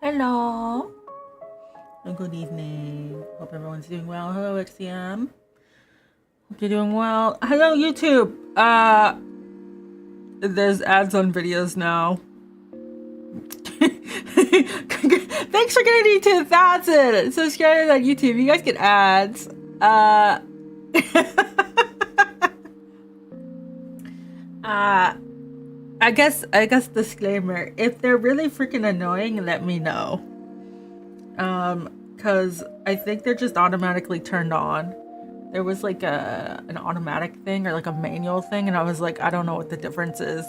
Hello. And good evening. Hope everyone's doing well. Hello, XCM. Hope you're doing well. Hello, YouTube. There's ads on videos now. Thanks for getting to 1,000 subscribers on YouTube. You guys get ads. I guess disclaimer, if they're really freaking annoying, let me know. Cause I think they're just automatically turned on. There was like an automatic thing or like a manual thing, and I was like, I don't know what the difference is.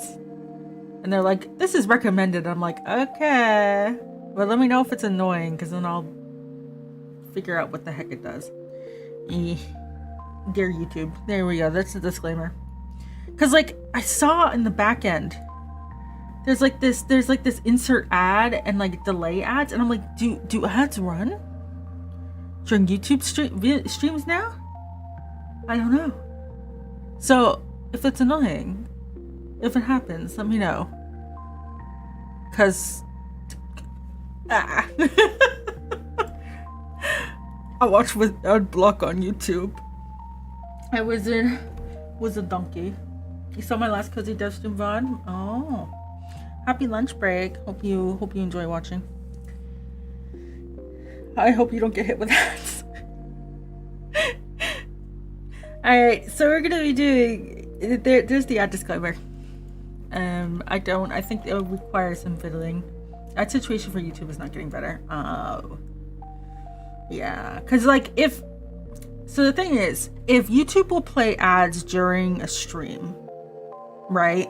And they're like, this is recommended. I'm like, okay. But let me know if it's annoying, because then I'll figure out what the heck it does. Dear YouTube. There we go. That's the disclaimer. Because like I saw in the back end, there's like this insert ad and like delay ads, and I'm like, do ads run during YouTube streams now? I don't know. So if it's annoying, if it happens, let me know. Cause I watch with ad block on YouTube. I was a donkey. You saw my last Cozy Dev stream VOD? Oh. Happy lunch break. Hope you enjoy watching. I hope you don't get hit with ads. Alright, so we're gonna be doing there's the ad disclaimer. I think it would require some fiddling. That situation for YouTube is not getting better. Yeah, because like so the thing is, if YouTube will play ads during a stream, right?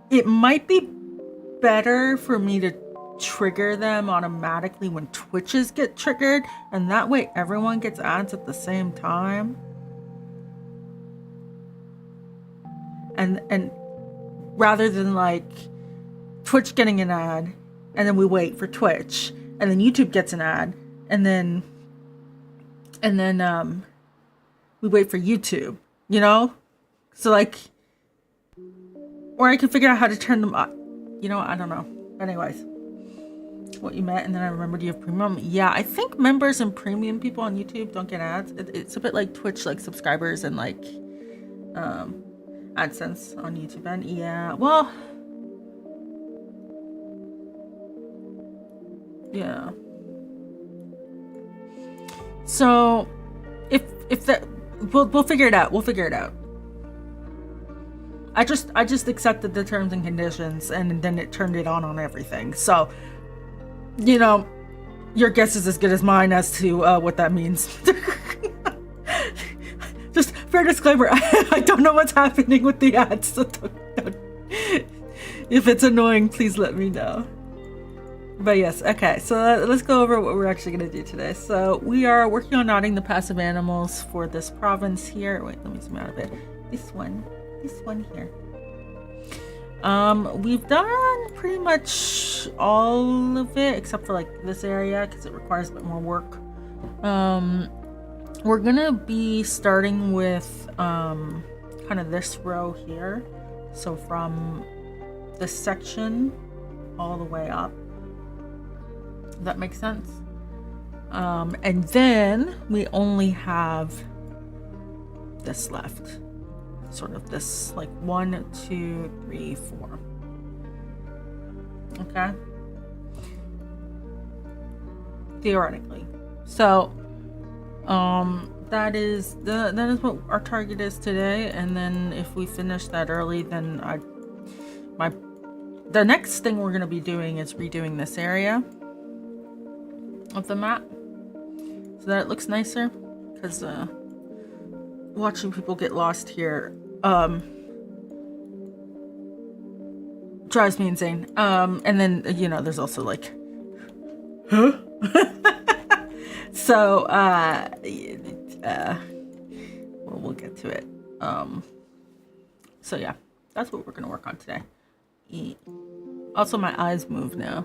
It might be better for me to trigger them automatically when Twitches get triggered, and that way everyone gets ads at the same time. And rather than like Twitch getting an ad and then we wait for Twitch and then YouTube gets an ad and then we wait for YouTube, you know? So like, or I can figure out how to turn them up. You know, I don't know. But anyways, what you meant, and then I remembered you have premium. Yeah, I think members and premium people on YouTube don't get ads. It's a bit like Twitch, like subscribers and like AdSense on YouTube. And yeah, well, yeah. So if that, we'll figure it out. We'll figure it out. I just accepted the terms and conditions, and then it turned it on everything. So, you know, your guess is as good as mine as to what that means. Just fair disclaimer, I don't know what's happening with the ads, so don't. If it's annoying, please let me know. But yes, okay, so let's go over what we're actually going to do today. So we are working on adding the passive animals for this province here. Wait, let me zoom out a bit. This one here. We've done pretty much all of it except for like this area because it requires a bit more work. We're gonna be starting with kind of this row here, so from this section all the way up. Does that make sense? And then we only have this left. Sort of this, like 1, 2, 3, 4. Okay. Theoretically. So, that is what our target is today. And then if we finish that early, then the next thing we're gonna be doing is redoing this area of the map so that it looks nicer. Because watching people get lost here drives me insane. And then, you know, there's also like, huh? So we'll get to it. So yeah, that's what we're gonna work on today. Also, my eyes move now.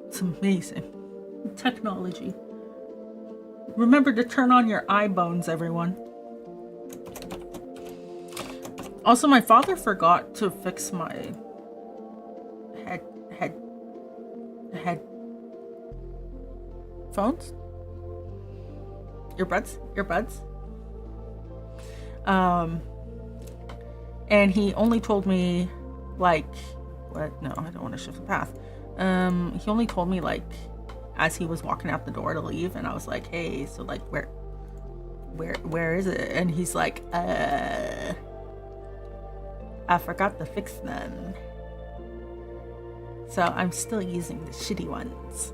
It's amazing technology. Remember to turn on your eye bones, everyone. Also, my father forgot to fix my head Phones? Earbuds? And he only told me, like, what? No, I don't want to shift the path. He only told me, like, as he was walking out the door to leave, and I was like, hey, so, like, where is it? And he's like, I forgot to fix them. So I'm still using the shitty ones.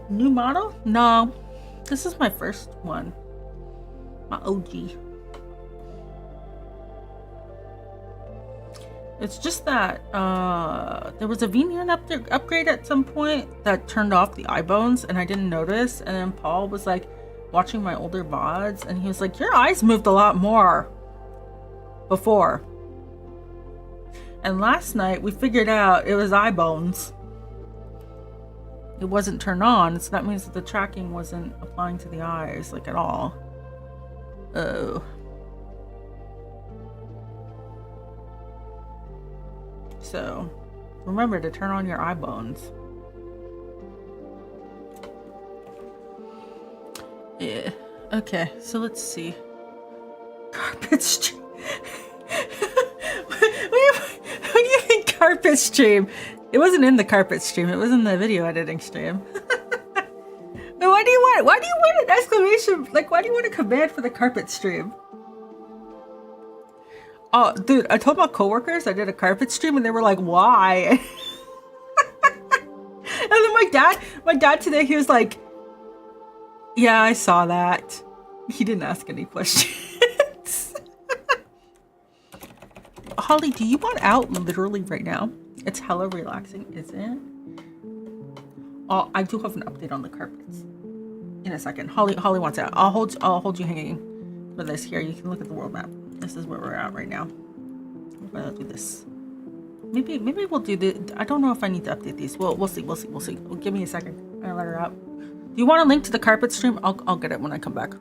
New model? No. This is my first one. My OG. It's just that there was a VNN upgrade at some point that turned off the eye bones, and I didn't notice. And then Paul was like watching my older VODs, and he was like, your eyes moved a lot more before. And last night we figured out it was eye bones. It wasn't turned on, so that means that the tracking wasn't applying to the eyes, like, at all. Oh. So, remember to turn on your eye bones. Yeah. Okay, so let's see. Carpet stream. What do you think carpet stream? It wasn't in the carpet stream. It was in the video editing stream. No, why do you want an exclamation? Like, why do you want a command for the carpet stream? Oh, dude, I told my coworkers I did a carpet stream, and they were like, why? And then my dad today, he was like, yeah, I saw that. He didn't ask any questions. Holly, do you want out literally right now? It's hella relaxing, isn't it? Oh, I do have an update on the carpets in a second. Holly wants out. I'll hold you hanging for this here. You can look at the world map. This is where we're at right now. We're gonna do this. Maybe we'll do the. I don't know if I need to update these. We'll see. We'll see. Well, give me a second. I'm gonna let her out. Do you want a link to the carpet stream? I'll get it when I come back.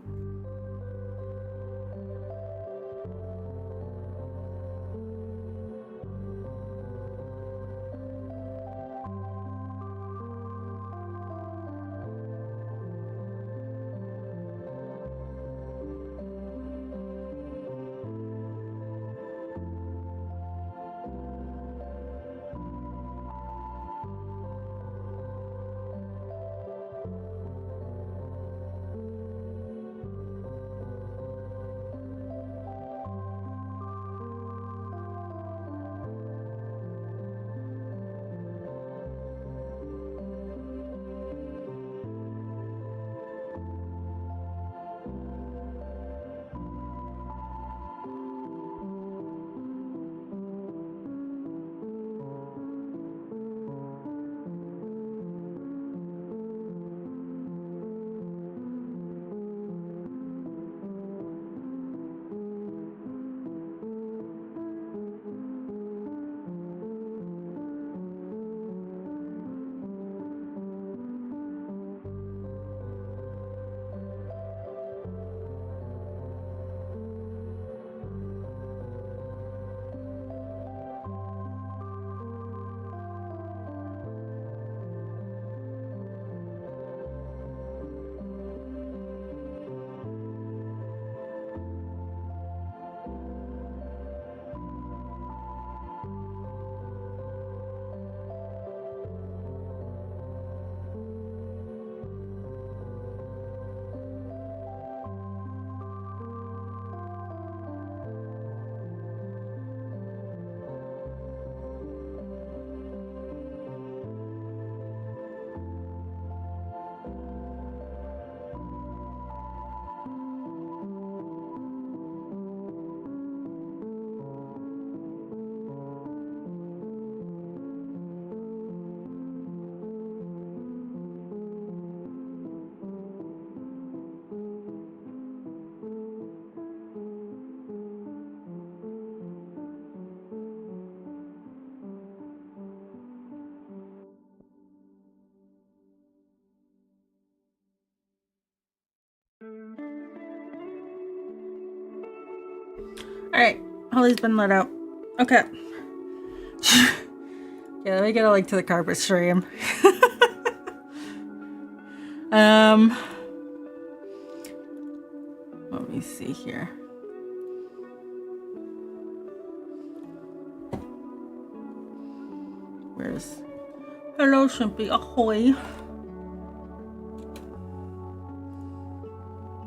Alright, Holly's been let out. Okay. Yeah, let me get a link to the carpet stream. Let me see here. Where's... Hello, Shimpy. Ahoy.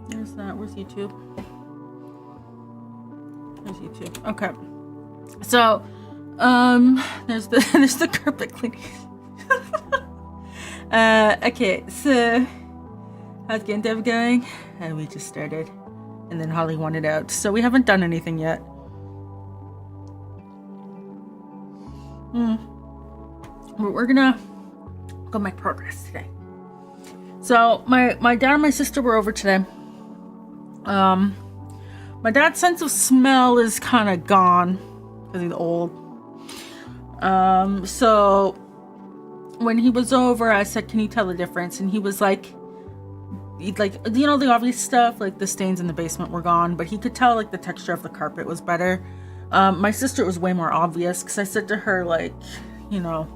There's that. Where's YouTube? There's YouTube. Okay. So, there's the carpet cleaning. Okay, so how's Game Dev going? We just started, and then Holly wanted out, so we haven't done anything yet. But we're gonna go make progress today. So my dad and my sister were over today. My dad's sense of smell is kind of gone because he's old. So when he was over, I said, "Can you tell the difference?" And he was like, you know, the obvious stuff, like the stains in the basement were gone, but he could tell like the texture of the carpet was better. My sister, it was way more obvious because I said to her, like, you know,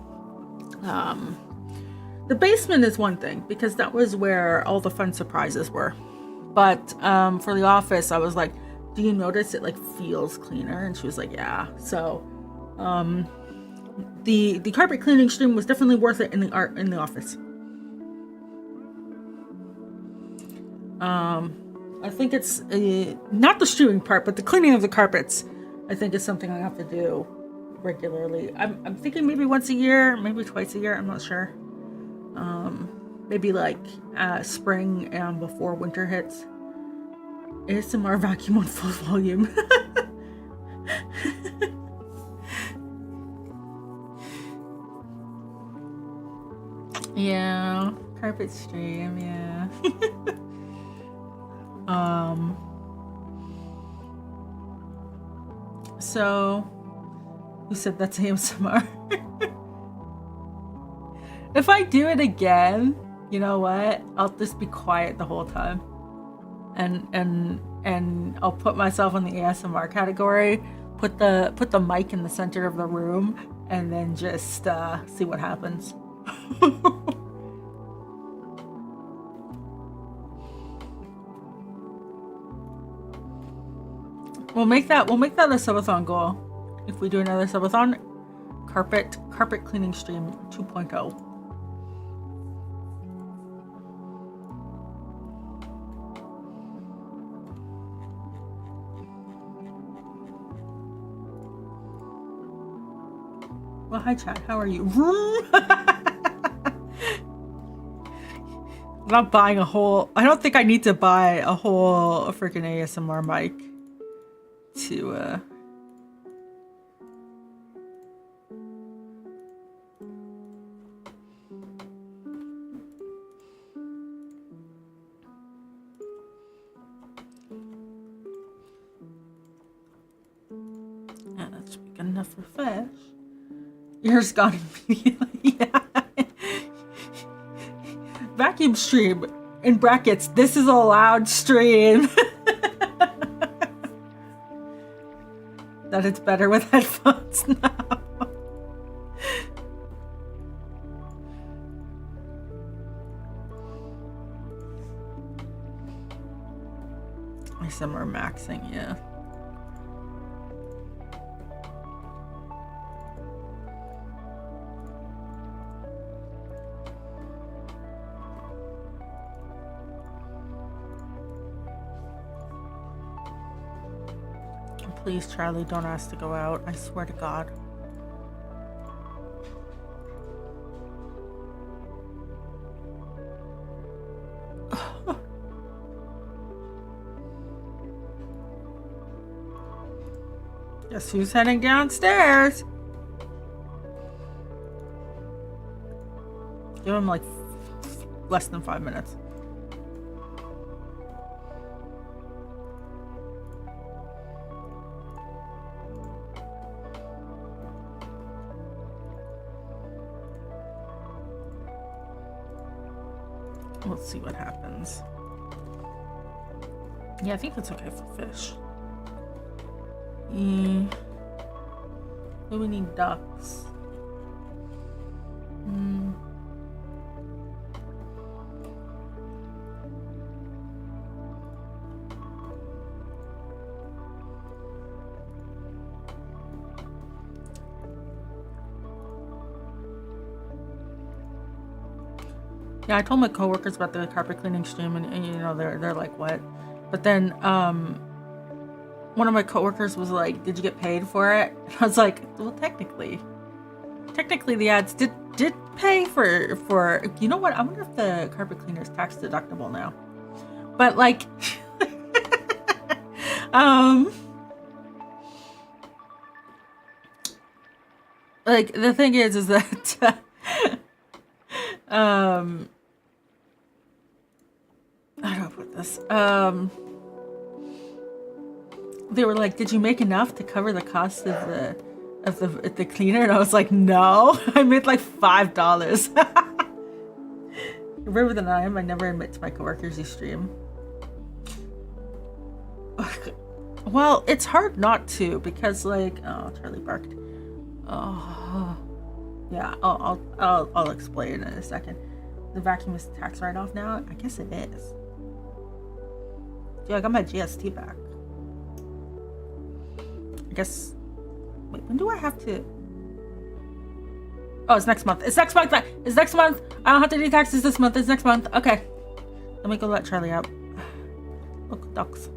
the basement is one thing because that was where all the fun surprises were. But for the office, I was like, "Do you notice it like feels cleaner?" And she was like, "Yeah." So the carpet cleaning stream was definitely worth it in the office. I think it's not the streaming part, but the cleaning of the carpets, I think, is something I have to do regularly. I'm thinking maybe once a year, maybe twice a year. I'm not sure. Maybe like spring and before winter hits. ASMR vacuum on full volume. Yeah, carpet stream, yeah. So you said that's ASMR. If I do it again, you know what? I'll just be quiet the whole time. And I'll put myself in the ASMR category, put the mic in the center of the room, and then just see what happens. We'll make that a subathon goal. If we do another subathon, carpet cleaning stream 2.0. Well, hi chat, how are you? I'm not buying a whole... I don't think I need to buy a whole freaking ASMR mic to yeah, that should be good enough for fish. Yours gone immediately. Yeah. Vacuum stream in brackets. This is a loud stream. That it's better with headphones now. Some are maxing, yeah. Please, Charlie, don't ask to go out. I swear to God. Guess who's heading downstairs? Give him like less than 5 minutes. Let's see what happens. Yeah, I think that's okay for fish. Do we need ducks? Yeah, I told my coworkers about the carpet cleaning stream, and you know they're like, what? But then one of my coworkers was like, "Did you get paid for it?" And I was like, "Well, technically the ads did pay for. You know what? I wonder if the carpet cleaner is tax deductible now. But like, like the thing is that how do I put this? They were like, "Did you make enough to cover the cost of the cleaner?" And I was like, "No, I made like $5." River than I am. I never admit to my coworkers you stream. Well, it's hard not to because like, oh, Charlie barked. Oh, yeah. I'll explain in a second. The vacuum is tax write-off now. I guess it is. Dude, I got my GST back. I guess. Wait, when do I have to? Oh, it's next month. It's next month. It's next month. I don't have to do taxes this month. It's next month. Okay. Let me go let Charlie out. Look, ducks.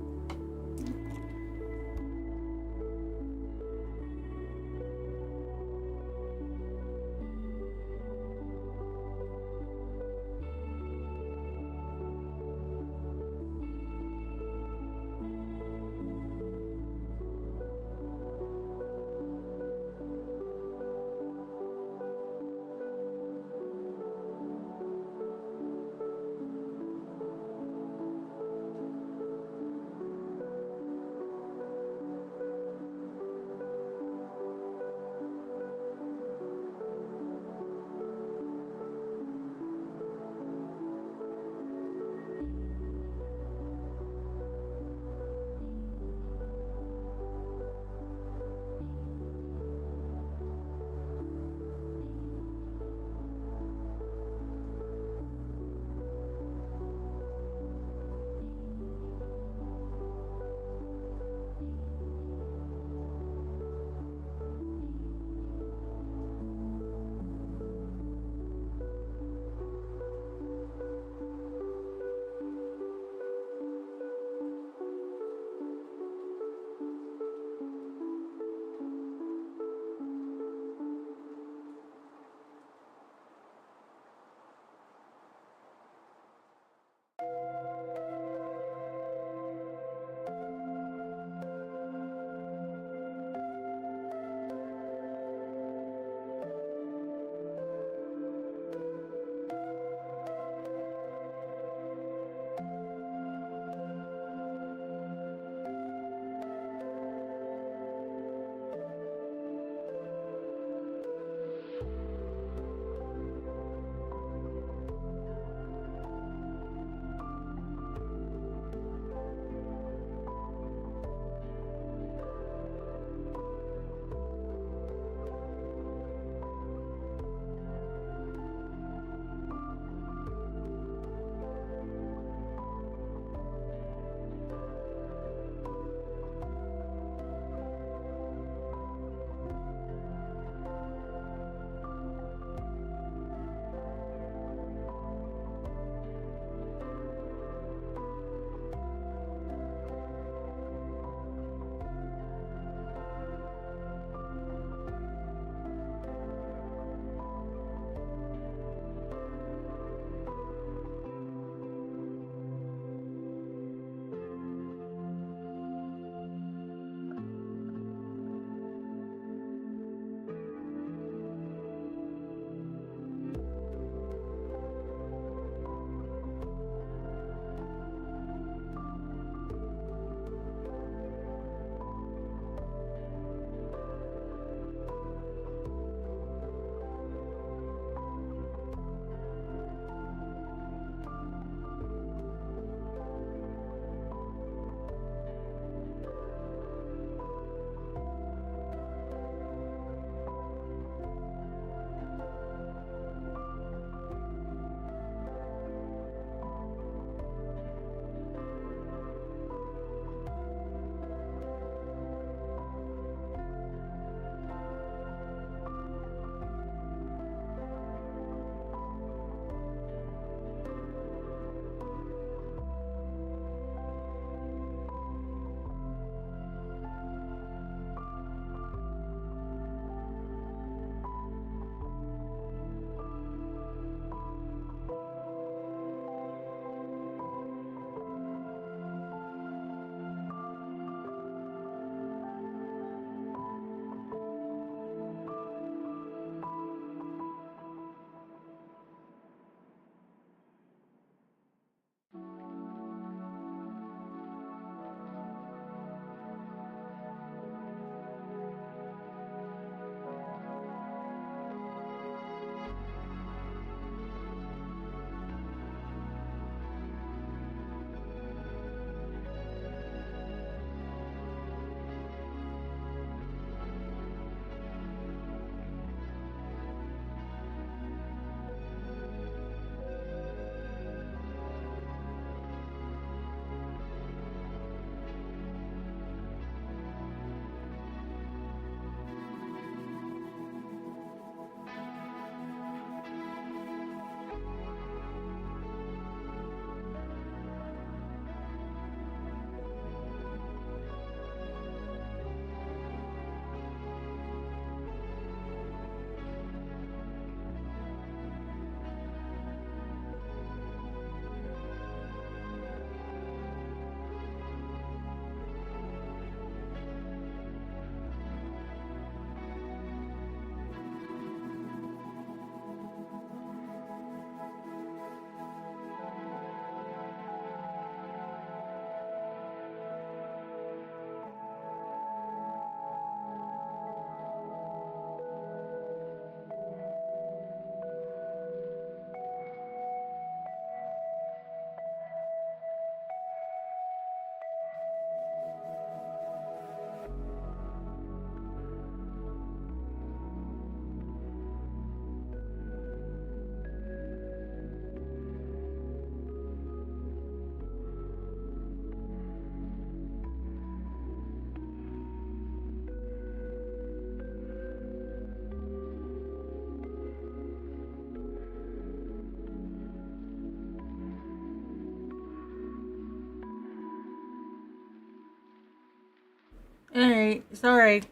alright. It's alright.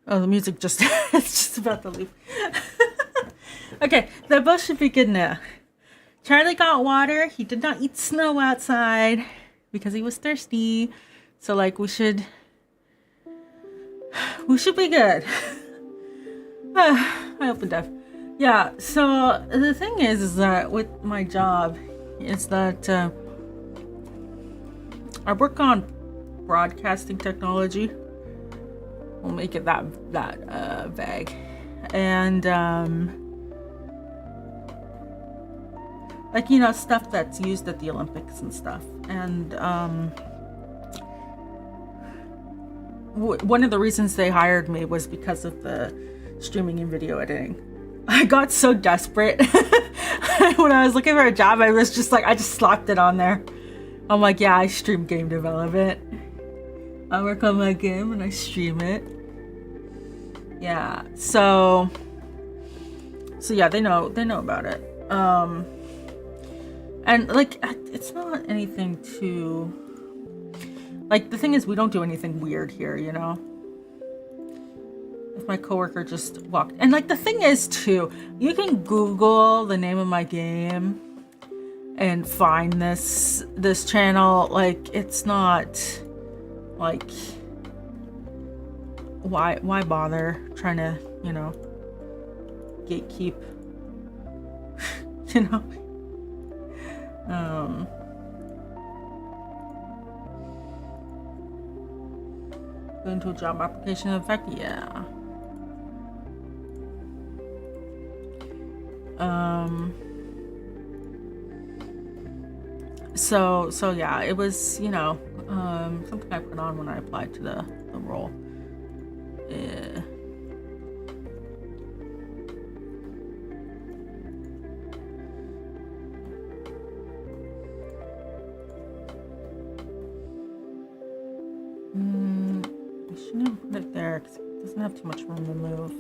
Oh, the music just it's just about to leave. Okay, the boat should be good now. Charlie got water. He did not eat snow outside because he was thirsty. So like we should be good. I opened up. Yeah, so the thing is that with my job is that I work on broadcasting technology. We'll make it that vague. And like, you know, stuff that's used at the Olympics and stuff. And one of the reasons they hired me was because of the streaming and video editing. I got so desperate when I was looking for a job. I was just like, I just slapped it on there. I'm like, yeah, I stream game development. I work on my game and I stream it. Yeah, so yeah, they know about it. And like, it's not anything too, like, the thing is, we don't do anything weird here, you know? If my coworker just walked, and like, the thing is too, you can Google the name of my game and find this channel. Like, it's not like, why bother trying to, you know, gatekeep, you know? Go into a job application effect, yeah. So yeah, it was, you know, something I put on when I applied to the role. Yeah. I shouldn't put it there because it doesn't have too much room to move.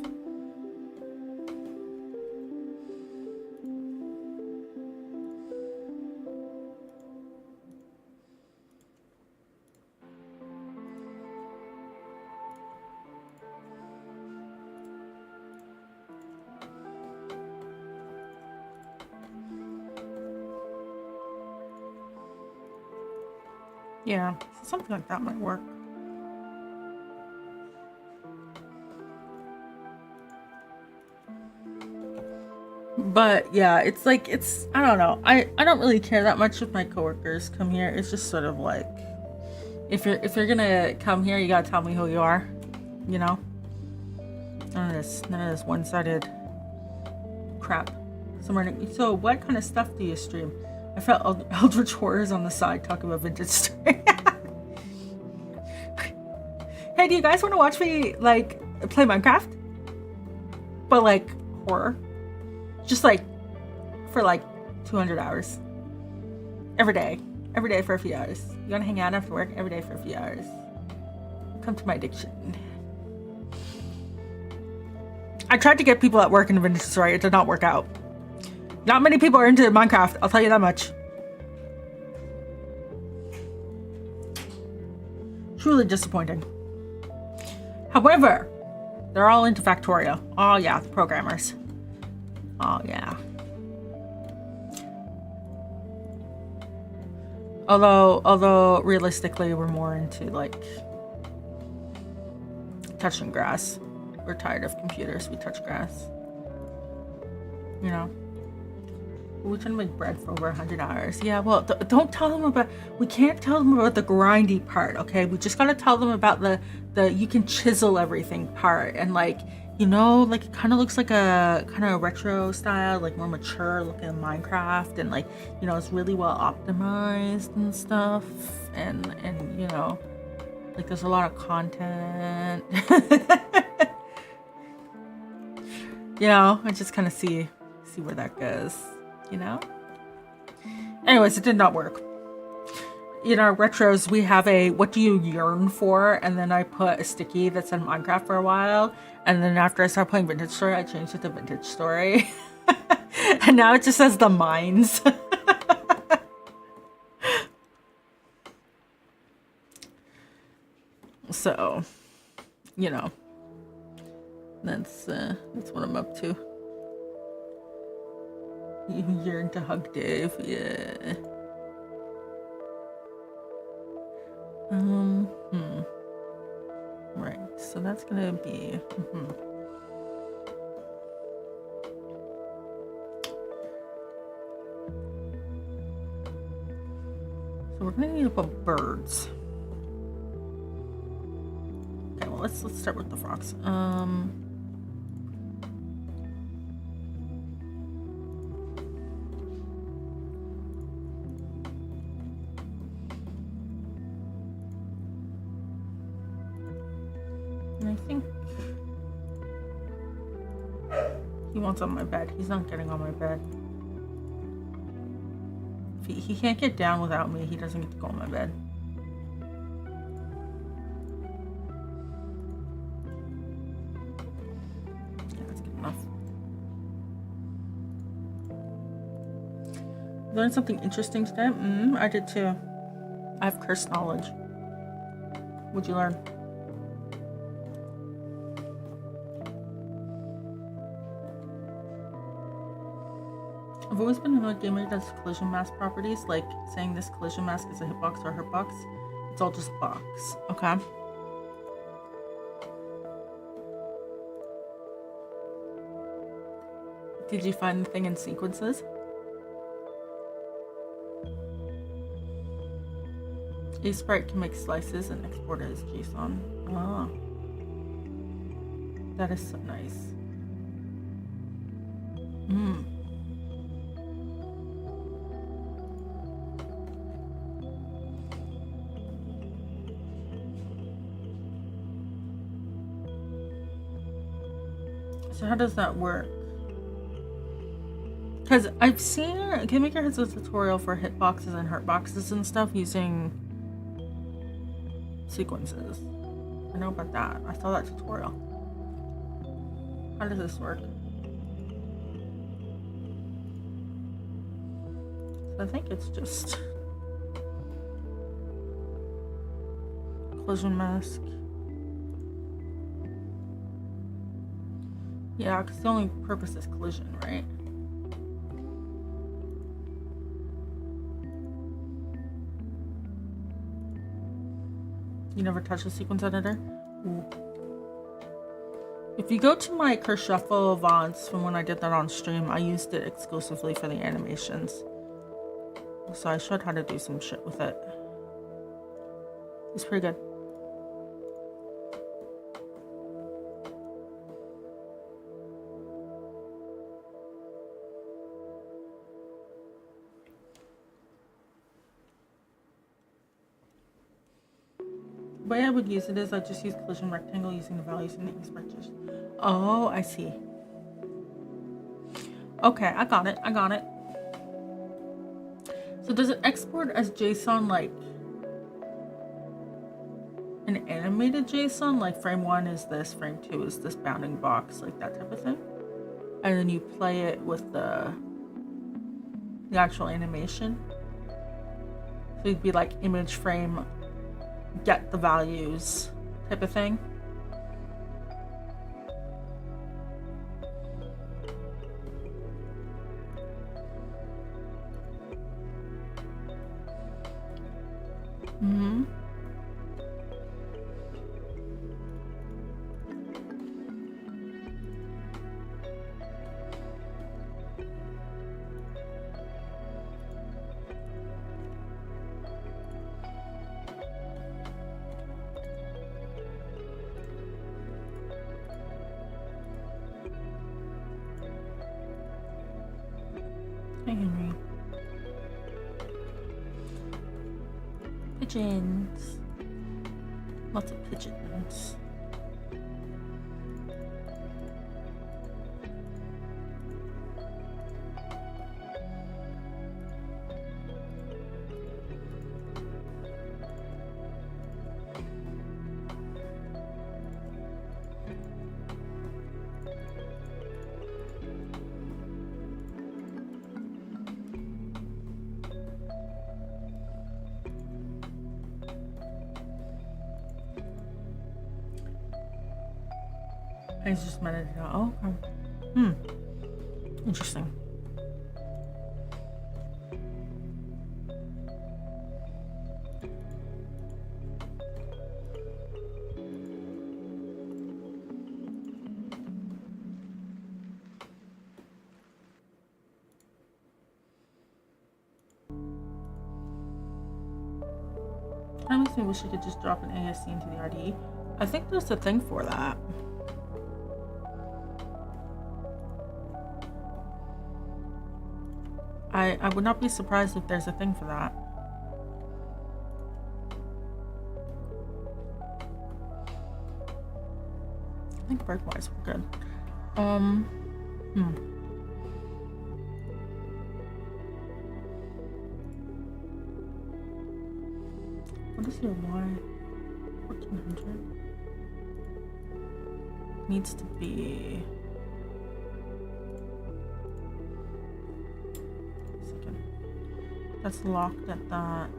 Yeah, something like that might work. But yeah, it's like, it's, I don't know. I don't really care that much if my coworkers come here. It's just sort of like, if you're gonna come here, you gotta tell me who you are, you know? None of this one-sided crap. So what kind of stuff do you stream? I felt Eldritch Horrors on the side talking about vintage story. Hey, do you guys want to watch me, like, play Minecraft? But, like, horror? Just, like, for, like, 200 hours. Every day. Every day for a few hours. You want to hang out after work? Every day for a few hours. Come to my addiction. I tried to get people at work in vintage story. It did not work out. Not many people are into Minecraft, I'll tell you that much. Truly disappointing. However, they're all into Factorio. Oh yeah, the programmers. Oh yeah. Although realistically, we're more into like touching grass. We're tired of computers, we touch grass. You know? We're trying to make bread for over 100 hours. Yeah, well, don't tell them about, we can't tell them about the grindy part, okay? We just gotta tell them about the you can chisel everything part. And like, you know, like it kind of looks like a kind of retro style, like more mature looking Minecraft. And like, you know, it's really well optimized and stuff. And you know, like there's a lot of content. You know, I just kind of see where that goes. You know? Anyways, it did not work. In our retros, we have a what do you yearn for? And then I put a sticky that said Minecraft for a while. And then after I started playing Vintage Story, I changed it to Vintage Story. And now it just says the mines. So, you know, that's what I'm up to. You're into Hug Dave, yeah. Right, so that's gonna be, So we're gonna need to put birds. Okay, well let's start with the frogs. And I think he wants on my bed. He's not getting on my bed. If he can't get down without me, he doesn't get to go on my bed. Yeah, that's good enough. Learned something interesting today? I did too. I have curse knowledge. What'd you learn? I've always been annoyed gamer does collision mask properties, like saying this collision mask is a hitbox or a hurtbox. It's all just box, okay? Did you find the thing in sequences? A sprite can make slices and export it as JSON. Ah. That is so nice. So how does that work? Because I've seen GameMaker has a tutorial for hitboxes and hurtboxes and stuff using sequences. I know about that. I saw that tutorial. How does this work? So I think it's just collision mask. Yeah, because the only purpose is collision, right? You never touch the sequence editor? Ooh. If you go to my Curse Shuffle VODs from when I did that on stream, I used it exclusively for the animations. So I showed how to do some shit with it. It's pretty good. The way I would use it is I just use collision rectangle using the values in the expressions. Oh, I see. Okay, I got it. So does it export as JSON like an animated JSON? Like frame 1 is this, frame 2 is this bounding box, like that type of thing? And then you play it with the actual animation? So you'd be like image frame, get the values type of thing. Hey, Henry. Pigeons. Lots of pigeons. He's just meditating. Oh, okay. Interesting. Kind of makes me wish I could just drop an ASC into the RDE. I think there's a thing for that. I would not be surprised if there's a thing for that. I think bird-wise we're good. What is your Y? 1400. Needs to be. Second. That's locked at that.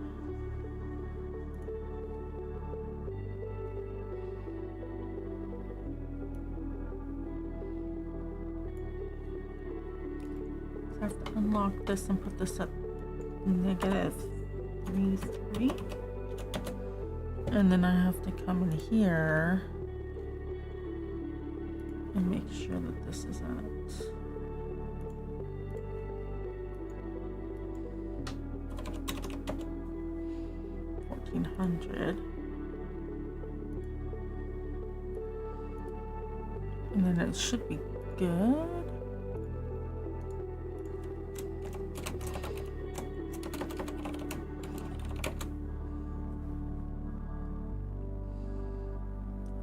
So I have to unlock this and put this at -3. And then I have to come in here and make sure that this is at 1400. And then it should be good.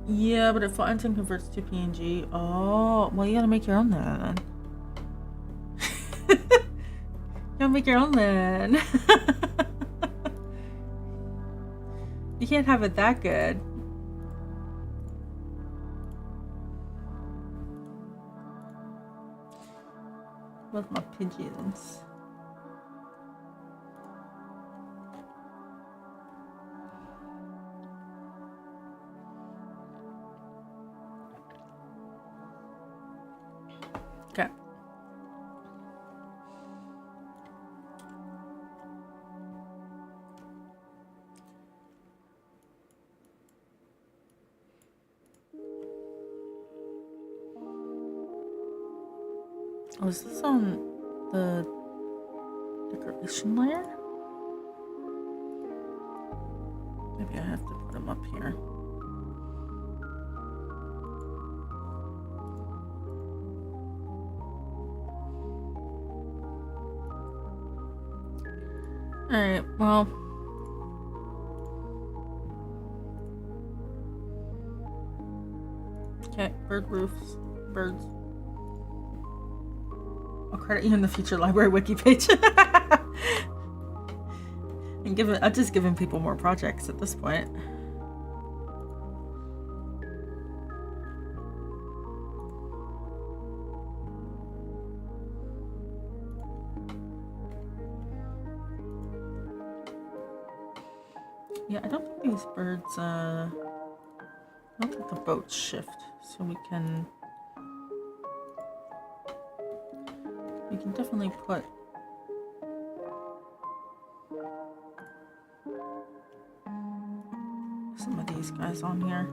Yeah, but if Fountain converts to PNG, oh, well, you gotta make your own then. You gotta make your own then. You can't have it that good. With my pigeons. Okay. Oh, is this on the decoration layer? Maybe I have to put them up here. Alright, well. Okay, bird roofs, birds. I'll credit you in the future library wiki page. And I've just given people more projects at this point. Yeah, I don't think these birds, I don't think the boats shift, so we can definitely put some of these guys on here.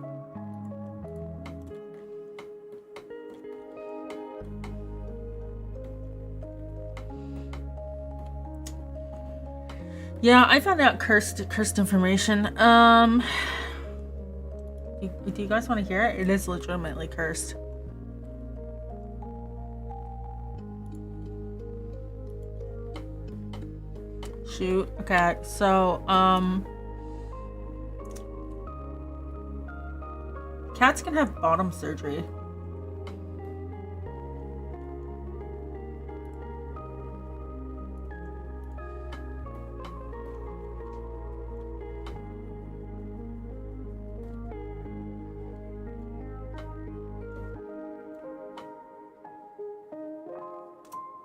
Yeah, I found out cursed information. Do you guys want to hear it? It is legitimately cursed. Shoot. Okay, so cats can have bottom surgery.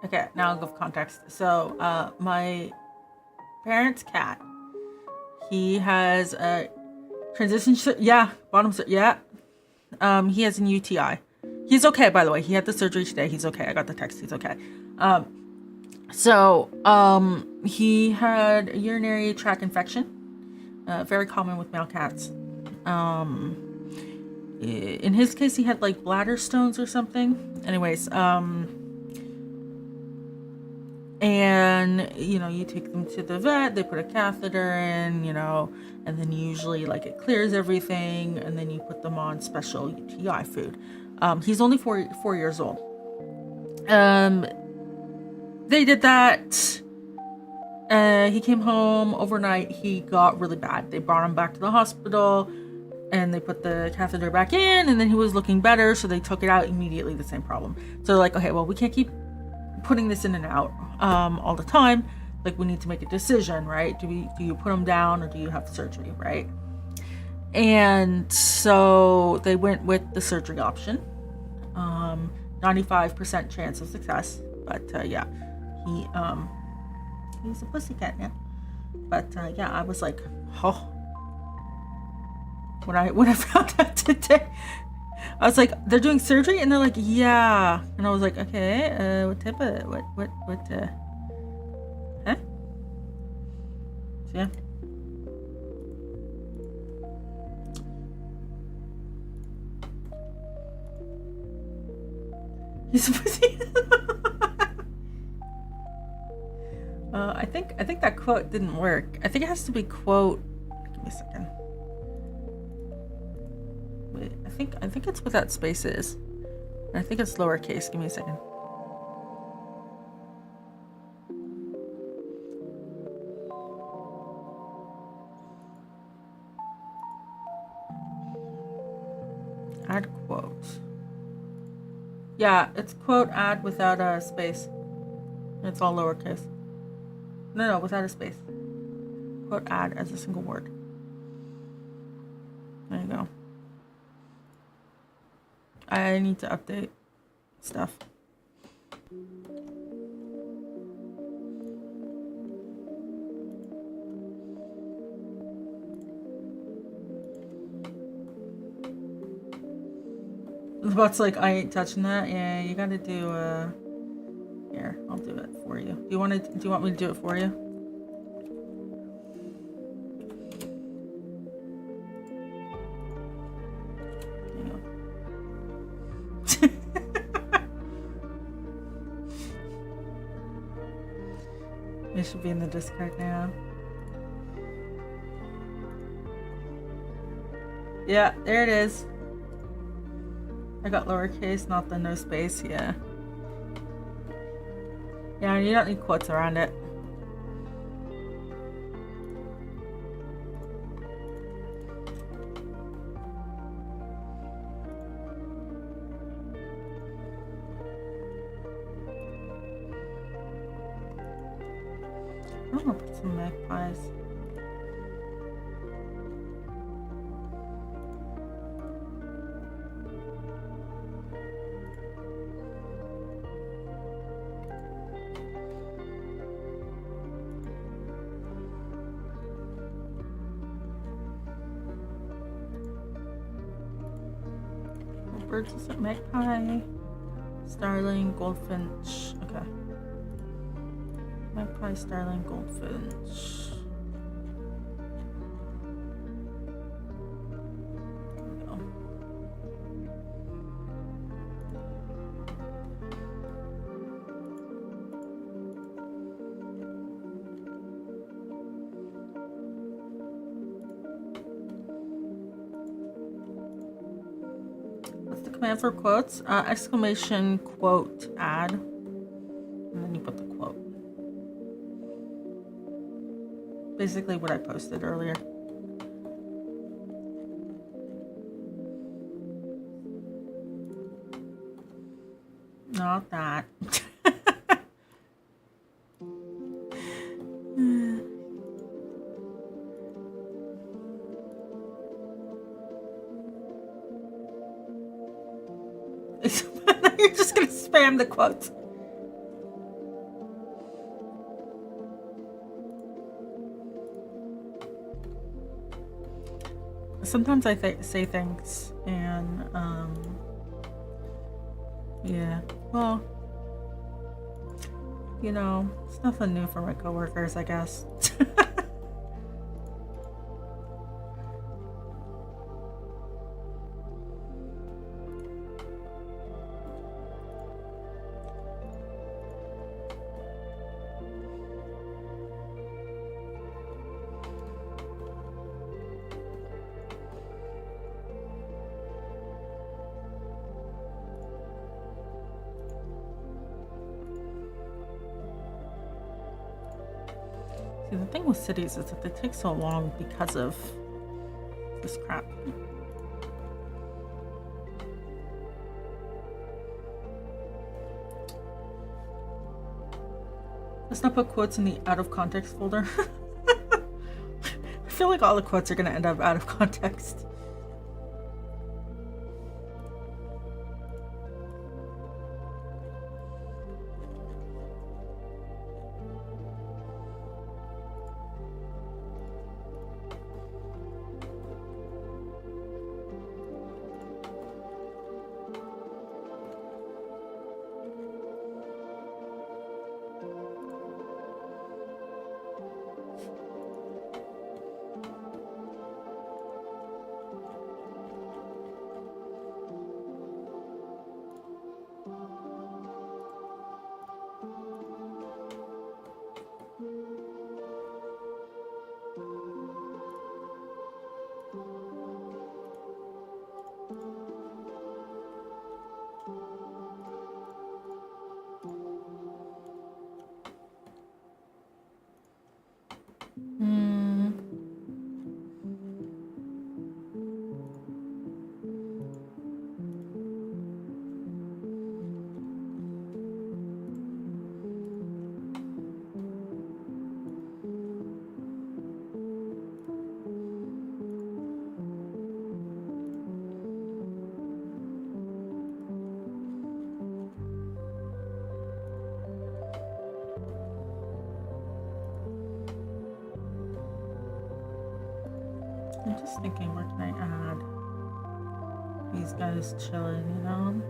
Okay, now I'll give context. So, my parents' cat, he has a transition. Yeah, bottom. Yeah, he has an UTI. He's okay, by the way. He had the surgery today. He's okay. I got the text. He's okay. He had a urinary tract infection. Very common with male cats. In his case, he had like bladder stones or something. Anyways, and you take them to the vet, they put a catheter in, and then usually like it clears everything, and then you put them on special UTI food. He's only 4 years old. They did that. He came home overnight. He got really bad. They brought him back to the hospital, and they put the catheter back in, and then he was looking better, so they took it out immediately. The same problem. So they're like, okay, well, we can't keep putting this in and out all the time. Like, we need to make a decision, right? Do you put him down, or do you have surgery, right? And so they went with the surgery option. 95% chance of success, but yeah, he's a pussycat now. But yeah, I was like, oh, when I found out today, I was like, they're doing surgery, and they're like, yeah, and I was like, okay, what type of what huh? So yeah. He's a pussy. I think that quote didn't work. I think it has to be quote. Give me a second. Wait, I think it's what that space is. I think it's lowercase. Give me a second. Add quote. Yeah, it's quote add without a space. It's all lowercase. No, without a space. Quote add as a single word. There you go. I need to update stuff. The bot's like, I ain't touching that. Yeah, you gotta do here, I'll do it for you. Do you want me to do it for you? It should be in the Discord now. Yeah, there it is. I got lowercase, not the no space, yeah. Yeah, you don't need quotes around it. I'm gonna put some magpies. Birds is it? Magpie, starling, goldfinch. Okay. Magpie, starling, goldfinch. There we go. Command for quotes, exclamation quote add, and then you put the quote. Basically what I posted earlier. Not that. You're just gonna spam the quotes. Sometimes I say things and Yeah, well, you know, it's nothing new for my coworkers, I guess. See, the thing with cities is that they take so long because of this crap. Let's not put quotes in the out of context folder. I feel like all the quotes are going to end up out of context. I'm just thinking, where can I add these guys chilling, you know?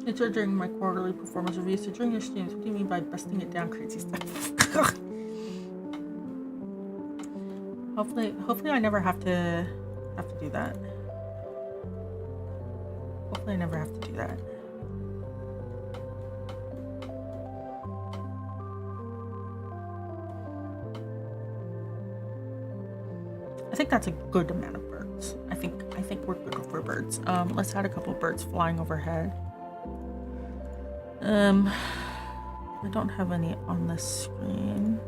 It's during my quarterly performance review. So during your streams, what do you mean by busting it down, crazy stuff? Hopefully I never have to do that. Hopefully I never have to do that. I think that's a good amount of birds. I think we're good for birds. Let's add a couple of birds flying overhead. I don't have any on this screen.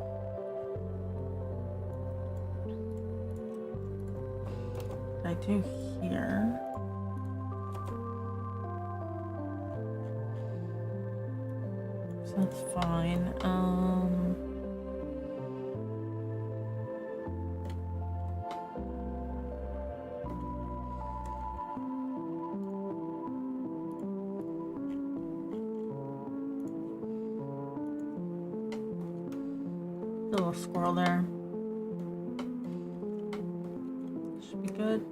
I do here. So that's fine. A little squirrel there. Should be good.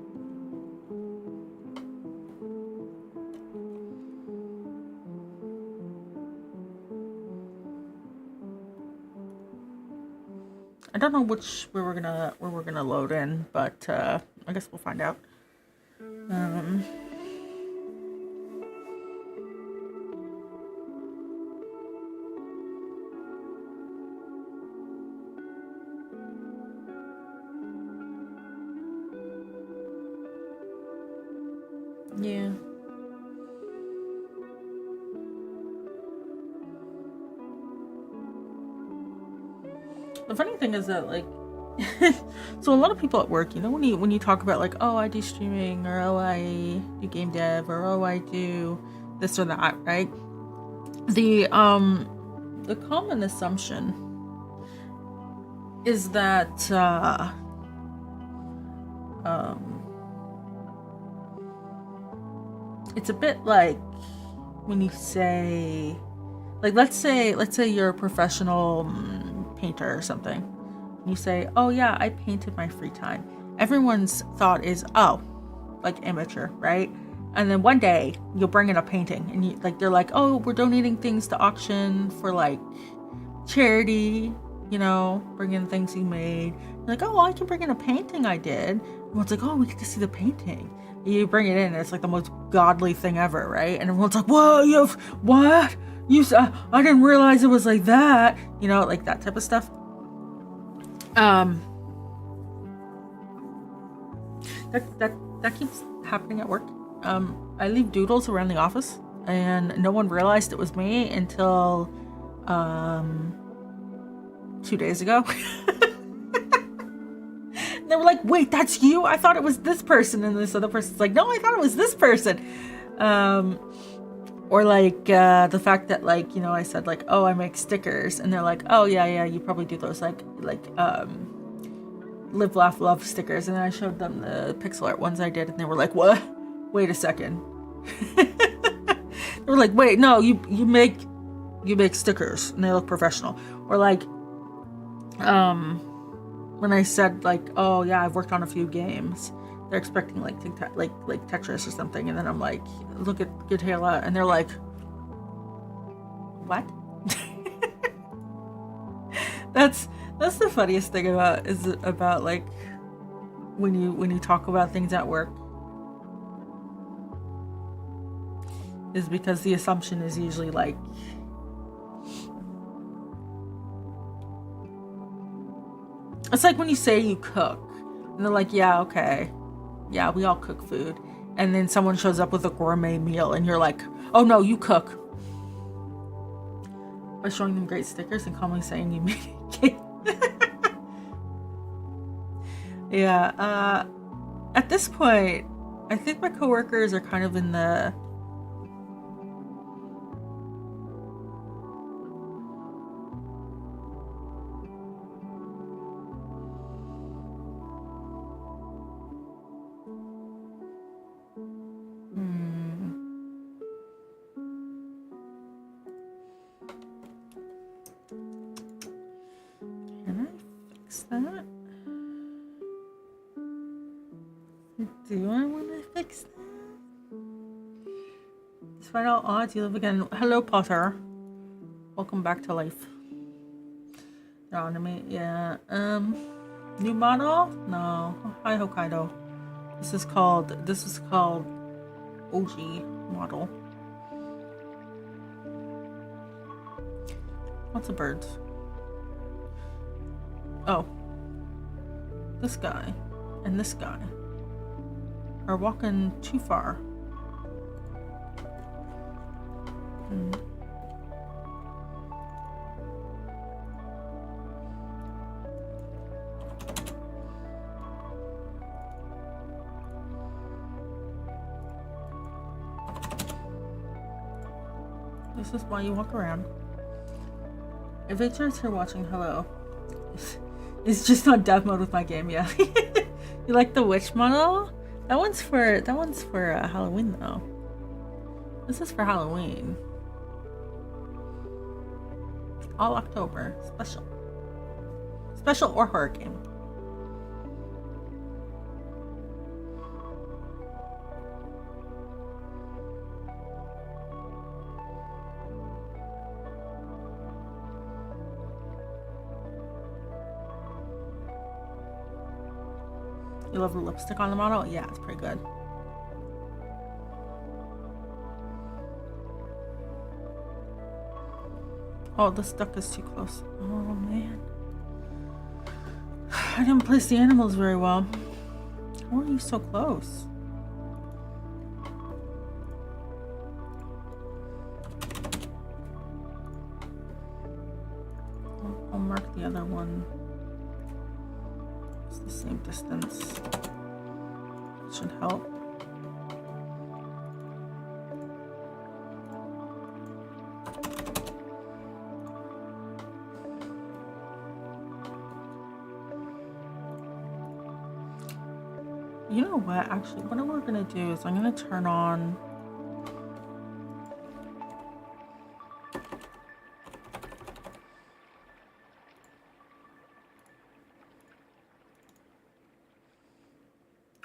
I don't know where we're gonna load in, but I guess we'll find out. Yeah. The funny thing is that, like, so a lot of people at work, you know, when you talk about like, oh, I do streaming, or oh, I do game dev, or oh, I do this or that, right? The common assumption is that it's a bit like when you say, like, let's say you're a professional painter or something. You say, oh yeah, I paint in my free time. Everyone's thought is, oh, like amateur, right? And then one day you'll bring in a painting and you, like, they're like, oh, we're donating things to auction for like charity, you know, bring in things you made. You're like, oh, well, I can bring in a painting I did. Everyone's like, oh, we get to see the painting. You bring it in and it's like the most godly thing ever, right? And everyone's like, whoa, you have, what? You I didn't realize it was like that, you know, like that type of stuff. That keeps happening at work. I leave doodles around the office and no one realized it was me until 2 days ago. They were like, wait, that's you? I thought it was this person. And this other person's like, no, I thought it was this person. Or like the fact that, like, you know, I said like, oh, I make stickers, and they're like, oh yeah, you probably do those like live, laugh, love stickers. And then I showed them the pixel art ones I did, and they were like, what? Wait a second. They were like, wait, no, you make stickers and they look professional. Or like when I said like, oh yeah, I've worked on a few games, they're expecting like Tetris or something, and then I'm like, look at Gitala, and they're like, what? That's the funniest thing about like when you talk about things at work, is because the assumption is usually like, it's like when you say you cook and they're like, yeah, okay, yeah, we all cook food, and then someone shows up with a gourmet meal and you're like, oh no, you cook, by showing them great stickers and calmly saying you made it. Yeah, at this point I think my coworkers are kind of in the that? Do I want to fix that? Despite all odds, you live again. Hello, Potter. Welcome back to life. Anime, yeah. New model? No. Hi, Hokkaido. This is called OG model. Lots of birds. Oh, this guy and this guy are walking too far. This is why you walk around. If HR's here watching, hello. It's just on dev mode with my game, yeah. You like the witch model? That one's for Halloween though. This is for Halloween. All October. Special or horror game. You love the lipstick on the model? Yeah, it's pretty good. Oh, this duck is too close. Oh, man. I didn't place the animals very well. How are you so close? mark the other one. It's the same distance. Should help. You know what? Actually, what we're gonna do is I'm gonna turn on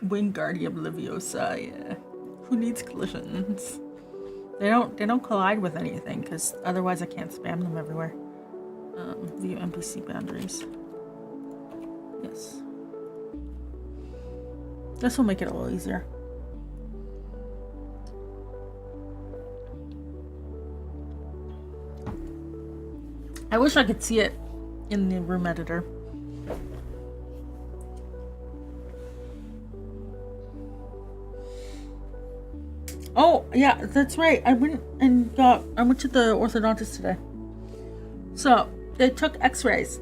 Wingardium Leviosa. Yeah. Who needs collisions? They don't collide with anything because otherwise I can't spam them everywhere. View NPC boundaries. Yes. This will make it a little easier. I wish I could see it in the room editor. Oh, yeah, that's right. I went to the orthodontist today. So, they took x-rays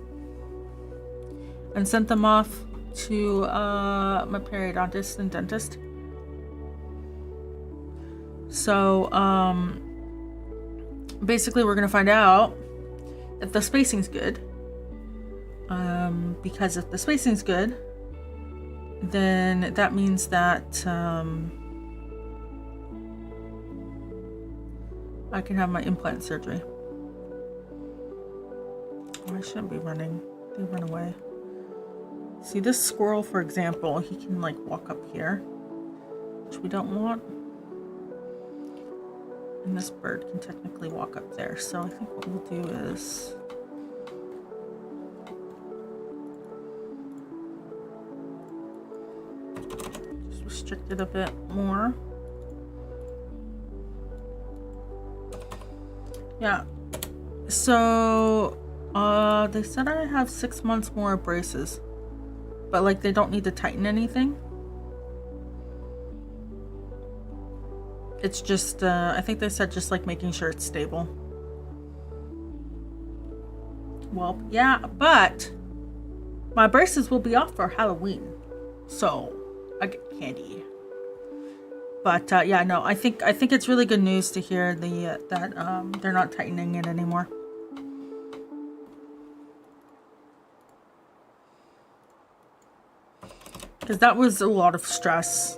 and sent them off to my periodontist and dentist. So, basically we're gonna find out if the spacing's good. Because if the spacing's good, then that means that I can have my implant surgery. Oh, I shouldn't be running. They run away. See, this squirrel, for example, he can like walk up here, which we don't want. And this bird can technically walk up there. So I think what we'll do is just restrict it a bit more. Yeah, so they said I have 6 months more of braces, but like they don't need to tighten anything. It's just I think they said just like making sure it's stable. Well, yeah, but my braces will be off for Halloween, so I get candy. But yeah, no, I think it's really good news to hear that they're not tightening it anymore. Because that was a lot of stress.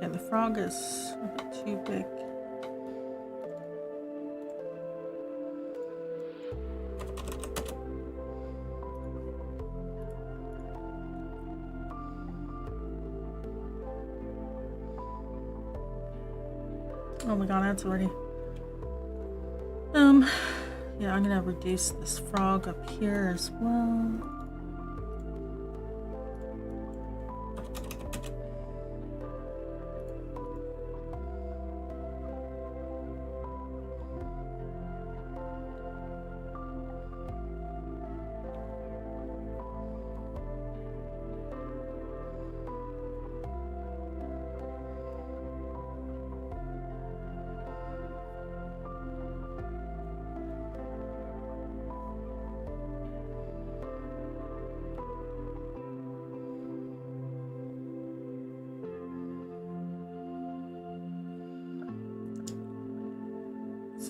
The frog is a bit too big. Oh my god, that's already. Yeah, I'm gonna reduce this frog up here as well.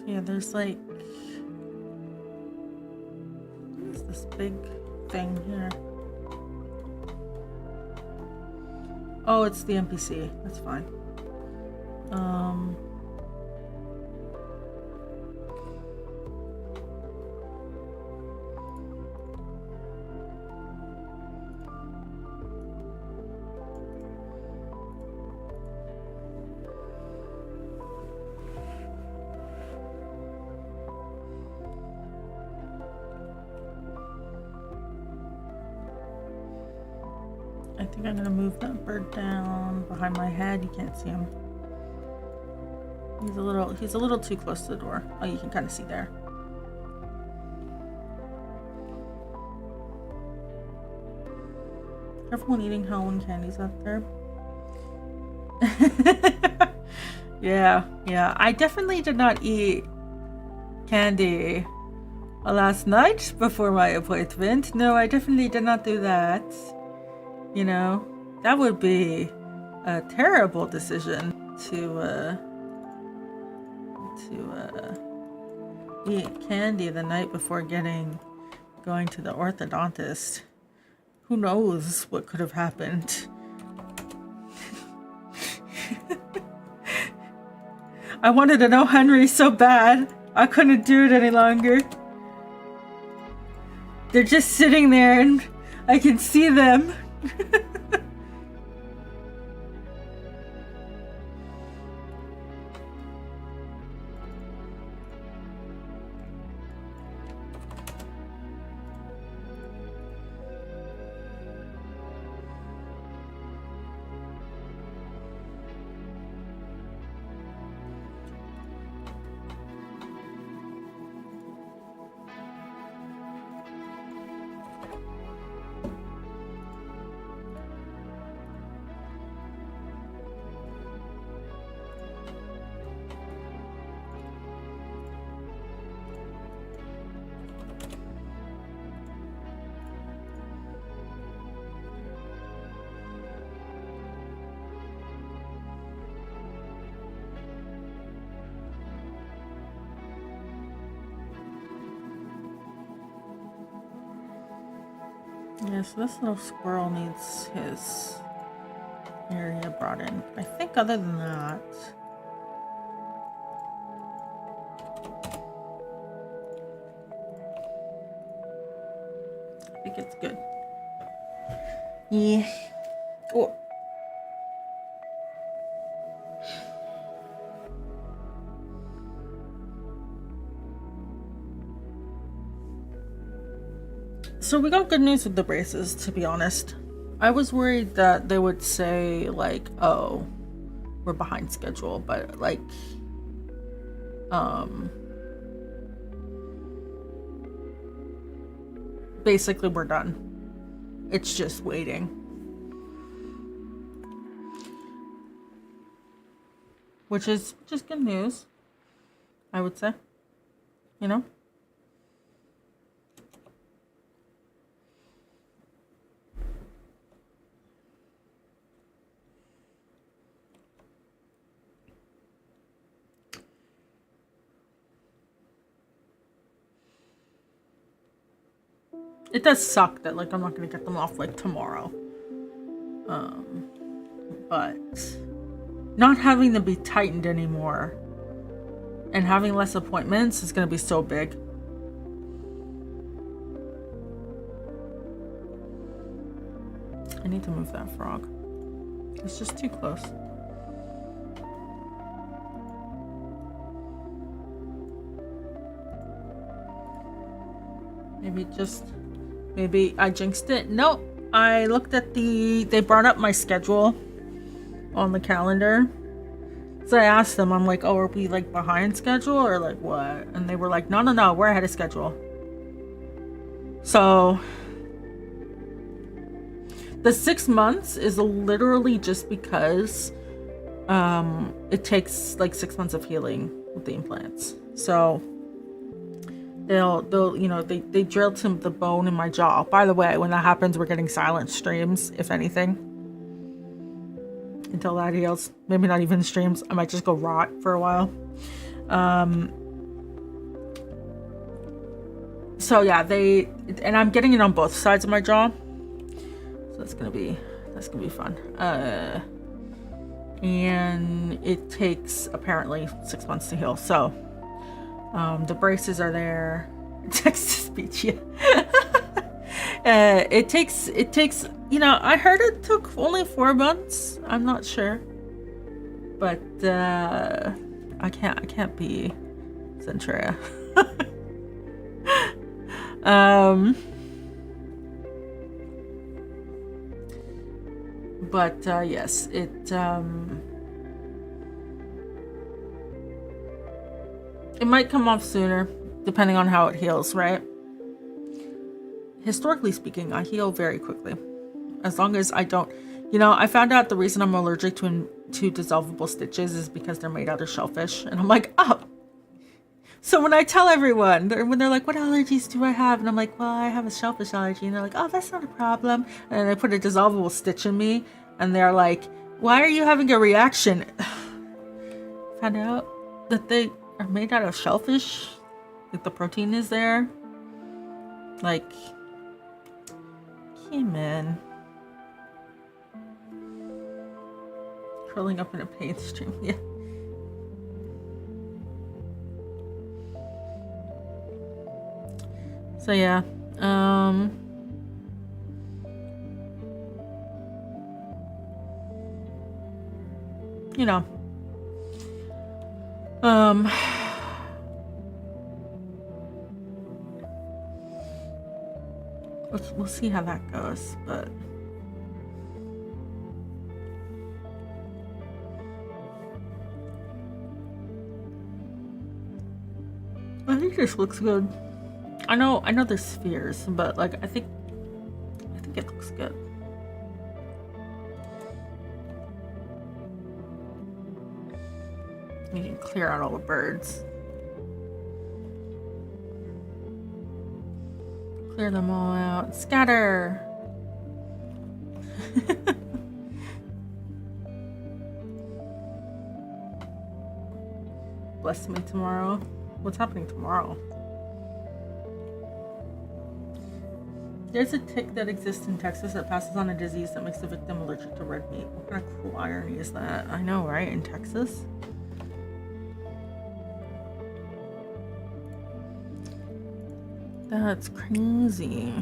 Yeah, there's like, what is this big thing here? Oh, it's the NPC. That's fine. I think I'm gonna move that bird down behind my head. You can't see him. He's a little too close to the door. Oh, you can kind of see there. Careful when eating Halloween candies out there. Yeah. I definitely did not eat candy last night before my appointment. No, I definitely did not do that. You know, that would be a terrible decision to eat candy the night before going to the orthodontist. Who knows what could have happened? I wanted to know Henry so bad. I couldn't do it any longer. They're just sitting there and I can see them. Yeah, so this little squirrel needs his area brought in. I think other than that, I think it's good. Yeah. Oh. So we got good news with the braces, to be honest. I was worried that they would say, like, oh, we're behind schedule, but, like, basically we're done. It's just waiting. Which is just good news, I would say. You know? It does suck that, like, I'm not gonna get them off, like, tomorrow. But not having them be tightened anymore and having less appointments is gonna be so big. I need to move that frog. It's just too close. Maybe I jinxed it. Nope. I looked at they brought up my schedule on the calendar. So I asked them, I'm like, oh, are we like behind schedule or like what? And they were like, no, we're ahead of schedule. So the 6 months is literally just because it takes like 6 months of healing with the implants. So they'll you know, they drilled the bone in my jaw. By the way, when that happens, we're getting silent streams, if anything, until that heals. Maybe not even streams. I might just go rot for a while. So yeah, and I'm getting it on both sides of my jaw, so that's gonna be fun. And it takes apparently 6 months to heal. So the braces are there. Text to speech, yeah. It takes, you know, I heard it took only 4 months. I'm not sure. But I can't be Centuria. But yes, it might come off sooner, depending on how it heals, right? Historically speaking, I heal very quickly. As long as I don't, you know, I found out the reason I'm allergic to dissolvable stitches is because they're made out of shellfish. And I'm like, oh. So when I tell everyone, when they're like, what allergies do I have? And I'm like, well, I have a shellfish allergy. And they're like, oh, that's not a problem. And then they put a dissolvable stitch in me. And they're like, why are you having a reaction? Found out that they are made out of shellfish. Like the protein is there. Like, came in. Curling up in a pain stream, yeah. So yeah, you know, we'll see how that goes, but I think this looks good. I know there's spheres, but like I think it looks good. You can clear out all the birds. Clear them all out. Scatter! Bless me tomorrow. What's happening tomorrow? There's a tick that exists in Texas that passes on a disease that makes the victim allergic to red meat. What kind of cool irony is that? I know, right? In Texas? That's crazy.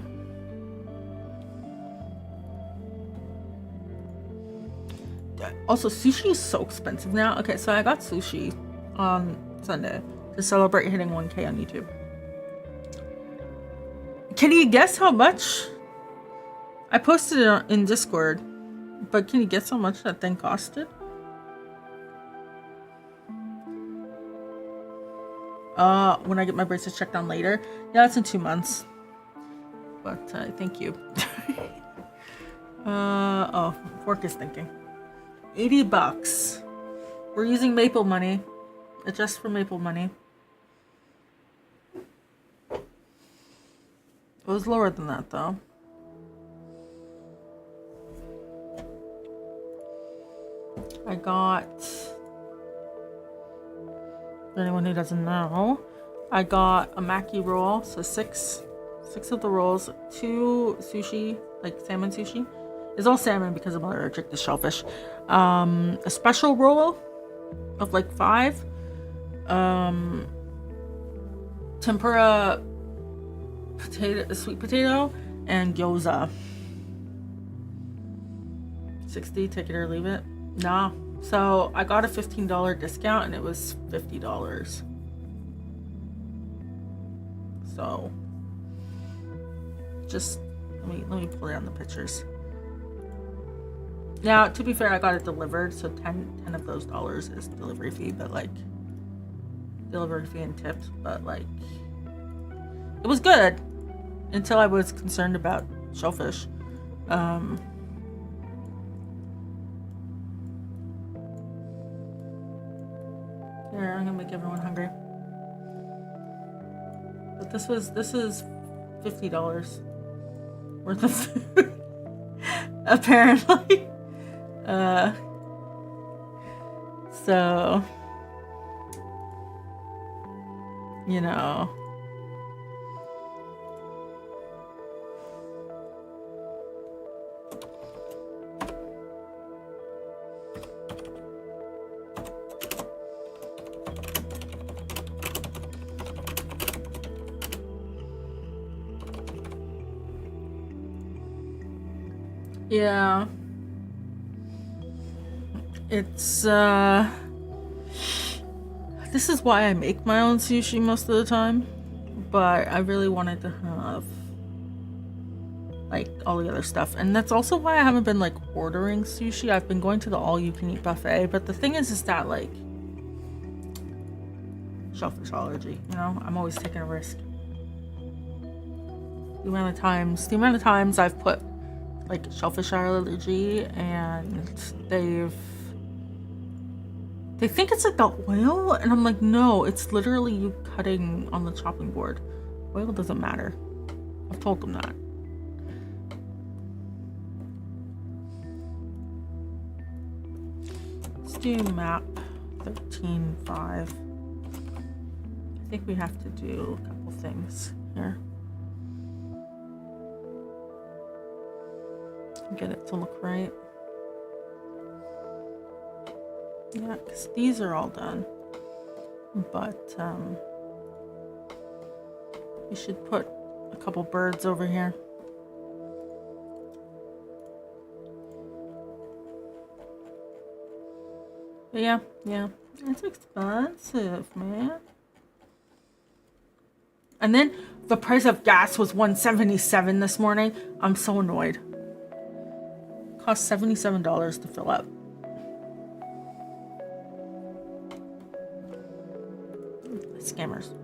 Also, sushi is so expensive now. Okay, so I got sushi on Sunday to celebrate hitting 1K on YouTube. Can you guess how much? I posted it in Discord, but can you guess how much that thing costed? When I get my braces checked on later. Yeah, it's in 2 months. But thank you. Oh, Fork is thinking. $80. We're using Maple money. Adjust for Maple money. It was lower than that, though. I got... For anyone who doesn't know, I got a maki roll, so six of the rolls, 2 sushi, like salmon sushi. It's all salmon because I'm allergic to shellfish. A special roll of like 5. Tempura sweet potato, and gyoza. 60, take it or leave it. Nah. So I got a $15 discount and it was $50. So just let me pull down the pictures. Now, to be fair, I got it delivered, so 10 of those dollars is delivery fee, but like delivery fee and tipped, but like it was good until I was concerned about shellfish. Here, I'm gonna make everyone hungry. But this is $50 worth of food. Apparently. So you know. Yeah. It's this is why I make my own sushi most of the time, but I really wanted to have like all the other stuff, and that's also why I haven't been like ordering sushi. I've been going to the all-you-can-eat buffet, but the thing is that like shellfish allergy, you know, I'm always taking a risk. The amount of times I've put like shellfish allergy, and they think it's like the oil, and I'm like, no, it's literally you cutting on the chopping board. Oil doesn't matter. I've told them that. Let's do map 13.5. I think we have to do a couple things here. Get it to look right. Yeah, because these are all done. But we should put a couple birds over here. But yeah, it's expensive, man. And then the price of gas was $1.77 this morning. I'm so annoyed. Cost $77 to fill up. Scammers.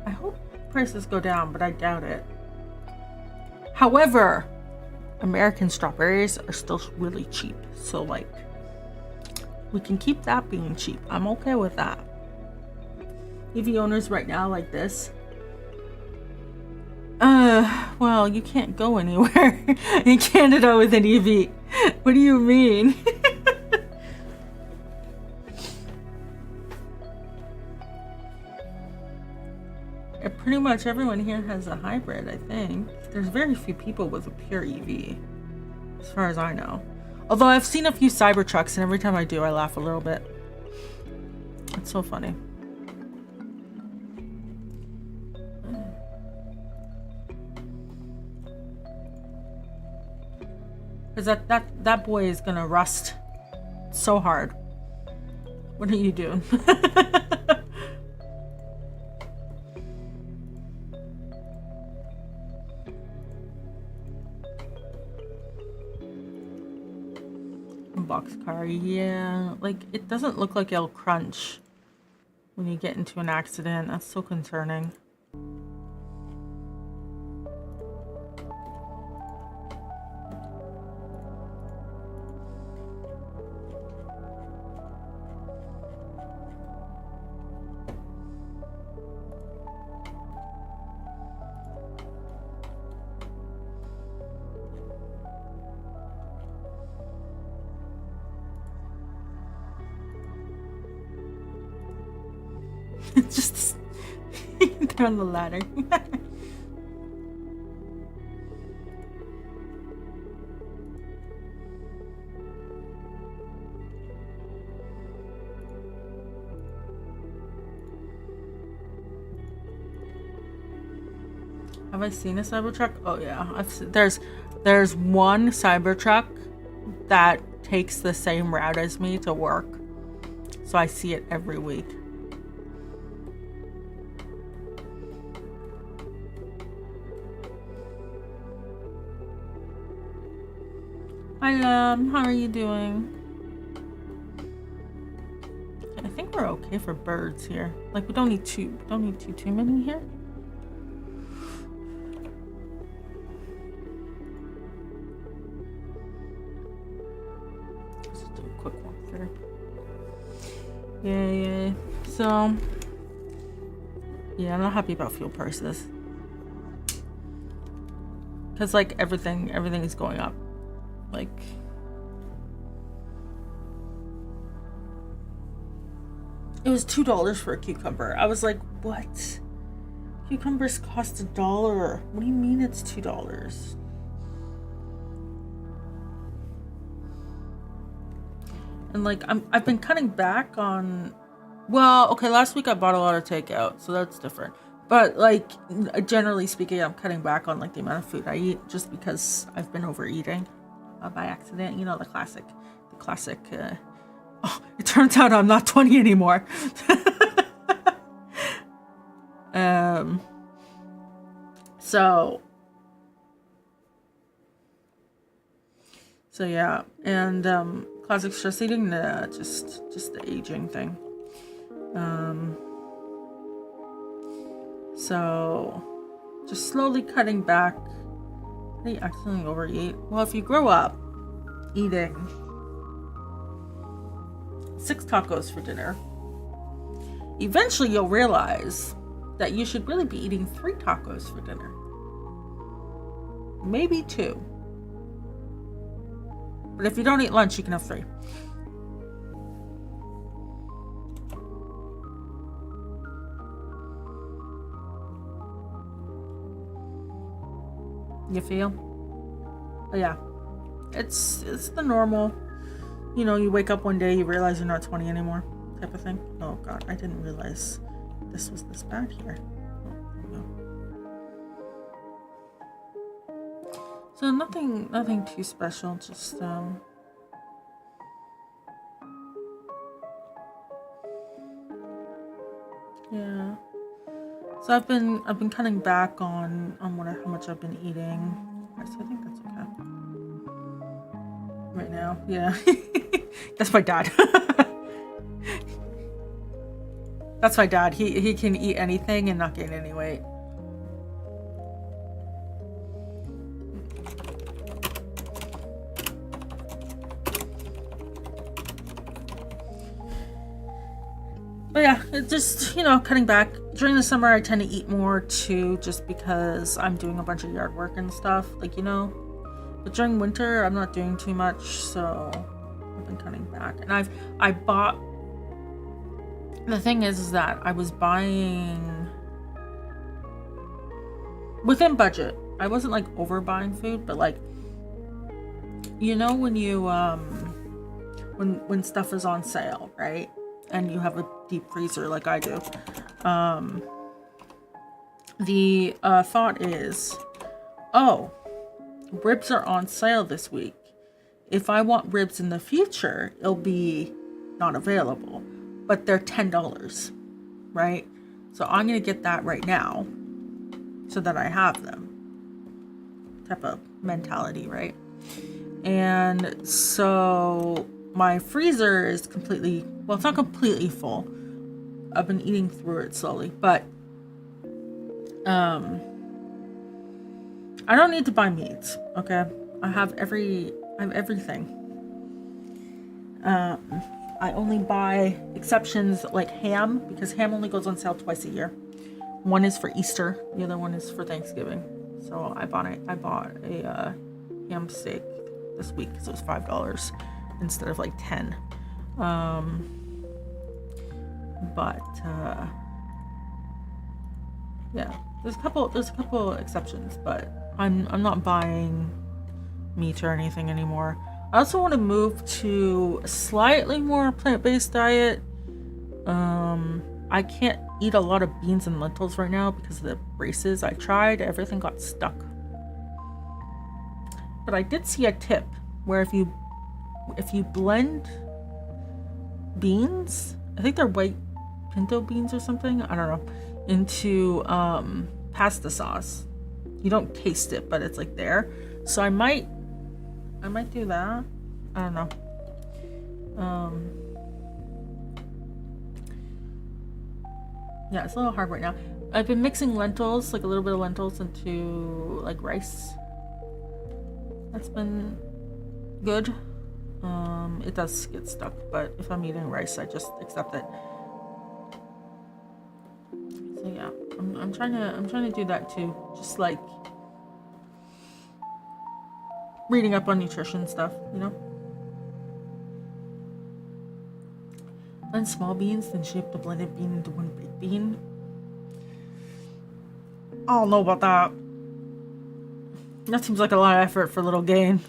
I hope prices go down, but I doubt it. However, American strawberries are still really cheap, so like we can keep that being cheap. I'm okay with that. EV owners right now like this. Well, you can't go anywhere in Canada with an EV. What do you mean? Pretty much everyone here has a hybrid, I think. There's very few people with a pure EV, as far as I know. Although I've seen a few Cybertrucks, and every time I do, I laugh a little bit. It's so funny. Because that boy is gonna rust so hard. What are you doing? Boxcar, yeah, like it doesn't look like it'll crunch when you get into an accident. That's so concerning. Just they're on the ladder. Have I seen a Cybertruck? Oh yeah, there's one Cybertruck that takes the same route as me to work, so I see it every week. Hi, love. How are you doing? I think we're okay for birds here. Like we don't need too many here. Let's just do a quick one here. Yeah. So, yeah, I'm not happy about fuel prices. Cause like everything is going up. Like, it was $2 for a cucumber. I was like, what? Cucumbers cost $1. What do you mean it's $2? And like I've been cutting back on, well, okay, last week I bought a lot of takeout, so that's different. But like generally speaking, I'm cutting back on like the amount of food I eat just because I've been overeating by accident. You know, the classic. Oh, it turns out I'm not 20 anymore. So yeah, and classic stress eating, just the aging thing. So just slowly cutting back. How do you accidentally overeat? Well, if you grow up eating 6 tacos for dinner, eventually you'll realize that you should really be eating 3 tacos for dinner. Maybe 2. But if you don't eat lunch, you can have 3. You feel? But yeah. It's the normal, you know, you wake up one day, you realize you're not 20 anymore type of thing. Oh god, I didn't realize this was this bad here. Oh, there we go. So nothing too special, just yeah. So I've been cutting back on how much I've been eating. So I think that's okay. Right now, yeah. That's my dad. That's my dad. He can eat anything and not gain any weight. But yeah, it's just, you know, cutting back. During the summer, I tend to eat more too, just because I'm doing a bunch of yard work and stuff, like, you know. But during winter, I'm not doing too much, so I've been cutting back. And I bought. The thing is that I was buying within budget. I wasn't like overbuying food, but like, you know, when you when stuff is on sale, right? And you have a deep freezer like I do. The thought is, oh, ribs are on sale this week. If I want ribs in the future, it'll be not available, but they're $10, right? So I'm gonna get that right now so that I have them. Type of mentality, right? And so my freezer is completely, well, it's not completely full. I've been eating through it slowly, but I don't need to buy meat, okay? I have everything. I only buy exceptions like ham, because ham only goes on sale twice a year. One is for Easter, the other one is for Thanksgiving. So I bought a ham steak this week because it was $5 instead of like 10. Yeah, there's a couple exceptions, but I'm not buying meat or anything anymore. I also want to move to a slightly more plant-based diet. I can't eat a lot of beans and lentils right now because of the braces. I tried, everything got stuck. But I did see a tip where if you blend beans, I think they're white pinto beans or something, I don't know, into pasta sauce. You don't taste it, but it's like there. So I might do that. I don't know. Yeah, it's a little hard right now. I've been mixing lentils, like a little bit of lentils into like rice. That's been good. It does get stuck, but if I'm eating rice, I just accept it. So yeah, I'm trying to do that too. Just like reading up on nutrition stuff, you know. Blend small beans, then shape the blended bean into one big bean. I don't know about that. That seems like a lot of effort for little gain.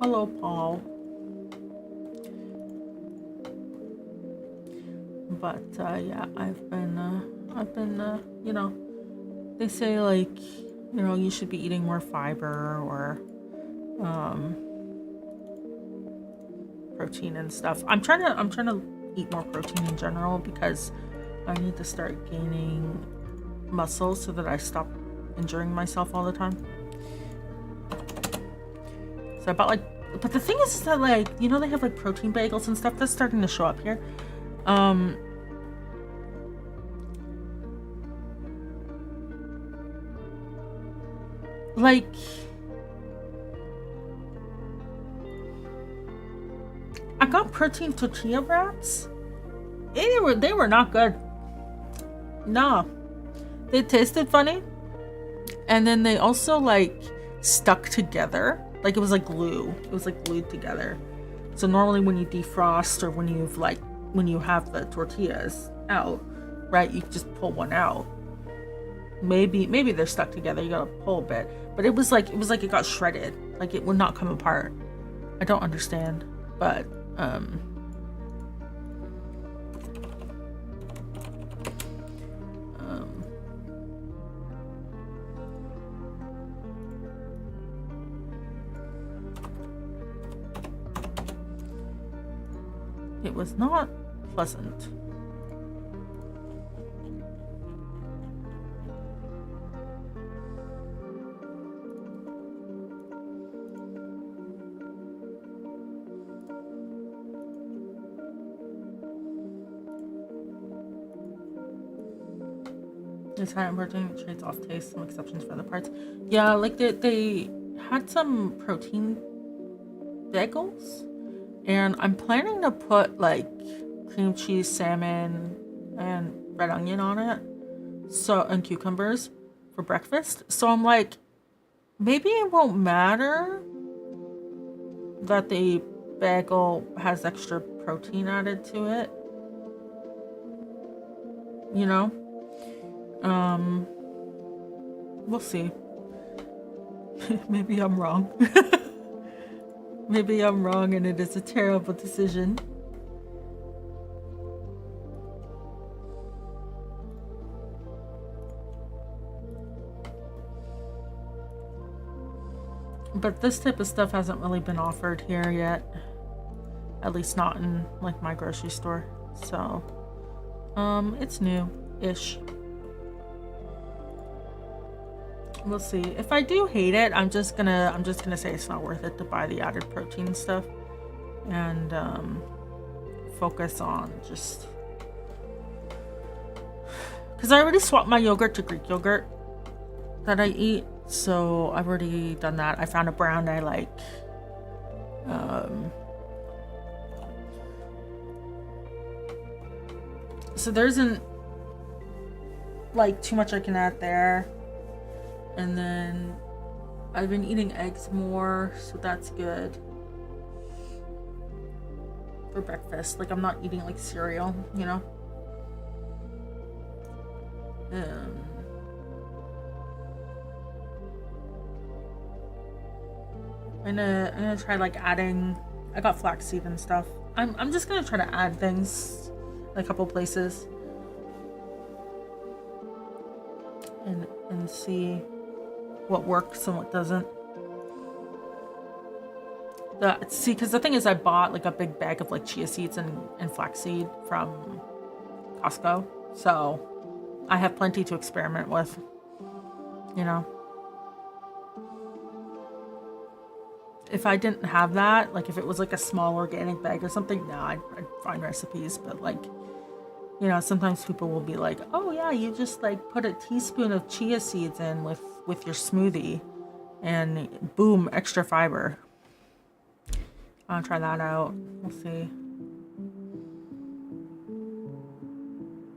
Hello, Paul. But yeah, I've been, you know, they say like, you know, you should be eating more fiber or protein and stuff. I'm trying to eat more protein in general because I need to start gaining muscle so that I stop injuring myself all the time. So I bought like, but the thing is that like, you know, they have like protein bagels and stuff that's starting to show up here. Like, I got protein tortilla wraps. They were not good. No, they tasted funny, and then they also like stuck together. Like it was like glue. It was like glued together. So normally when you defrost or when you have the tortillas out, right, you just pull one out. Maybe they're stuck together. You gotta pull a bit, but it was like it got shredded. Like it would not come apart. I don't understand, but it was not pleasant. This high in protein trades off taste, some exceptions for other parts. Yeah, like they had some protein bagels, and I'm planning to put like cream cheese, salmon, and red onion on it, so and cucumbers for breakfast. So I'm like, maybe it won't matter that the bagel has extra protein added to it, you know. We'll see. Maybe I'm wrong. Maybe I'm wrong and it is a terrible decision. But this type of stuff hasn't really been offered here yet. At least not in like my grocery store. So, it's new-ish. We'll see. If I do hate it, I'm just gonna say it's not worth it to buy the added protein stuff, and focus on just because I already swapped my yogurt to Greek yogurt that I eat, so I've already done that. I found a brand I like. So there isn't like too much I can add there. And then I've been eating eggs more, so that's good for breakfast. Like I'm not eating like cereal, you know. I'm gonna try like adding. I got flaxseed and stuff. I'm just gonna try to add things in a couple places and see what works and what doesn't. See, because the thing is, I bought like a big bag of like chia seeds and flaxseed from Costco, so I have plenty to experiment with, you know. If I didn't have that, like if it was like a small organic bag or something, no, I'd find recipes, but like, you know, sometimes people will be like, oh yeah, you just like put a teaspoon of chia seeds in with your smoothie and boom, extra fiber. I'll try that out. We'll see.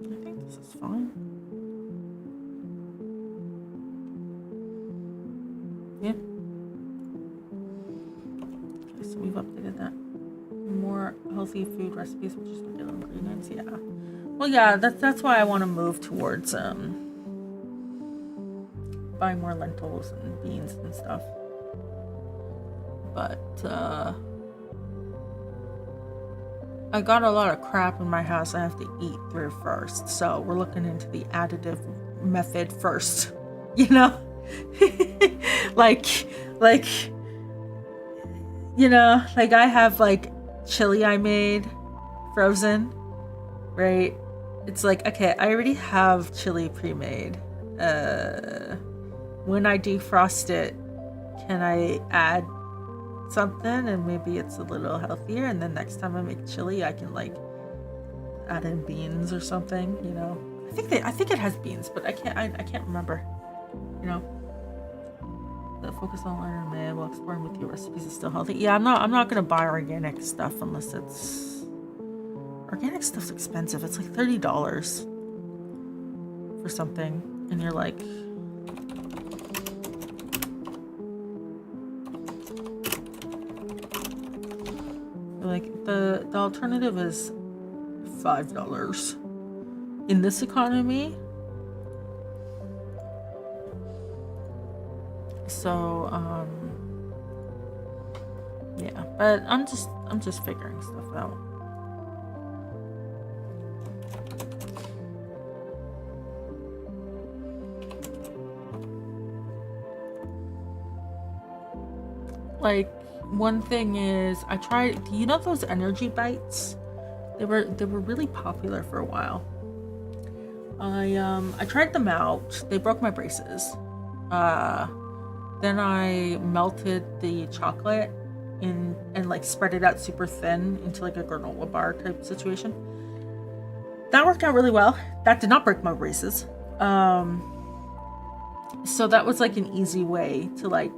I think this is fine. Yeah. Okay, so we've updated that. More healthy food recipes with just regular ingredients. Yeah. Well, yeah, that's why I want to move towards buying more lentils and beans and stuff. But I got a lot of crap in my house I have to eat through first. So we're looking into the additive method first. You know? like you know, like I have like chili I made frozen, right? It's like, okay, I already have chili pre-made. When I defrost it, can I add something and maybe it's a little healthier, and then next time I make chili I can like add in beans or something, you know? I think it has beans, but I can't remember, you know? The focus on learning May while exploring with your recipes is still healthy. Yeah, I'm not gonna buy organic stuff unless it's organic stuff's expensive. It's like $30 for something, and you're like, the alternative is $5 in this economy. So yeah, but I'm just figuring stuff out. Like, one thing is, I tried, you know those energy bites? They were really popular for a while. I tried them out. They broke my braces. Then I melted the chocolate in and like spread it out super thin into like a granola bar type situation. That worked out really well. That did not break my braces. So that was like an easy way to like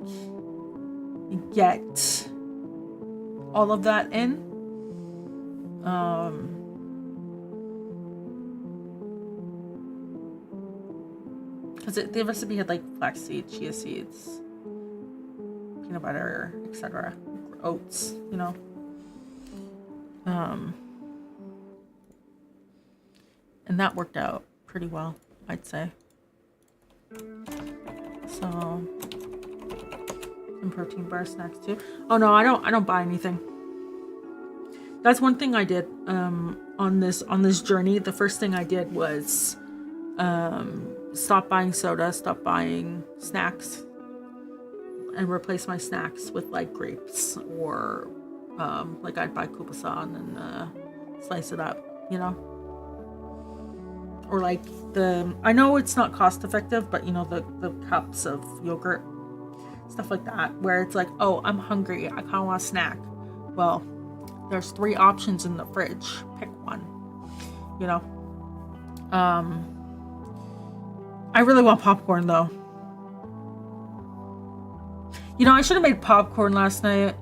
get all of that in. Because the recipe had like flaxseed, chia seeds, peanut butter, etc., oats, you know. And that worked out pretty well, I'd say. So, some protein bar snacks too. Oh no, I don't buy anything. That's one thing I did on this journey. The first thing I did was stop buying soda, stop buying snacks, and replace my snacks with like grapes or like I'd buy kupasan and slice it up, you know. Or like I know it's not cost effective, but you know, the cups of yogurt, stuff like that, where it's like, oh, I'm hungry, I kind of want a snack. Well, there's 3 options in the fridge. Pick one, you know. I really want popcorn though. You know, I should have made popcorn last night.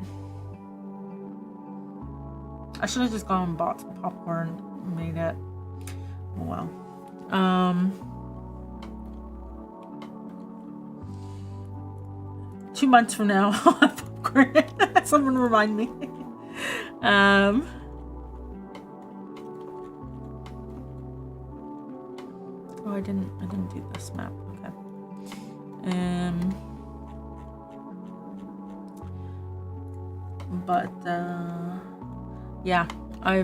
I should have just gone and bought some popcorn and made it. Oh well. 2 months from now, I'll have popcorn. Someone remind me. Oh, I didn't do this map. Okay. But yeah, I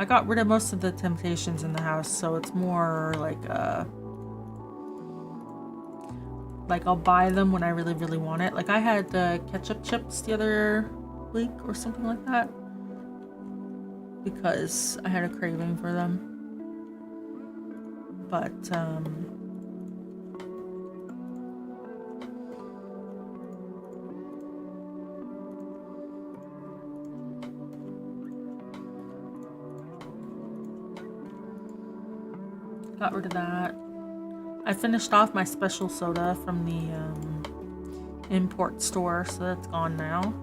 got rid of most of the temptations in the house, so it's more like I'll buy them when I really, really want it. Like I had ketchup chips the other week or something like that because I had a craving for them. But got rid of that. I finished off my special soda from the import store, so that's gone now.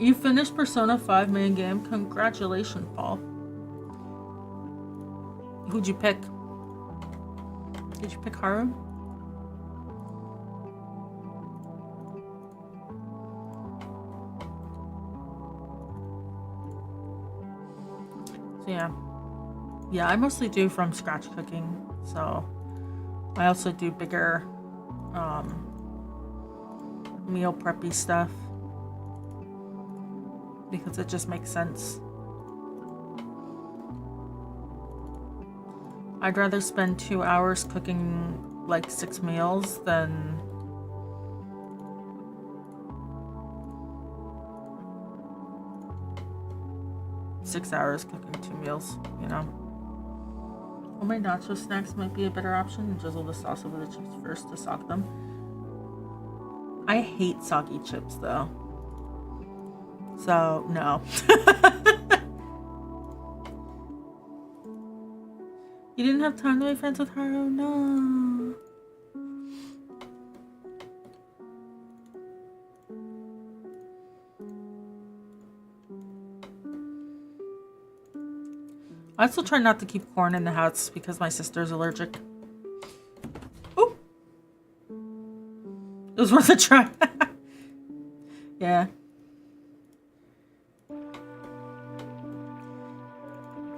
You finished Persona 5 main game. Congratulations, Paul. Who'd you pick? Did you pick Haru? So yeah, I mostly do from scratch cooking. So I also do bigger meal preppy stuff. Because it just makes sense. I'd rather spend 2 hours cooking like 6 meals than six hours cooking 2 meals, you know. Homemade nacho snacks might be a better option. Drizzle the sauce over the chips first to soak them. I hate soggy chips though. So, no. You didn't have time to make friends with Haru? No. I also try not to keep corn in the house because my sister's allergic. Oh! It was worth a try. Yeah.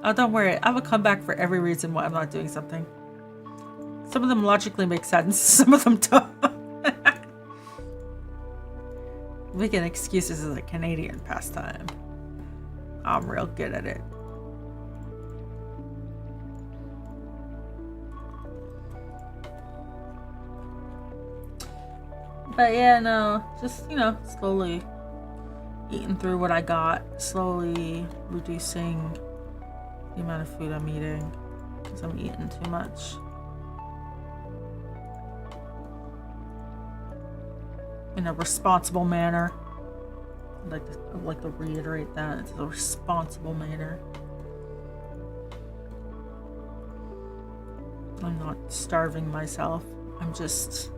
Oh, don't worry. I have a comeback for every reason why I'm not doing something. Some of them logically make sense. Some of them don't. Making excuses is a Canadian pastime. I'm real good at it. But yeah, no. Just, you know, slowly eating through what I got. Slowly reducing the amount of food I'm eating because I'm eating too much. In a responsible manner. I'd like to reiterate that. It's a responsible manner. I'm not starving myself. I'm just...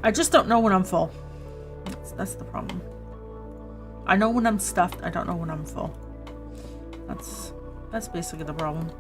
I just don't know when I'm full. That's the problem. I know when I'm stuffed. I don't know when I'm full. That's basically the problem.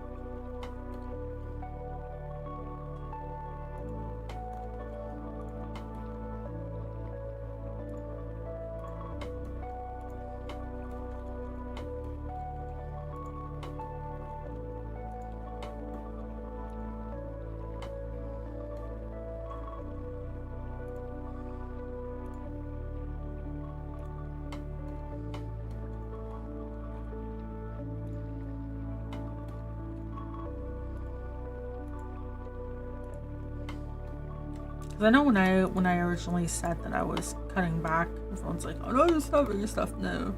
Because I know when I originally said that I was cutting back, everyone's like, "Oh no, you're starving your stuff." No,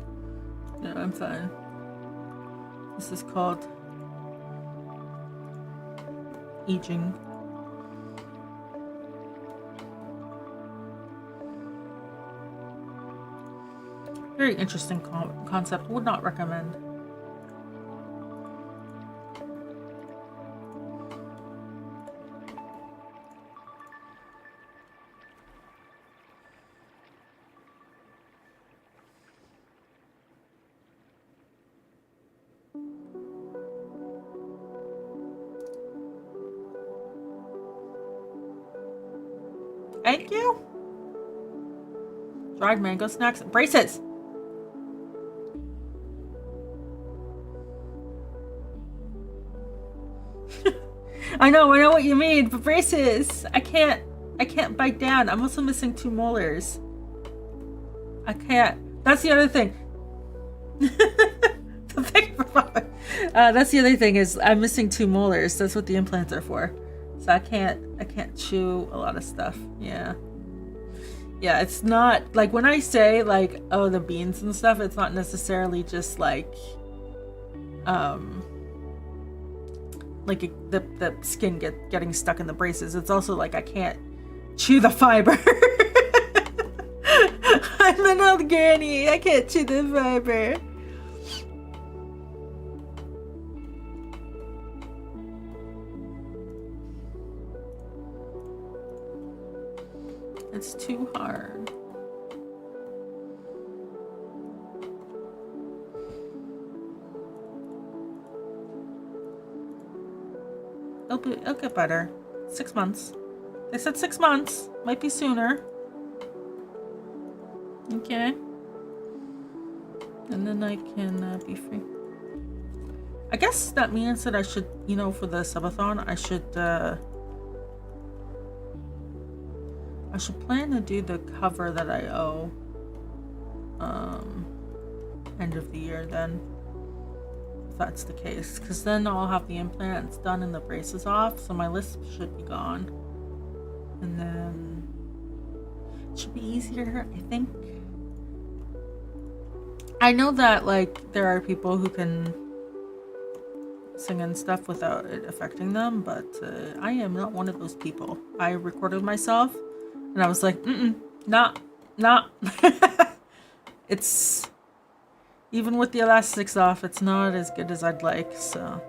I'm fine. This is called aging. Very interesting concept. Would not recommend. Thank you. Dried mango snacks. Braces. I know what you mean, but braces. I can't bite down. I'm also missing 2 molars. I can't. That's the other thing. That's the other thing is I'm missing 2 molars. That's what the implants are for. So I can't chew a lot of stuff. Yeah, it's not like when I say like, oh, the beans and stuff, it's not necessarily just like the skin getting stuck in the braces. It's also like I can't chew the fiber. I'm an old granny. I can't chew the fiber. It's too hard. It'll get better. 6 months. They said 6 months. Might be sooner. Okay. And then I can be free. I guess that means that I should, you know, for the subathon, I I should plan to do the cover that I owe end of the year then, if that's the case, because then I'll have the implants done and the braces off, so my lisp should be gone, and then it should be easier, I think. I know that like there are people who can sing and stuff without it affecting them, but I am not one of those people. I recorded myself and I was like, not it's, even with the elastics off, it's not as good as I'd like, so.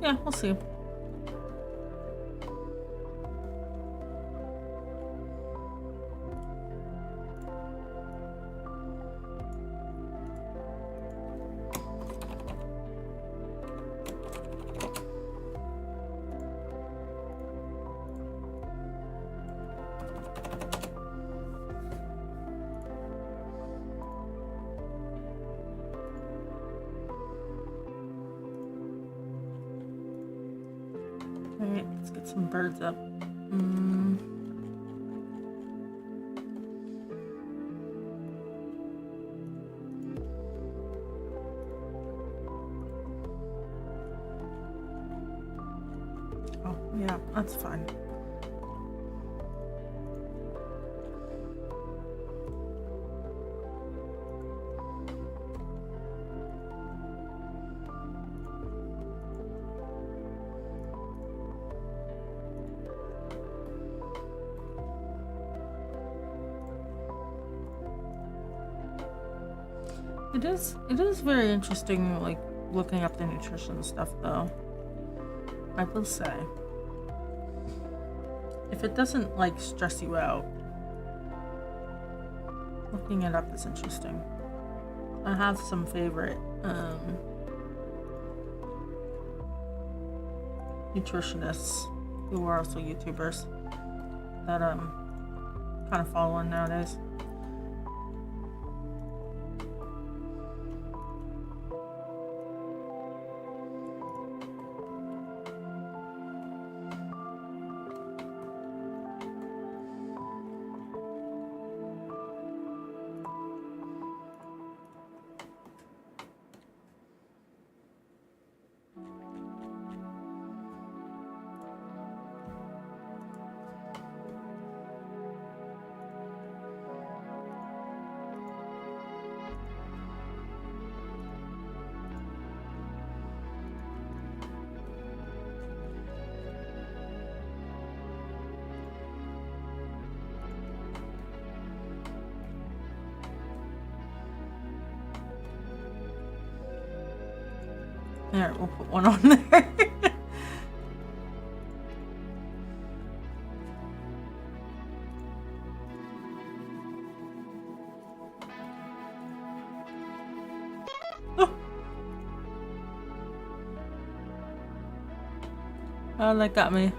Yeah, we'll see. Alright, let's get some birds up. Oh, yeah, that's fine. It is very interesting, like, looking up the nutrition stuff, though. I will say. If it doesn't, like, stress you out, looking it up is interesting. I have some favorite, nutritionists who are also YouTubers that, kind of following nowadays. There, we'll put one on there. Oh, that got me.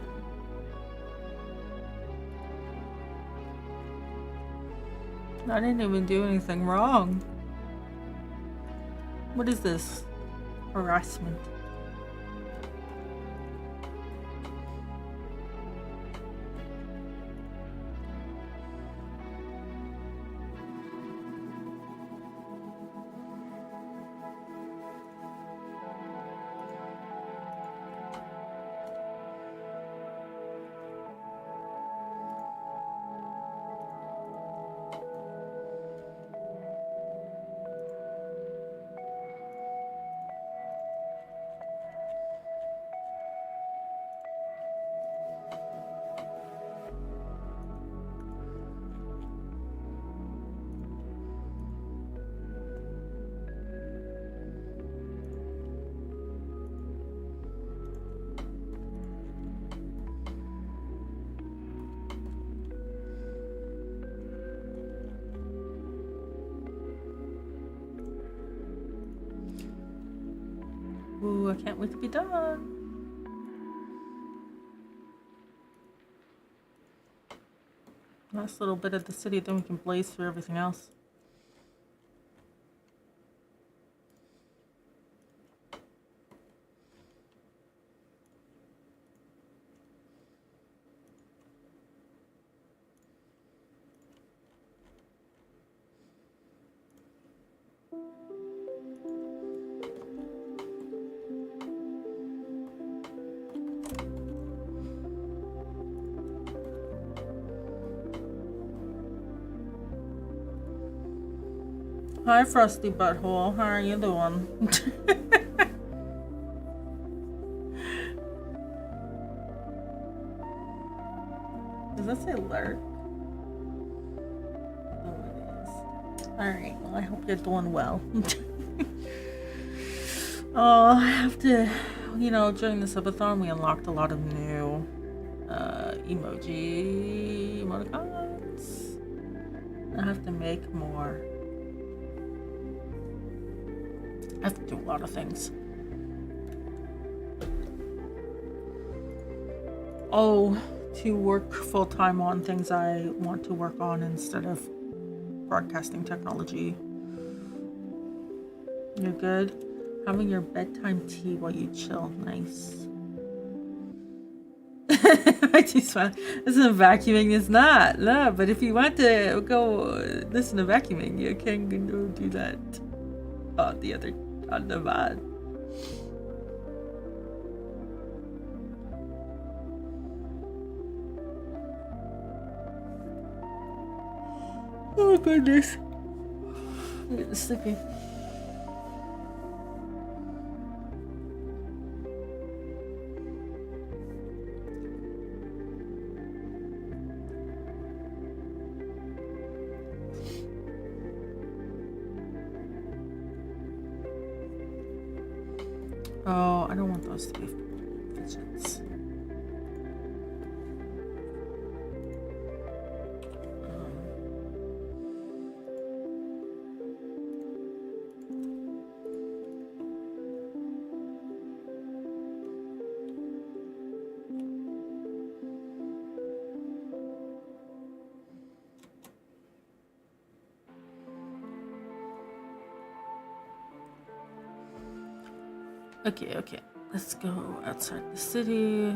I didn't even do anything wrong. What is this? Harassment. Ooh, I can't wait to be done. Last little bit of the city, then we can blaze through everything else. Hi, Frosty Butthole. How are you doing? Does that say alert? Oh, it is. Alright, well, I hope you're doing well. Oh, I have to, you know, during the subathon, we unlocked a lot of new emoticons. I have to make more. I have to do a lot of things. Oh, to work full-time on things I want to work on instead of broadcasting technology. You're good? Having your bedtime tea while you chill. Nice. I just want to listen to vacuuming. Is not. No, but if you want to go listen to vacuuming, you can go do that on the VOD. Oh goodness. I'm getting sleepy. Oh, I don't want those to be fidgets. Okay. Let's go outside the city.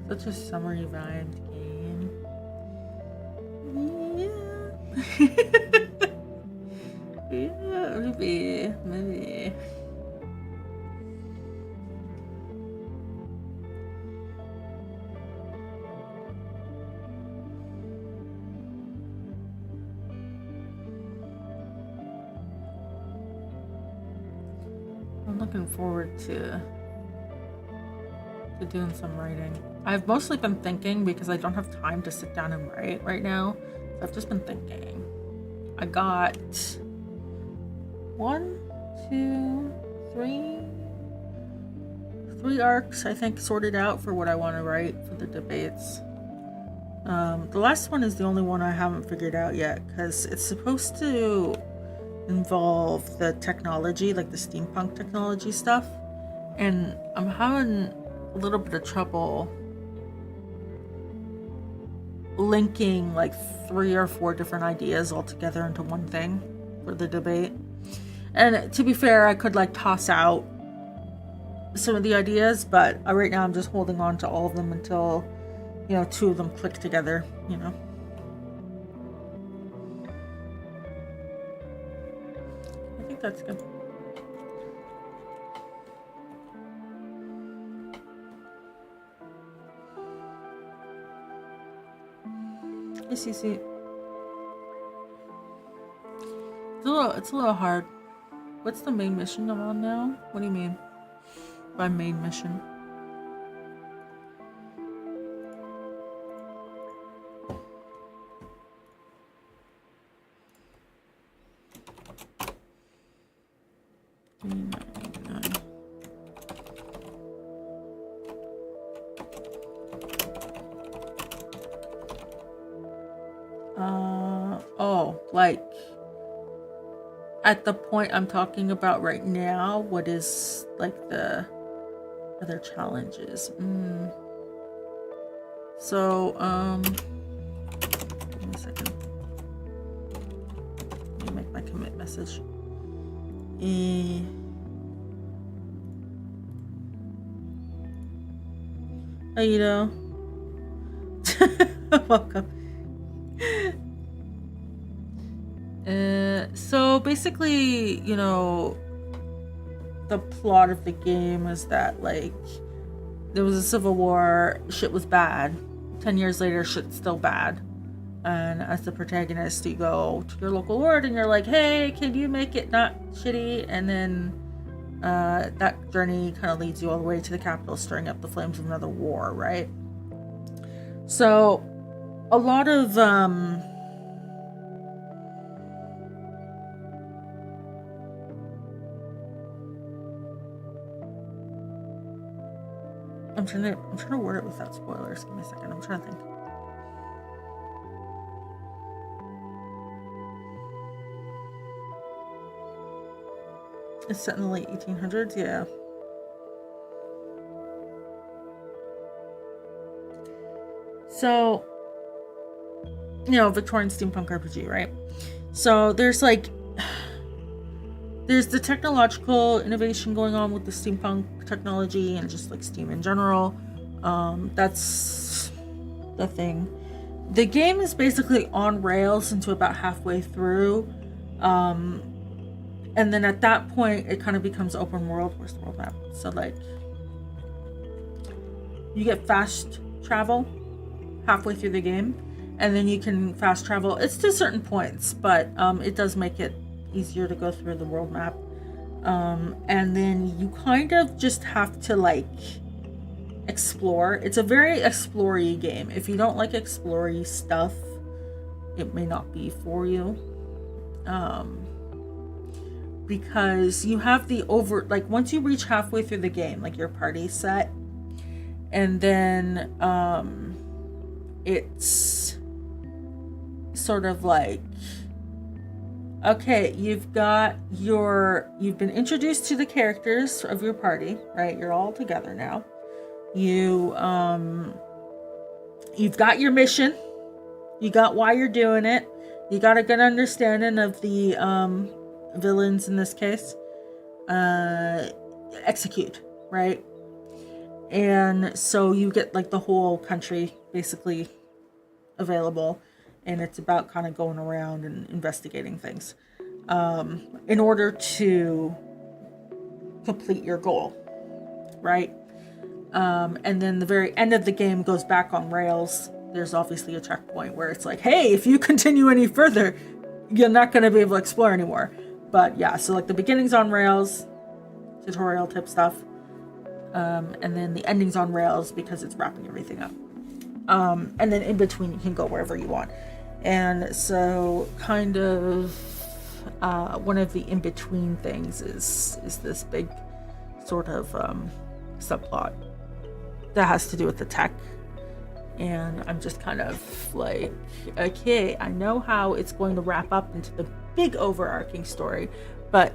Such a summery vibed game. Yeah. Yeah, maybe. I'm looking forward to doing some writing. I've mostly been thinking because I don't have time to sit down and write right now. So I've just been thinking. I got 1, 2, 3 arcs, I think, sorted out for what I want to write for the debates. The last one is the only one I haven't figured out yet because it's supposed to involve the technology, like the steampunk technology stuff. And I'm having a little bit of trouble linking like 3 or 4 different ideas all together into one thing for the debate. And to be fair, I could like toss out some of the ideas, but right now I'm just holding on to all of them until, you know, 2 of them click together, you know. I think that's good. Yes, you see. It's a little hard. What's the main mission I'm on now? What do you mean? my main mission. Oh, like at the point I'm talking about right now, what is like the other challenges? So, give me a second. Let me make my commit message. How you know? Welcome. So basically, you know, the plot of the game is that like there was a civil war, shit was bad. 10 years later, shit's still bad. And as the protagonist, you go to your local lord and you're like, hey, can you make it not shitty? And then that journey kind of leads you all the way to the capital, stirring up the flames of another war, right? So a lot of I'm trying to word it without spoilers. Give me a second. I'm trying to think. It's set in the late 1800s, yeah. So, you know, Victorian steampunk RPG, right? So there's like, there's the technological innovation going on with the steampunk technology and just like steam in general. That's the thing. The game is basically on rails into about halfway through. And then at that point, it kind of becomes open world. Where's the world map? So like, you get fast travel halfway through the game, and then you can fast travel. It's to certain points, but it does make it easier to go through the world map. And then you kind of just have to like explore. It's a very explory game. If you don't like explory stuff, it may not be for you. Because you have the like once you reach halfway through the game, like your party's set, and then it's sort of like, okay, you've been introduced to the characters of your party, right? You're all together now. You've got your mission. You got why you're doing it. You got a good understanding of the villains in this case. Execute, right? And so you get like the whole country basically available, and it's about kind of going around and investigating things in order to complete your goal, right? And then the very end of the game goes back on rails. There's obviously a checkpoint where it's like, hey, if you continue any further, you're not going to be able to explore anymore. But yeah, so like the beginning's on rails, tutorial type stuff. And then the ending's on rails because it's wrapping everything up. And then in between you can go wherever you want. And so kind of one of the in-between things is this big sort of subplot that has to do with the tech. And I'm just kind of like, okay, I know how it's going to wrap up into the big overarching story, but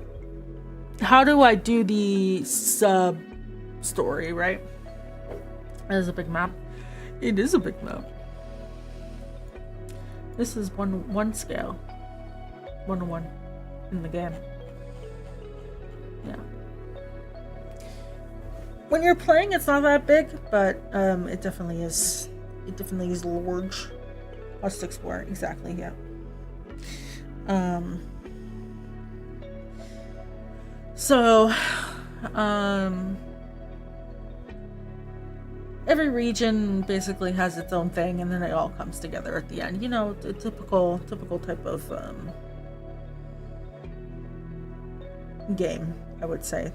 how do I do the sub story, right? That is a big map. It is a big map. This is one scale, 1-to-1 in the game. Yeah. When you're playing, it's not that big, but it definitely is. It definitely is large. Lots to explore. Exactly. Yeah. So, every region basically has its own thing, and then it all comes together at the end. You know, the typical type of game, I would say.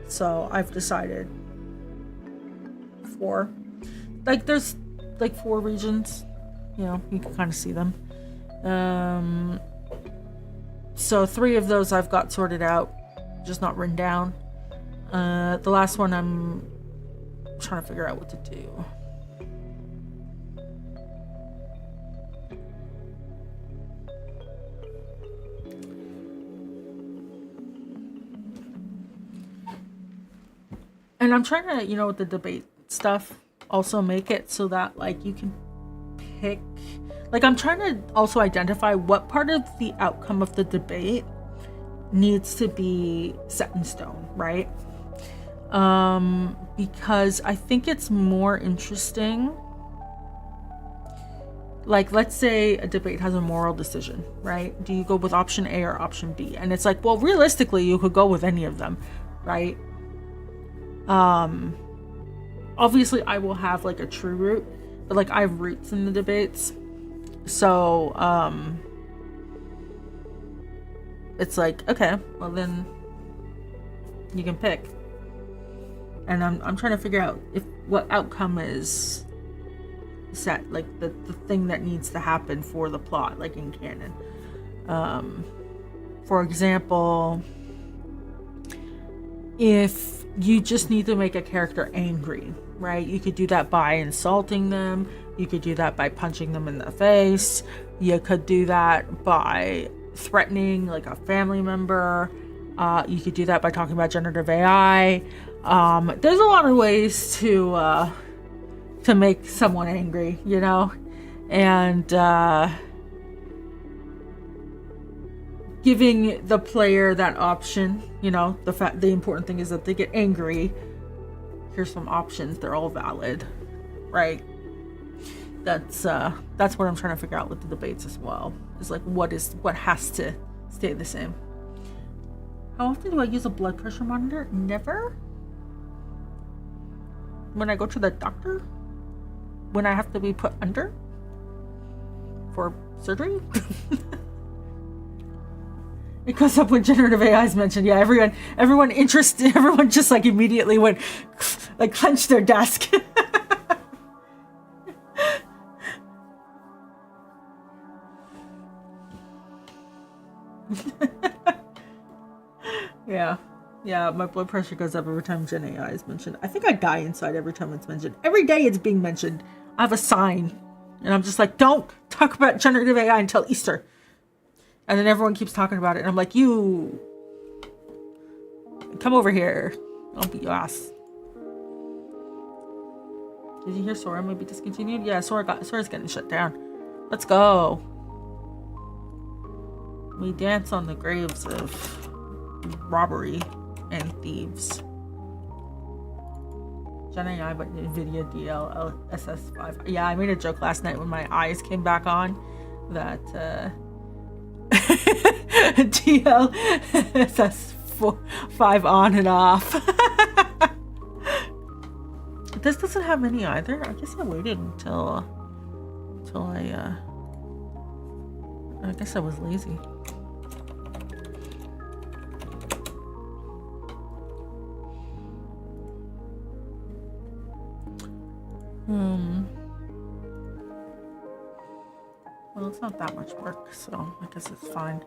So I've decided 4. Like there's like 4 regions, you know, you can kind of see them. So 3 of those I've got sorted out, just not written down. The last one I'm trying to figure out what to do. And I'm trying to, you know, with the debate stuff, also make it so that like you can pick, like I'm trying to also identify what part of the outcome of the debate needs to be set in stone, right? Because I think it's more interesting. Like, let's say a debate has a moral decision, right? Do you go with option A or option B? And it's like, well, realistically, you could go with any of them, right? Obviously I will have like a true root, but like I have roots in the debates. So, it's like, okay, well then you can pick. And I'm trying to figure out if what outcome is set, like the thing that needs to happen for the plot, like in canon. For example, if you just need to make a character angry, right? You could do that by insulting them. You could do that by punching them in the face. You could do that by threatening like a family member. You could do that by talking about generative AI. There's a lot of ways to make someone angry, you know, and giving the player that option, you know, the important thing is that they get angry. Here's some options, they're all valid, right? That's what I'm trying to figure out with the debates as well. Is like what has to stay the same. How often do I use a blood pressure monitor? Never. When I go to the doctor? When I have to be put under for surgery? It goes up when generative AI is mentioned. Yeah, everyone interested, everyone just like immediately went like clenched their desk. Yeah, my blood pressure goes up every time Gen AI is mentioned. I think I die inside every time it's mentioned. Every day it's being mentioned. I have a sign. And I'm just like, don't talk about generative AI until Easter. And then everyone keeps talking about it. And I'm like, you come over here. I'll beat your ass. Did you hear Sora may be discontinued? Yeah, Sora's getting shut down. Let's go. We dance on the graves of robbery and thieves. Gen AI, but NVIDIA DLSS5. Yeah, I made a joke last night when my eyes came back on that DLSS5 on and off. This doesn't have any either. I guess I waited until I guess I was lazy. Well, it's not that much work, so I guess it's fine.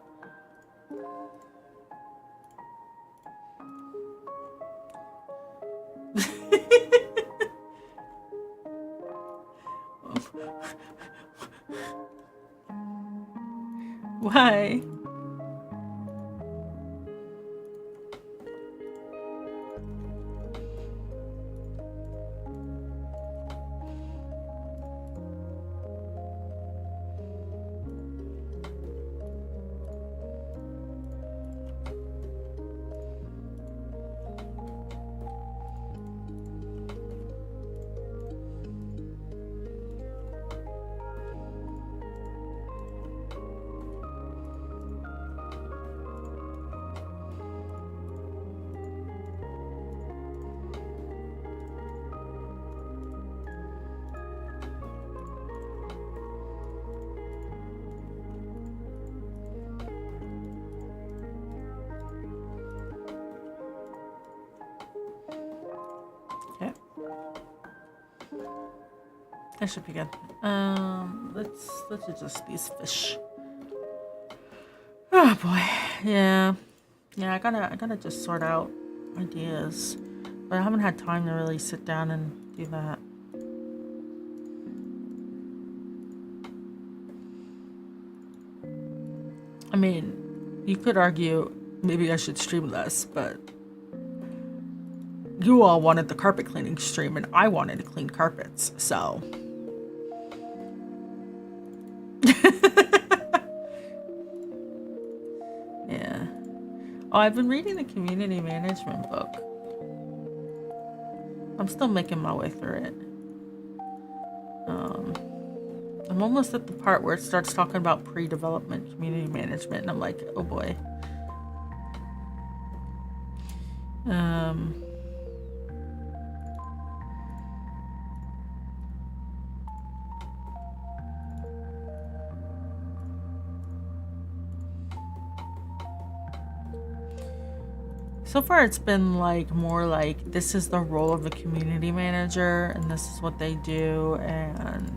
Why? That should be good. Let's adjust these fish. Oh boy, yeah. I gotta just sort out ideas, but I haven't had time to really sit down and do that. I mean, you could argue maybe I should stream less, but you all wanted the carpet cleaning stream and I wanted to clean carpets, so. Yeah. Oh, I've been reading the community management book. I'm still making my way through it. I'm almost at the part where it starts talking about pre-development community management, and I'm like, oh boy. So far it's been like more like this is the role of a community manager and this is what they do, and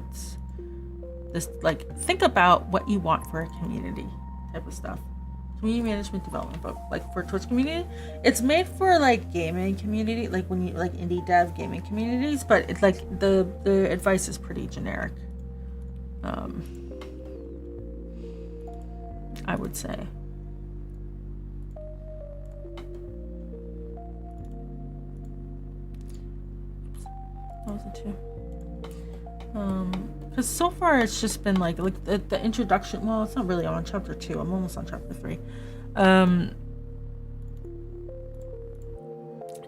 this, like, think about what you want for a community type of stuff. Community management development book, like for Twitch community. It's made for like gaming community, like when you like indie dev gaming communities, but it's like the advice is pretty generic. I would say. That was a 2. Because so far it's just been like the introduction. Well, it's not really on chapter 2. I'm almost on chapter 3.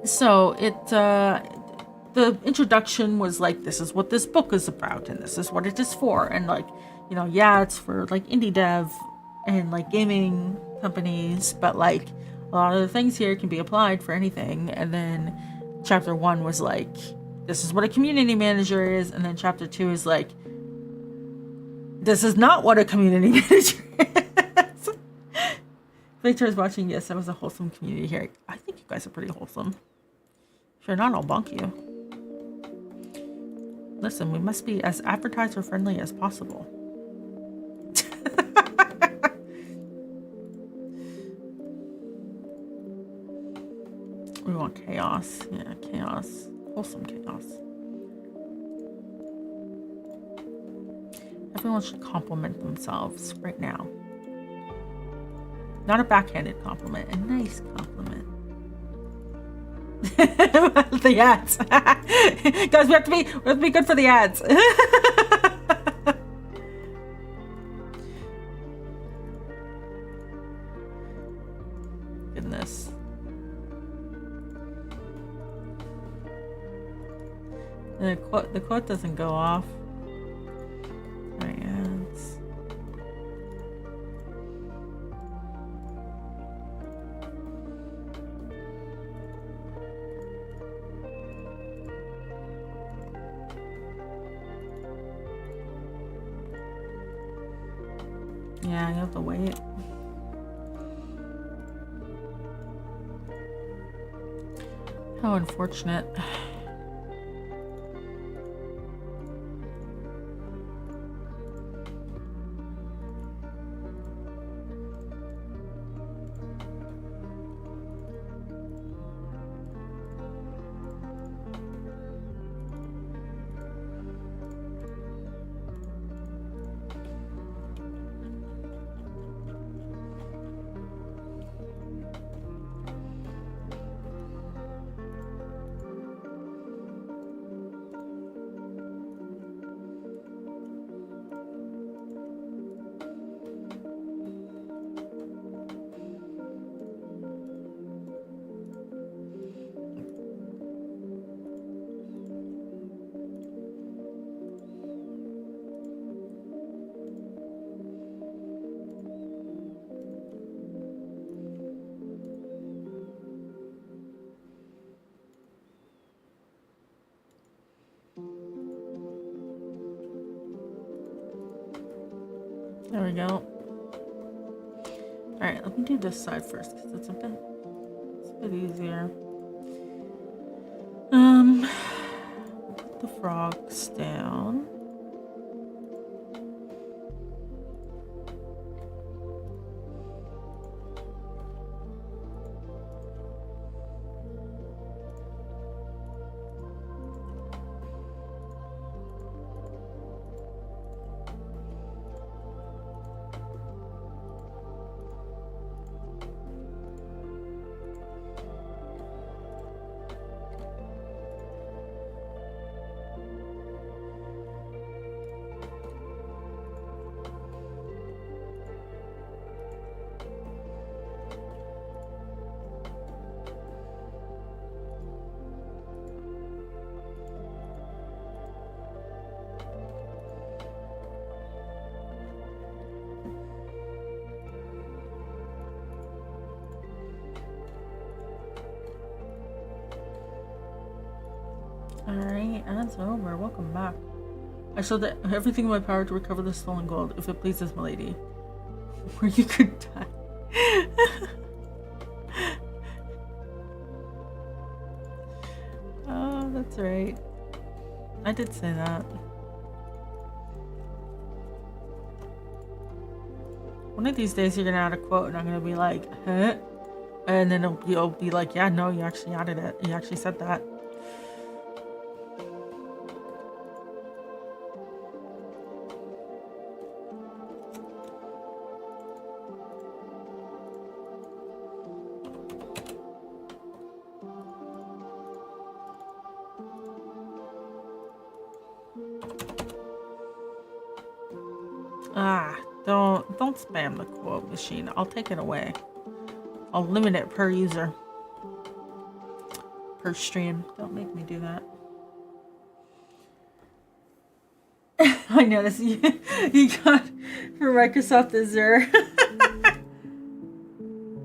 So the introduction was like, this is what this book is about, and this is what it is for, and like, you know, yeah, it's for like indie dev and like gaming companies, but like a lot of the things here can be applied for anything. And then chapter 1 was like, this is what a community manager is, and then chapter 2 is like, this is not what a community manager is. Victor is watching. Yes, that was a wholesome community here. I think you guys are pretty wholesome. If you're not, I'll bonk you. Listen, we must be as advertiser friendly as possible. We want chaos. Yeah, chaos. Wholesome chaos. Everyone should compliment themselves right now. Not a backhanded compliment, a nice compliment. The ads. Guys, we have to be good for the ads. Goodness. The quote doesn't go off. Ads. Yeah, you have to wait. How unfortunate. There we go. Alright, let me do this side first because it's a bit easier. Put the frogs down. Alright, ads over. Welcome back. I shall do everything in my power to recover the stolen gold, if it pleases milady. Or you could die. Oh, that's right. I did say that. One of these days you're gonna add a quote and I'm gonna be like, huh? And then you'll be like, yeah, no, you actually added it. You actually said that. Don't spam the quote machine. I'll take it away. I'll limit it per user. Per stream. Don't make me do that. I noticed you got for Microsoft Azure.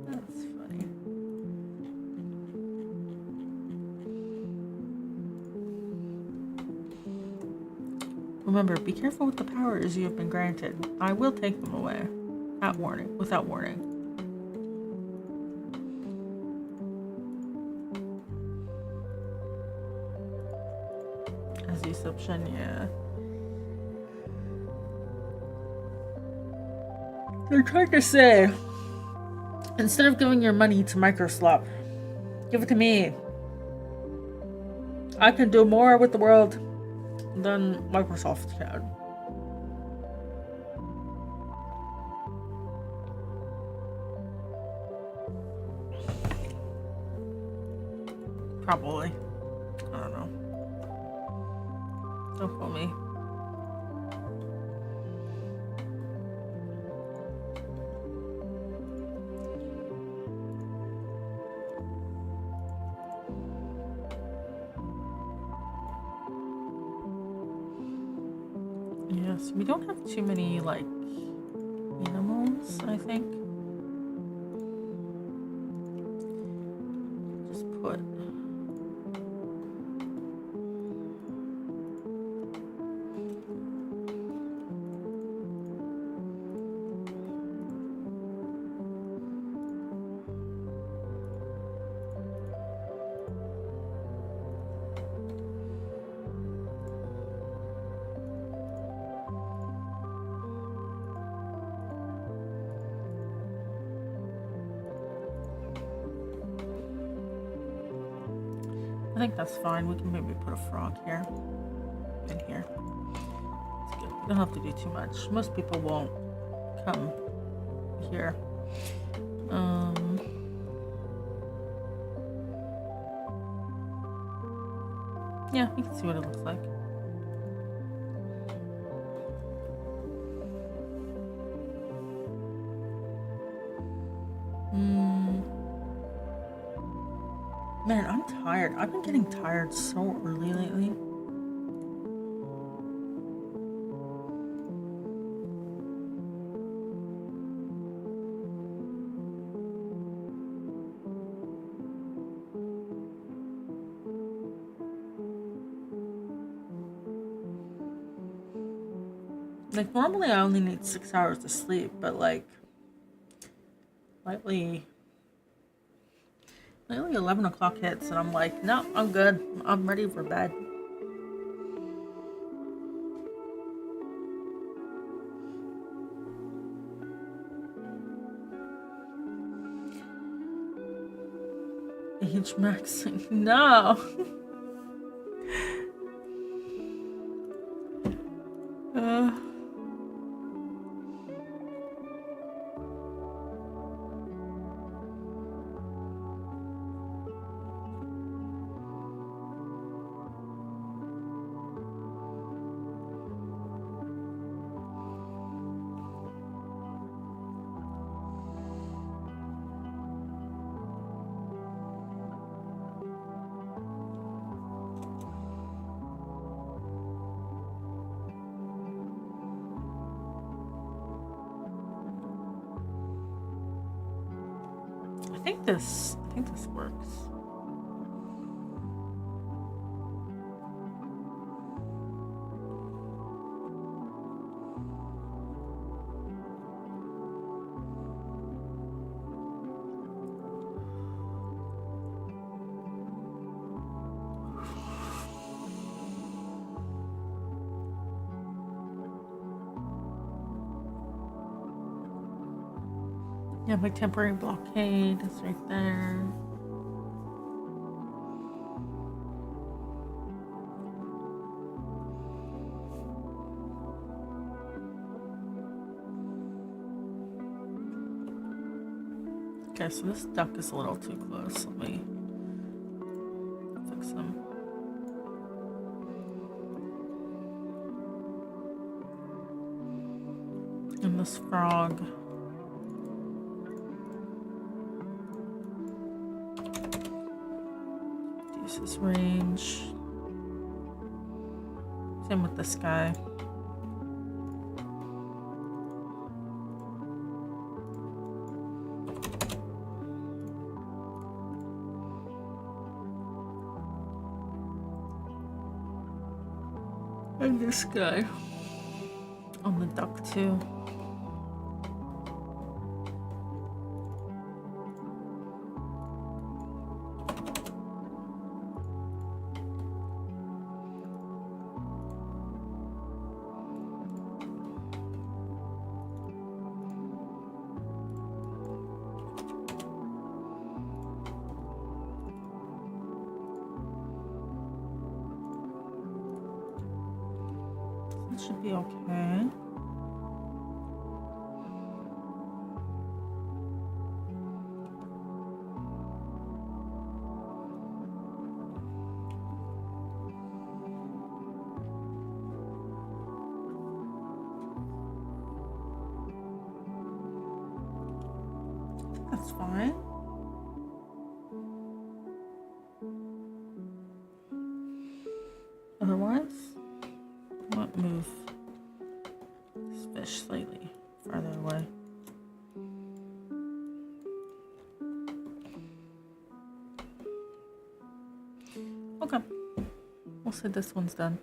That's funny. Remember, be careful with the powers you have been granted. I will take them away. Without warning. As deception, yeah. They're trying to say, instead of giving your money to Microsoft, give it to me. I can do more with the world than Microsoft can. Probably. I don't know. Don't quote me. Yes, we don't have too many, like, animals, I think. Just put... I think that's fine. We can maybe put a frog here. In here. It's good. We don't have to do too much. Most people won't come here. Yeah, you can see what it looks like. Man, I'm tired. I've been getting tired so early lately. Like, normally I only need 6 hours to sleep, but like, lately 11 o'clock hits and I'm like, no, I'm good. I'm ready for bed. Age maxing. No. I think this works. Yeah, my temporary blockade is right there. Okay, so this duck is a little too close. Let me fix them. And this frog. Use his range. Same with this guy. And this guy on the duck too. That should be okay. That's fine. Otherwise, I might move this fish slightly farther away. Okay, we'll say this one's done.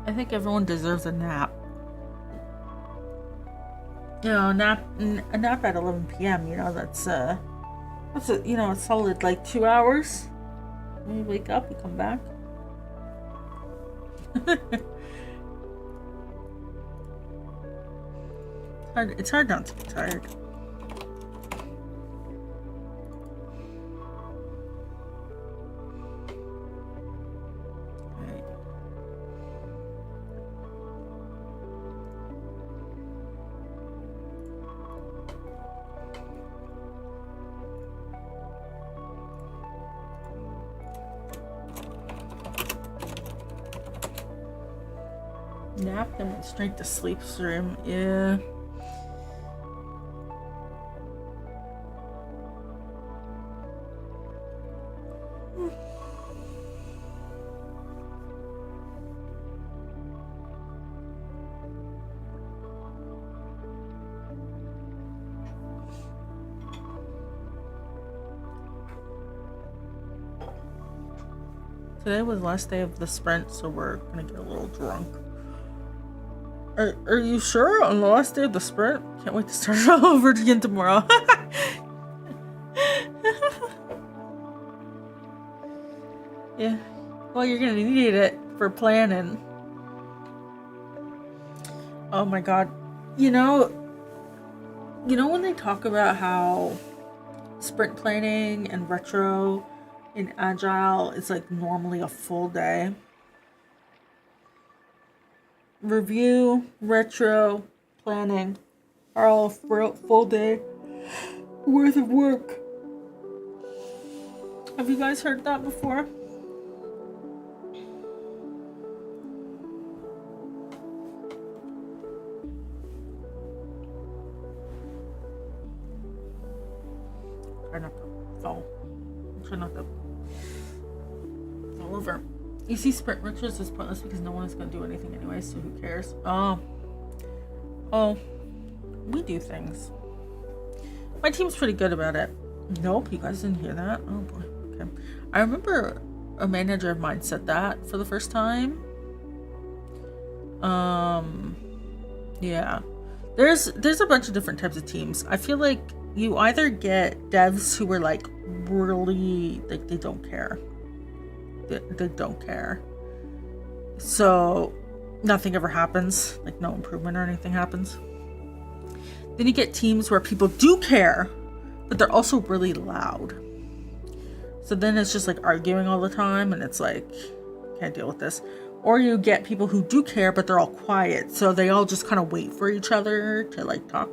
I think everyone deserves a nap. You know, a nap at 11 p.m. You know, that's a you know, a solid like 2 hours. When you wake up, you come back. It's hard not to be tired. Nap and went straight to sleep stream. Yeah. Today was the last day of the sprint, so we're gonna get a little drunk. Are you sure on the last day of the sprint? Can't wait to start it all over again tomorrow. Yeah. Well, you're gonna need it for planning. Oh my god. You know when they talk about how sprint planning and retro and agile is like normally a full day? Review, retro, planning are all full day worth of work. Have you guys heard that before? Try not to fall. Try not to fall over. You see, sprint retros is pointless because no one is going to do anything anyway, so who cares? Oh, Oh, we do things. My team's pretty good about it. Nope, you guys didn't hear that? Oh boy. Okay. I remember a manager of mine said that for the first time. Yeah. There's a bunch of different types of teams. I feel like you either get devs who are like really like they don't care. They don't care. So nothing ever happens, like no improvement or anything happens. Then you get teams where people do care, but they're also really loud. So then it's just like arguing all the time, and it's like, can't deal with this. Or you get people who do care, but they're all quiet. So they all just kind of wait for each other to like talk,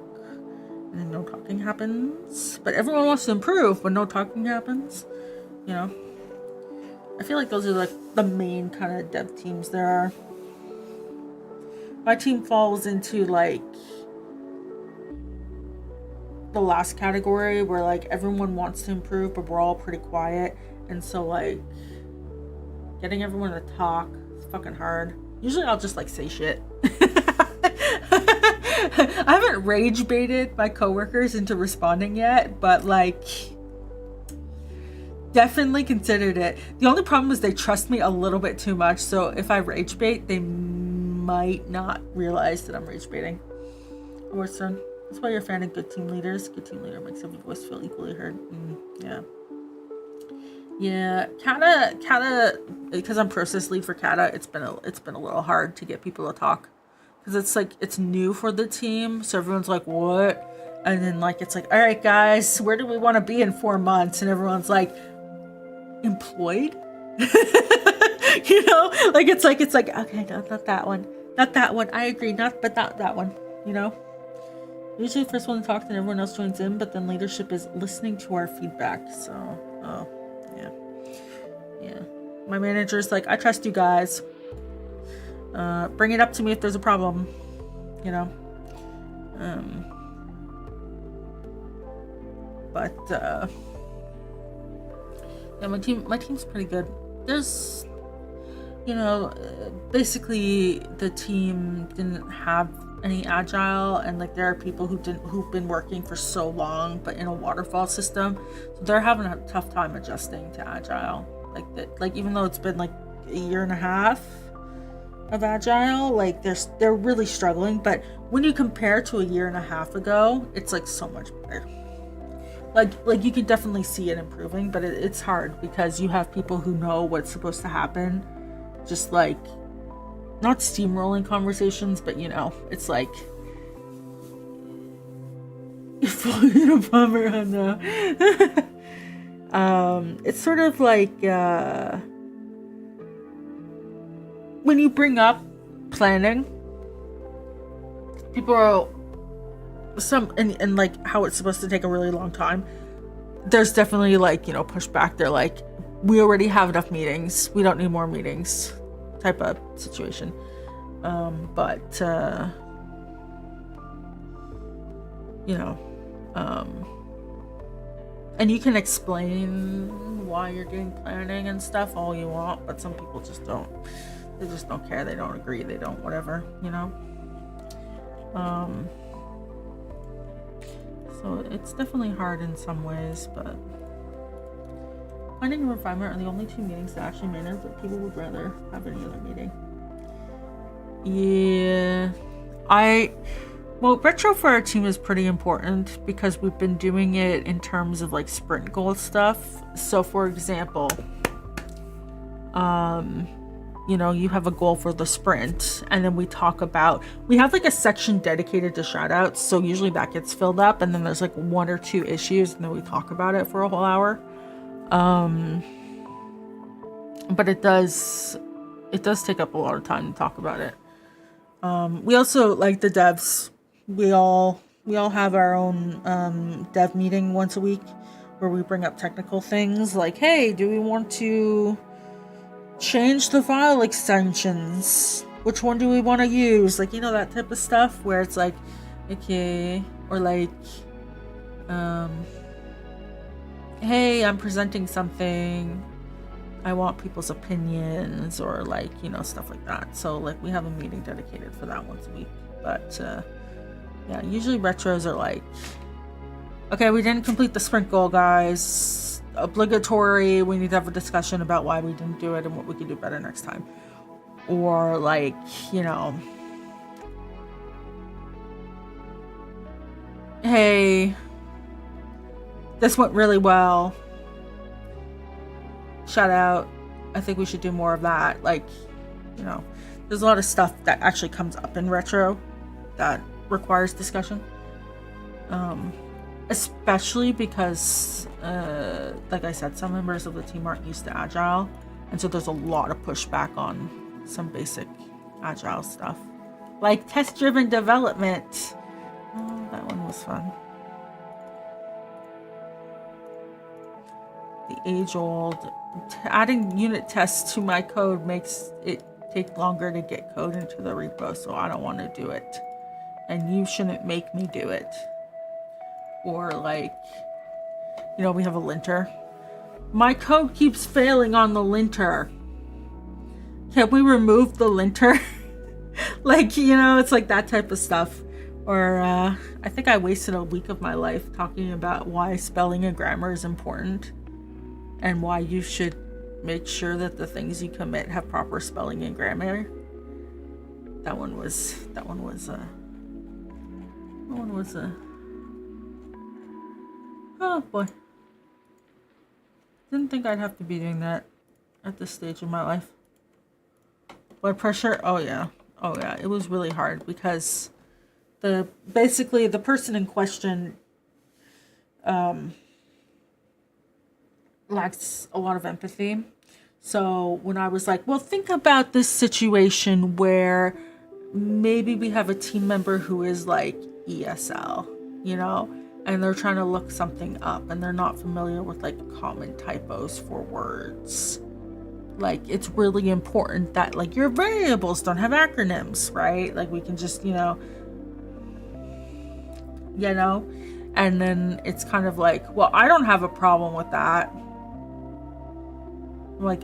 and then no talking happens. But everyone wants to improve, but no talking happens, you know? I feel like those are like the main kind of dev teams there are. My team falls into like the last category where like everyone wants to improve, but we're all pretty quiet. And so like getting everyone to talk is fucking hard. Usually I'll just like say shit. I haven't rage baited my coworkers into responding yet, but like definitely considered it. The only problem is they trust me a little bit too much, so if I rage bait, they might not realize that I'm rage baiting. Orson, that's why you're a fan of good team leaders. Good team leader makes every voice feel equally heard. Yeah. Kata, because I'm process lead for Kata, it's been a little hard to get people to talk, because it's like it's new for the team, so everyone's like, what? And then like it's like, all right guys, where do we want to be in 4 months? And everyone's like, employed. You know, like it's like okay, no, not that one, I agree, not that one, you know. Usually the first one to talk, then everyone else joins in, but then leadership is listening to our feedback. So yeah, my manager's like, I trust you guys, bring it up to me if there's a problem, you know. But yeah, my team's pretty good. There's, you know, basically the team didn't have any agile, and like there are people who've been working for so long but in a waterfall system, so they're having a tough time adjusting to agile. Like even though it's been like a year and a half of agile, like they're really struggling. But when you compare to a year and a half ago, it's like so much better. Like you can definitely see it improving, but it's hard because you have people who know what's supposed to happen, just like not steamrolling conversations, but you know, it's like you're falling a bummer on the it's sort of like when you bring up planning, people are and like how it's supposed to take a really long time. There's definitely like, you know, pushback. They're like, we already have enough meetings, we don't need more meetings, type of situation. But you know, and you can explain why you're doing planning and stuff all you want, but some people just don't. They just don't care. They don't agree. They don't whatever, you know. So it's definitely hard in some ways, but planning and refinement are the only two meetings that actually matter, but people would rather have any other meeting. Yeah, well, retro for our team is pretty important because we've been doing it in terms of like sprint goal stuff. So for example, you know, you have a goal for the sprint, and then we have like a section dedicated to shout outs, so usually that gets filled up, and then there's like 1 or 2 issues, and then we talk about it for a whole hour. But it does take up a lot of time to talk about it. We also, like the devs, we all have our own dev meeting once a week where we bring up technical things like, hey, do we want to change the file extensions? Which one do we want to use? Like, you know, that type of stuff where it's like, okay, or like, hey, I'm presenting something, I want people's opinions, or like, you know, stuff like that. So like we have a meeting dedicated for that once a week. But Yeah, usually retros are like, okay, we didn't complete the sprint goal, guys. Obligatory. We need to have a discussion about why we didn't do it and what we can do better next time. Or like, you know, hey, this went really well. Shout out. I think we should do more of that. Like, you know, there's a lot of stuff that actually comes up in retro that requires discussion. Especially because, like I said, some members of the team aren't used to Agile. And so there's a lot of pushback on some basic Agile stuff. Like test-driven development. Oh, that one was fun. The age-old. Adding unit tests to my code makes it take longer to get code into the repo, so I don't want to do it. And you shouldn't make me do it. Or like, you know, we have a linter. My code keeps failing on the linter. Can we remove the linter? Like, you know, it's like that type of stuff. Or I think I wasted a week of my life talking about why spelling and grammar is important and why you should make sure that the things you commit have proper spelling and grammar. That one was oh boy. Didn't think I'd have to be doing that at this stage of my life. Blood pressure? Oh yeah. It was really hard because basically the person in question lacks a lot of empathy. So when I was like, well, think about this situation where maybe we have a team member who is like ESL, you know, and they're trying to look something up and they're not familiar with like common typos for words. Like, it's really important that like your variables don't have acronyms, right? Like we can just, you know, and then it's kind of like, well, I don't have a problem with that. Like,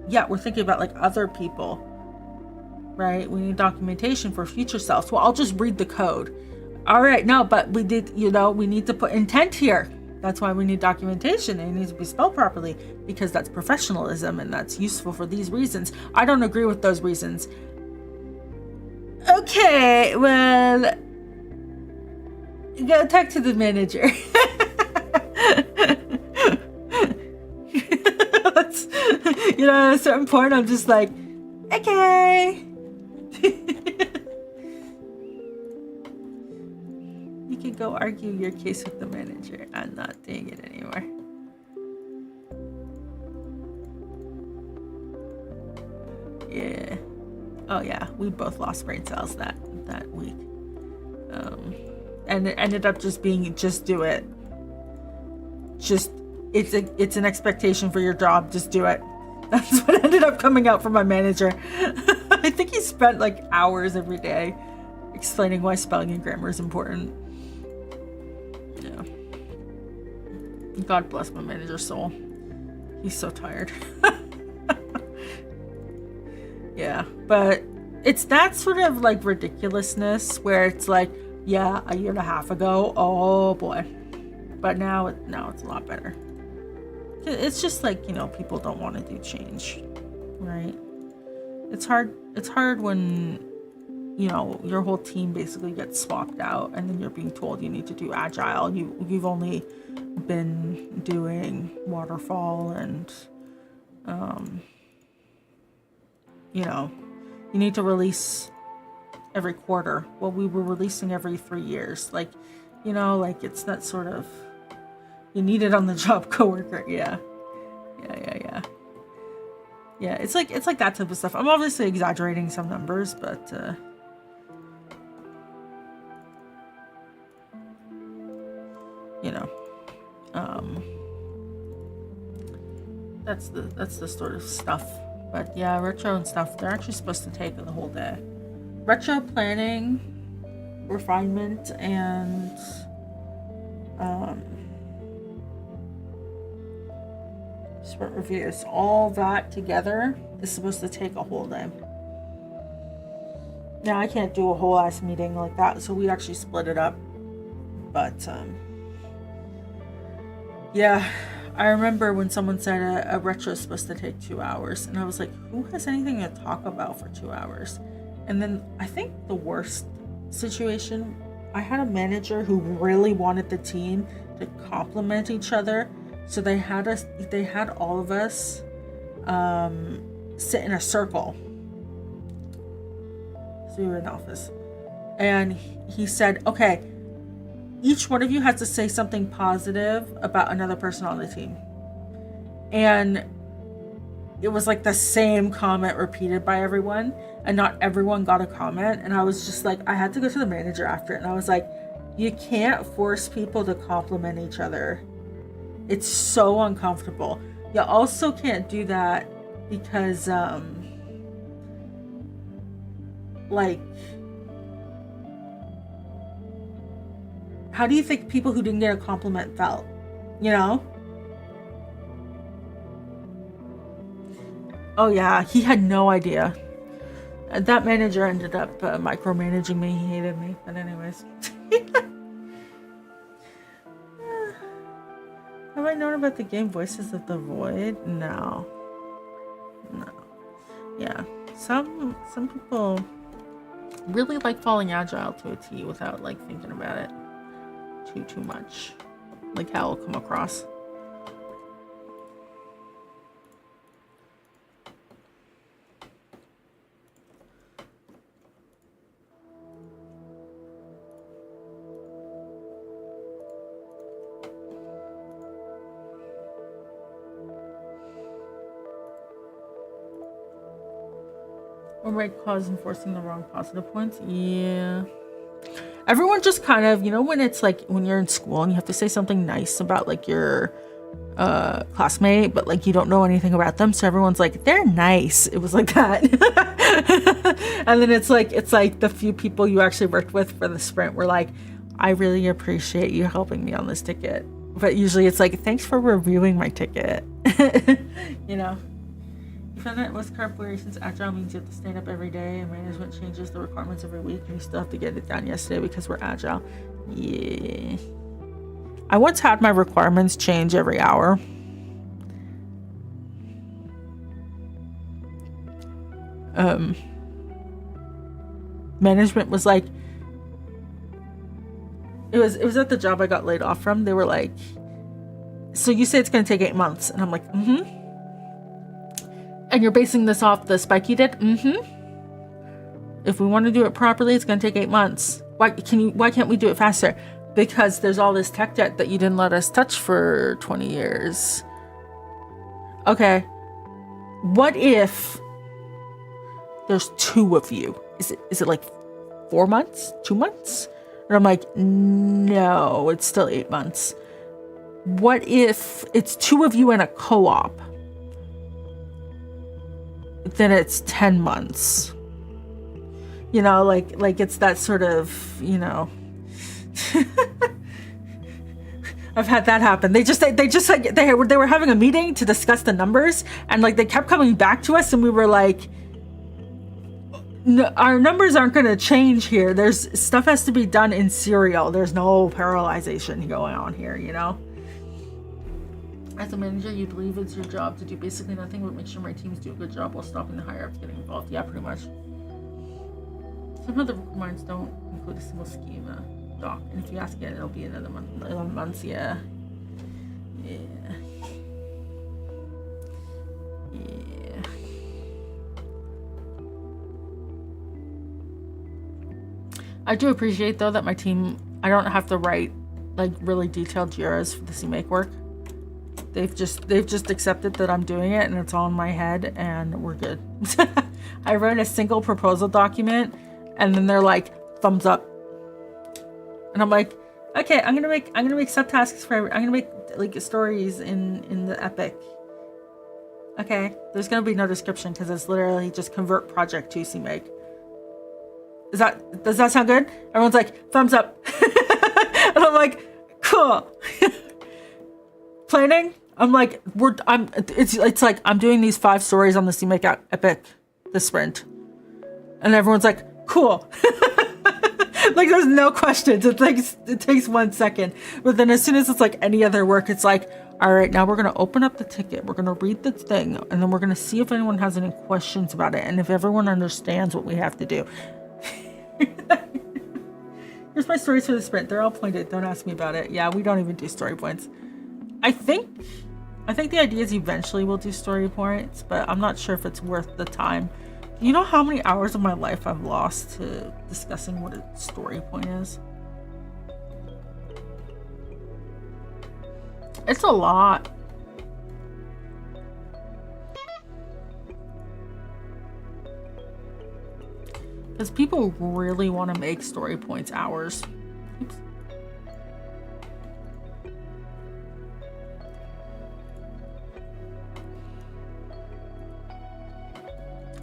yeah, we're thinking about like other people, right? We need documentation for future selves. Well, I'll just read the code. All right, no, but we did, you know, we need to put intent here. That's why we need documentation. It needs to be spelled properly because that's professionalism and that's useful for these reasons. I don't agree with those reasons. Okay, well, go talk to the manager. You know, at a certain point, I'm just like, okay. You can go argue your case with the manager. I'm not doing it anymore. Yeah. Oh yeah, we both lost brain cells that week. And it ended up just being, just do it. Just, it's an expectation for your job. Just do it. That's what ended up coming out from my manager. I think he spent like hours every day explaining why spelling and grammar is important. Yeah. God bless my manager's soul. He's so tired. Yeah, but it's that sort of like ridiculousness where it's like, yeah, a year and a half ago, oh boy. But now it's a lot better. It's just like, you know, people don't want to do change, right? It's hard when, you know, your whole team basically gets swapped out and then you're being told you need to do agile. You've only been doing waterfall and you know, you need to release every quarter. Well, we were releasing every 3 years. Like, you know, like it's that sort of, you need it on the job coworker. Yeah, it's like that type of stuff. I'm obviously exaggerating some numbers, but you know, that's the sort of stuff. But yeah, retro and stuff, they're actually supposed to take the whole day. Retro planning, refinement, and sprint reviews, all that together is supposed to take a whole day. Yeah, I can't do a whole ass meeting like that, so we actually split it up. But yeah, I remember when someone said a retro is supposed to take 2 hours, and I was like, who has anything to talk about for 2 hours? And then I think the worst situation, I had a manager who really wanted the team to complement each other, so they had all of us sit in a circle. So we were in the office, and he said, okay, each one of you has to say something positive about another person on the team. And it was like the same comment repeated by everyone, and not everyone got a comment. And I was just like, I had to go to the manager after it, and I was like, you can't force people to compliment each other. It's so uncomfortable. You also can't do that because like, how do you think people who didn't get a compliment felt? You know? Oh yeah, he had no idea. That manager ended up micromanaging me. He hated me. But anyways. Have I known about the game Voices of the Void? No. Yeah. Some people really like falling agile to a T without like thinking about it too much, like how it'll come across. Or right cause enforcing the wrong positive points. Yeah. Everyone just kind of, you know, when it's like when you're in school and you have to say something nice about like your classmate, but like you don't know anything about them, so everyone's like, they're nice. It was like that. And then it's like the few people you actually worked with for the sprint were like, I really appreciate you helping me on this ticket. But usually it's like, thanks for reviewing my ticket. You know. You found that with corporations, agile means you have to stand up every day, and management changes the requirements every week, and you still have to get it done yesterday because we're agile. Yeah. I once had my requirements change every hour. Management was like, it was at the job I got laid off from. They were like, so you say it's going to take 8 months, and I'm like, mm-hmm. And you're basing this off the spike you did? Mm-hmm. If we want to do it properly, it's going to take 8 months. Why can't we do it faster? Because there's all this tech debt that you didn't let us touch for 20 years. Okay. What if there's 2 of you? Is it like 4 months? 2 months? And I'm like, no, it's still 8 months. What if it's 2 of you in a co-op? Then it's 10 months. You know, like it's that sort of, you know. I've had that happen. They were having a meeting to discuss the numbers, and like they kept coming back to us, and we were like, no, our numbers aren't going to change here. There's stuff has to be done in serial. There's no parallelization going on here, you know. As a manager, you believe it's your job to do basically nothing but make sure my teams do a good job while stopping the higher ups getting involved. Yeah, pretty much. Some of the requirements don't include a single schema doc, and if you ask it, it'll be another month. 11 months, yeah. I do appreciate though that my team, I don't have to write like really detailed JIRAs for the CMake work. They've just accepted that I'm doing it, and it's all in my head, and we're good. I wrote a single proposal document, and then they're like, thumbs up. And I'm like, okay, I'm gonna make subtasks for I'm gonna make like stories in the epic. Okay, there's gonna be no description because it's literally just convert project to CMake. Does that sound good? Everyone's like, thumbs up. And I'm like, cool. Planning, I'm like, it's like I'm doing these 5 stories on the CMake epic this sprint, and everyone's like, cool. Like there's no questions. It takes 1 second. But then as soon as it's like any other work, it's like, all right, now we're going to open up the ticket. We're going to read the thing, and then we're going to see if anyone has any questions about it and if everyone understands what we have to do. Here's my stories for the sprint. They're all pointed. Don't ask me about it. Yeah, we don't even do story points. I think the idea is eventually we'll do story points, but I'm not sure if it's worth the time. You know how many hours of my life I've lost to discussing what a story point is? It's a lot. Because people really want to make story points hours. Oops.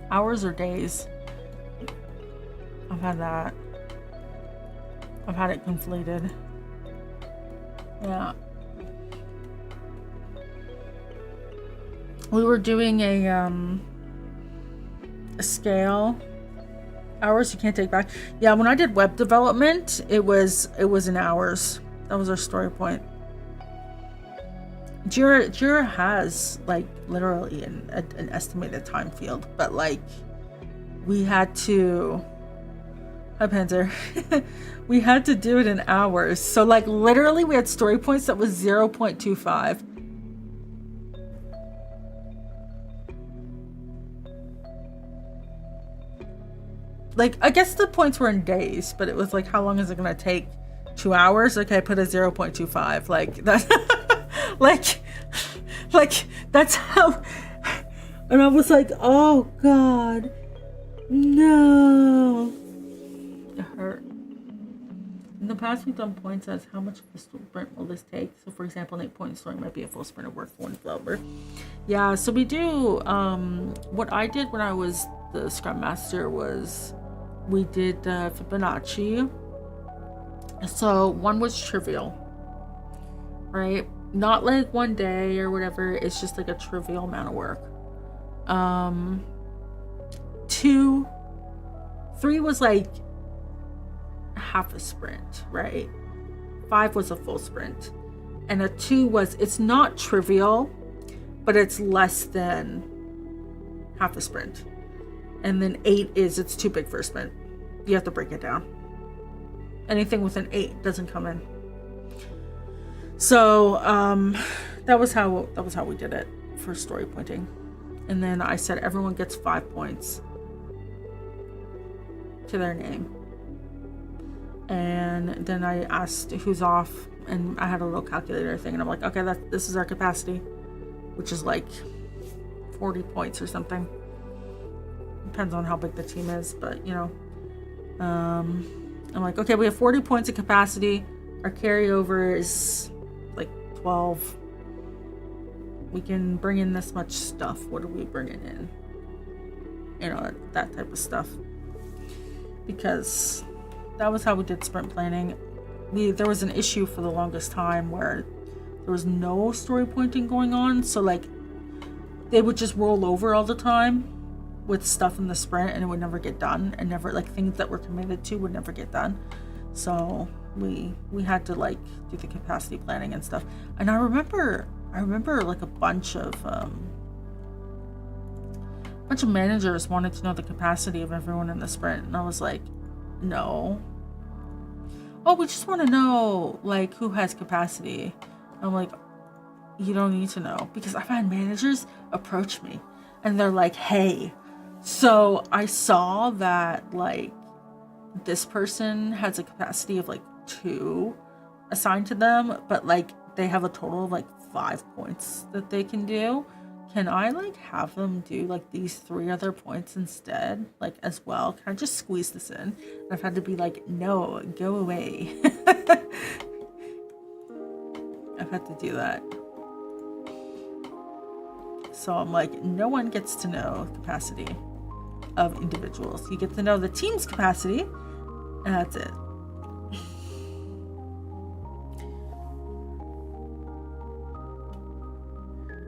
Hours or days. I've had that. I've had it conflated. Yeah. We were doing a scale. Hours you can't take back. Yeah, when I did web development, it was in hours. That was our story point. Jira has like literally an estimated time field, but like we had to. Hi Panzer. We had to do it in hours. So like literally we had story points that was 0.25. Like, I guess the points were in days, but it was like, how long is it going to take? 2 hours? Okay, I put a 0.25. Like, that, like, that's how, and I was like, oh God, no. It hurt. In the past, we've done points as how much of a sprint will this take? So, for example, an 8-point story might be a full sprint of work for one developer. Yeah, so we do, what I did when I was the Scrum Master was we did Fibonacci. So one was trivial, right? Not like one day or whatever. It's just like a trivial amount of work. 2, 3 was like half a sprint, right? 5 was a full sprint. And a 2 was, it's not trivial, but it's less than half a sprint. And then 8 is it's too big for a sprint. You have to break it down. Anything with an 8 doesn't come in. So that was how we did it for story pointing. And then I said everyone gets 5 points to their name. And then I asked who's off, and I had a little calculator thing, and I'm like, okay, this is our capacity, which is like 40 points or something. Depends on how big the team is, but you know, I'm like, okay, we have 40 points of capacity. Our carryover is like 12. We can bring in this much stuff. What are we bringing in? You know, that type of stuff. Because that was how we did sprint planning. There was an issue for the longest time where there was no story pointing going on. So like, they would just roll over all the time with stuff in the sprint, and it would never get done, and never, like, things that were committed to would never get done. So we had to like do the capacity planning and stuff. And I remember like a bunch of managers wanted to know the capacity of everyone in the sprint, and I was like, no. Oh, we just want to know like who has capacity. I'm like, you don't need to know, because I've had managers approach me and they're like, hey, so I saw that like this person has a capacity of like 2 assigned to them, but like they have a total of like 5 points that they can do. Can I like have them do like these 3 other points instead, like as well? Can I just squeeze this in? And I've had to be like, no, go away. I've had to do that. So I'm like, no one gets to know capacity of individuals. You get to know the team's capacity, and that's it.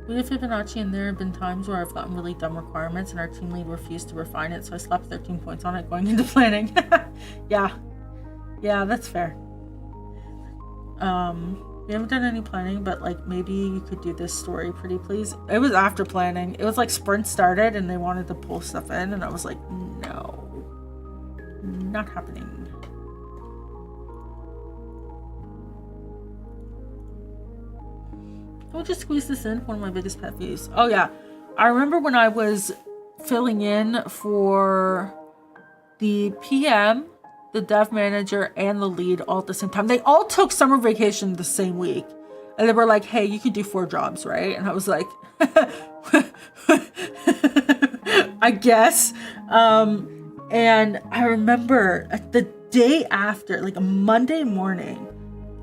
We have Fibonacci, and there have been times where I've gotten really dumb requirements and our team lead refused to refine it, so I slapped 13 points on it going into planning. Yeah, that's fair. We haven't done any planning, but like maybe you could do this story pretty please. It was after planning. It was like sprint started and they wanted to pull stuff in, and I was like, no, not happening. I'll just squeeze this in. One of my biggest pet peeves. Oh yeah, I remember when I was filling in for the PM, the dev manager, and the lead all at the same time. They all took summer vacation the same week, and they were like, hey, you could do 4 jobs, right? And I was like, I guess. And I remember the day after, like a Monday morning,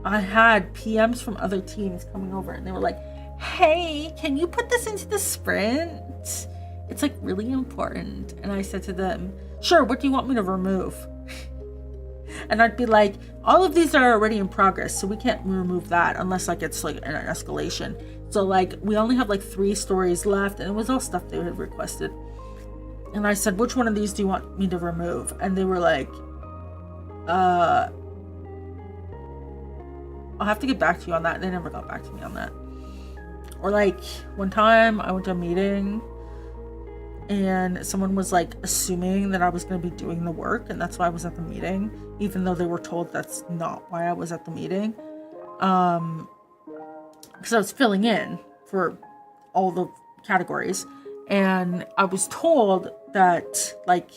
I had PMs from other teams coming over, and they were like, hey, can you put this into the sprint? It's like really important. And I said to them, sure, what do you want me to remove? And I'd be like, all of these are already in progress, so we can't remove that unless like it's like an escalation. So like we only have like 3 stories left, and it was all stuff they had requested. And I said, which one of these do you want me to remove? And they were like, I'll have to get back to you on that. They never got back to me on that. Or like one time I went to a meeting and someone was like assuming that I was going to be doing the work, and that's why I was at the meeting, even though they were told that's not why I was at the meeting. Because I was filling in for all the categories, and I was told that like,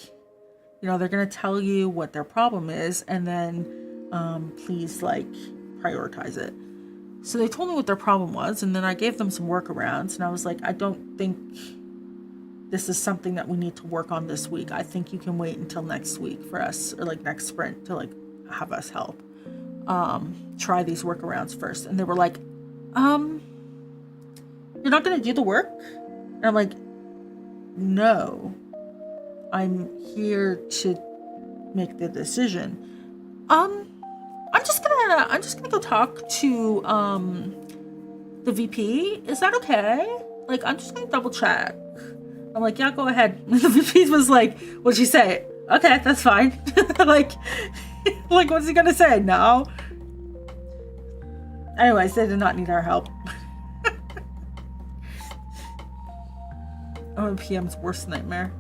you know, they're going to tell you what their problem is, and then please like prioritize it. So they told me what their problem was, and then I gave them some workarounds, and I was like, I don't think this is something that we need to work on this week. I think you can wait until next week for us, or like next sprint, to like have us help try these workarounds first. And they were like, you're not gonna do the work? And I'm like, no, I'm here to make the decision. I'm just gonna go talk to the VP. Is that okay? Like, I'm just gonna double check. I'm like, yeah, go ahead. And the VP was like, what'd she say? Okay, that's fine. like, what's he gonna say? No. Anyways, they did not need our help. Oh, PM's worst nightmare.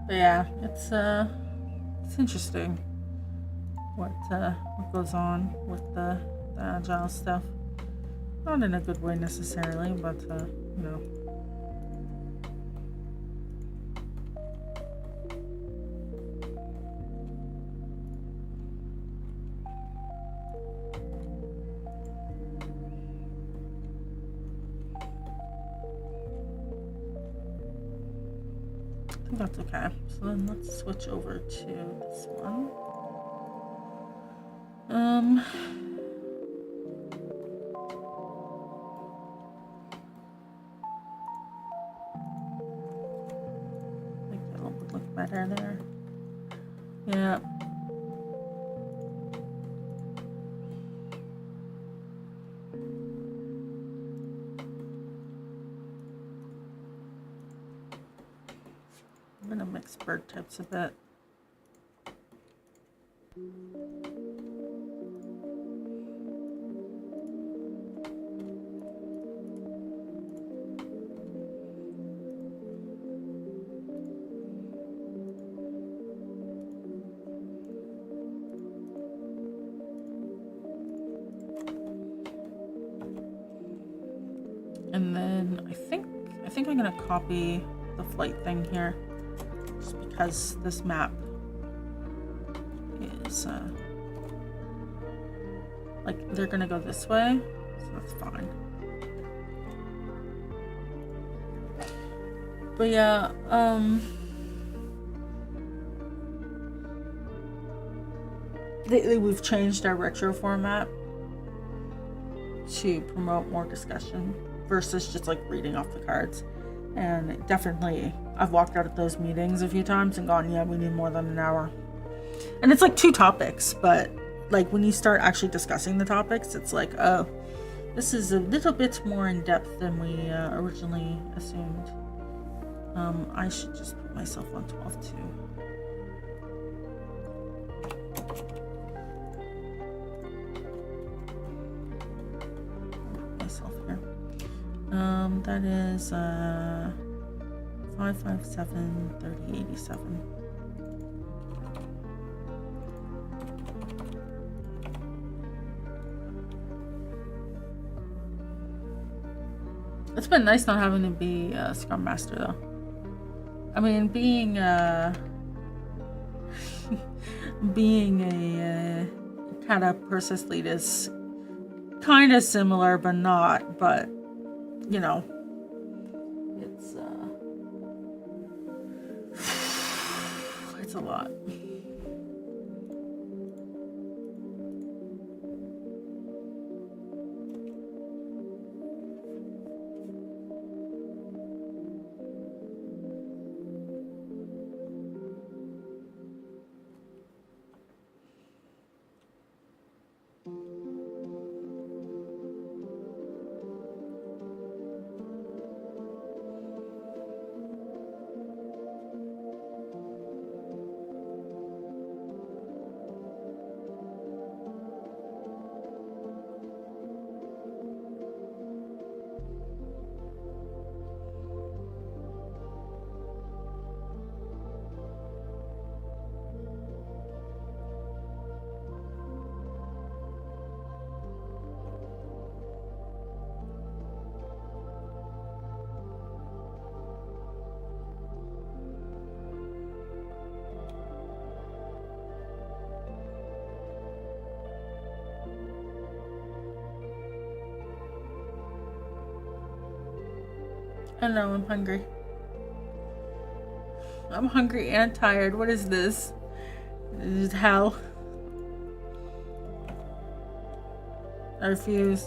But yeah, it's interesting what goes on with the agile stuff. Not in a good way necessarily, but you know. I think that's okay. So then let's switch over to this one. I think that would look better there. Yeah. I'm gonna mix bird types a bit. And then I think I'm gonna copy the flight thing here, just because this map is like, they're gonna go this way, so that's fine. But yeah, lately we've changed our retro format. to promote more discussion versus just like reading off the cards. And definitely, I've walked out of those meetings a few times and gone, yeah, we need more than an hour. And it's like 2 topics, but like when you start actually discussing the topics, it's like, oh, this is a little bit more in depth than we originally assumed. I should just put myself on 12 too. Myself here. That is 557 3087. It's been nice not having to be a Scrum Master though. I mean, being a kind of process lead is kind of similar, but not. But you know, it's a lot. I know, I'm hungry. I'm hungry and tired. What is this? This is hell. I refuse.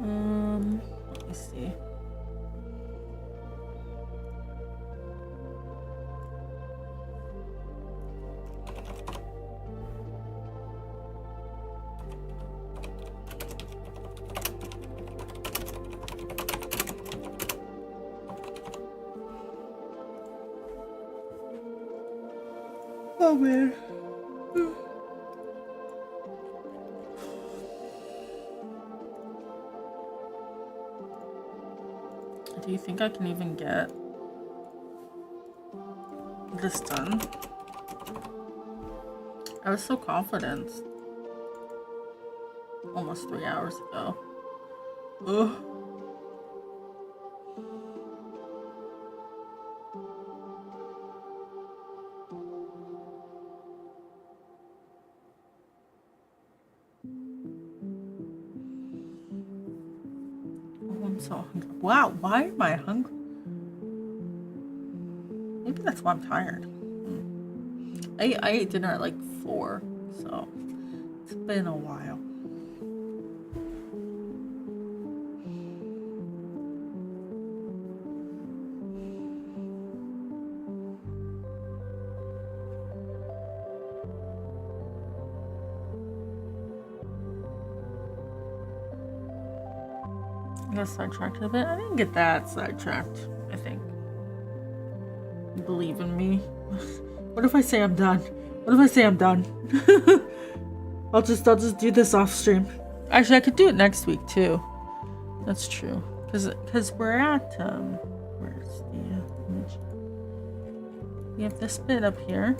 Let me see. Oh man. Do you think I can even get this done? I was so confident almost 3 hours ago. Ugh. So hungry. Wow, why am I hungry? Maybe that's why I'm tired. I ate dinner at like 4, so it's been a while. I got sidetracked a bit. I didn't get that sidetracked, I think. Believe in me. What if I say I'm done? What if I say I'm done? I'll just do this off stream. Actually, I could do it next week too. That's true. Cause we're at where's the image? We have this bit up here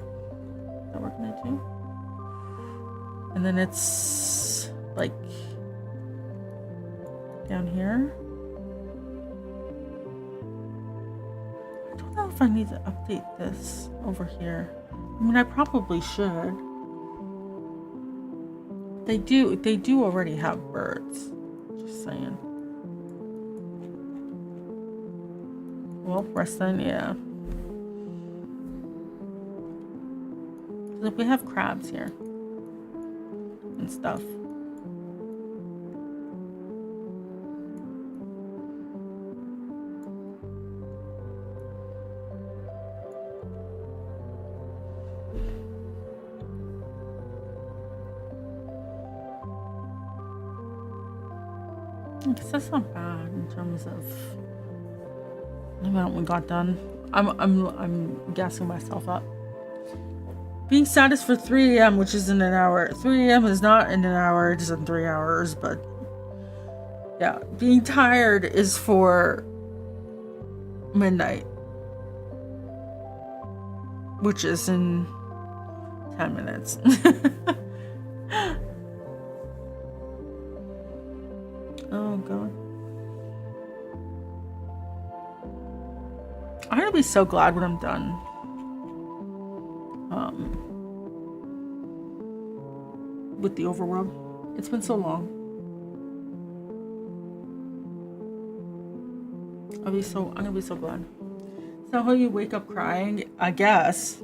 that we're gonna do, and then it's like down here. I don't know if I need to update this over here. I mean, I probably should. They do already have birds. Just saying. Well, Preston, yeah. Look, we have crabs here. And stuff. I guess that's not bad in terms of the amount we got done. I'm gassing myself up. Being sad is for 3 a.m., which is in an hour. 3 a.m. is not in an hour, it is in 3 hours, but yeah. Being tired is for midnight, which is in 10 minutes. Oh, God. I'm gonna be so glad when I'm done. With the overworld. It's been so long. I'm gonna be so glad. So how you wake up crying, I guess.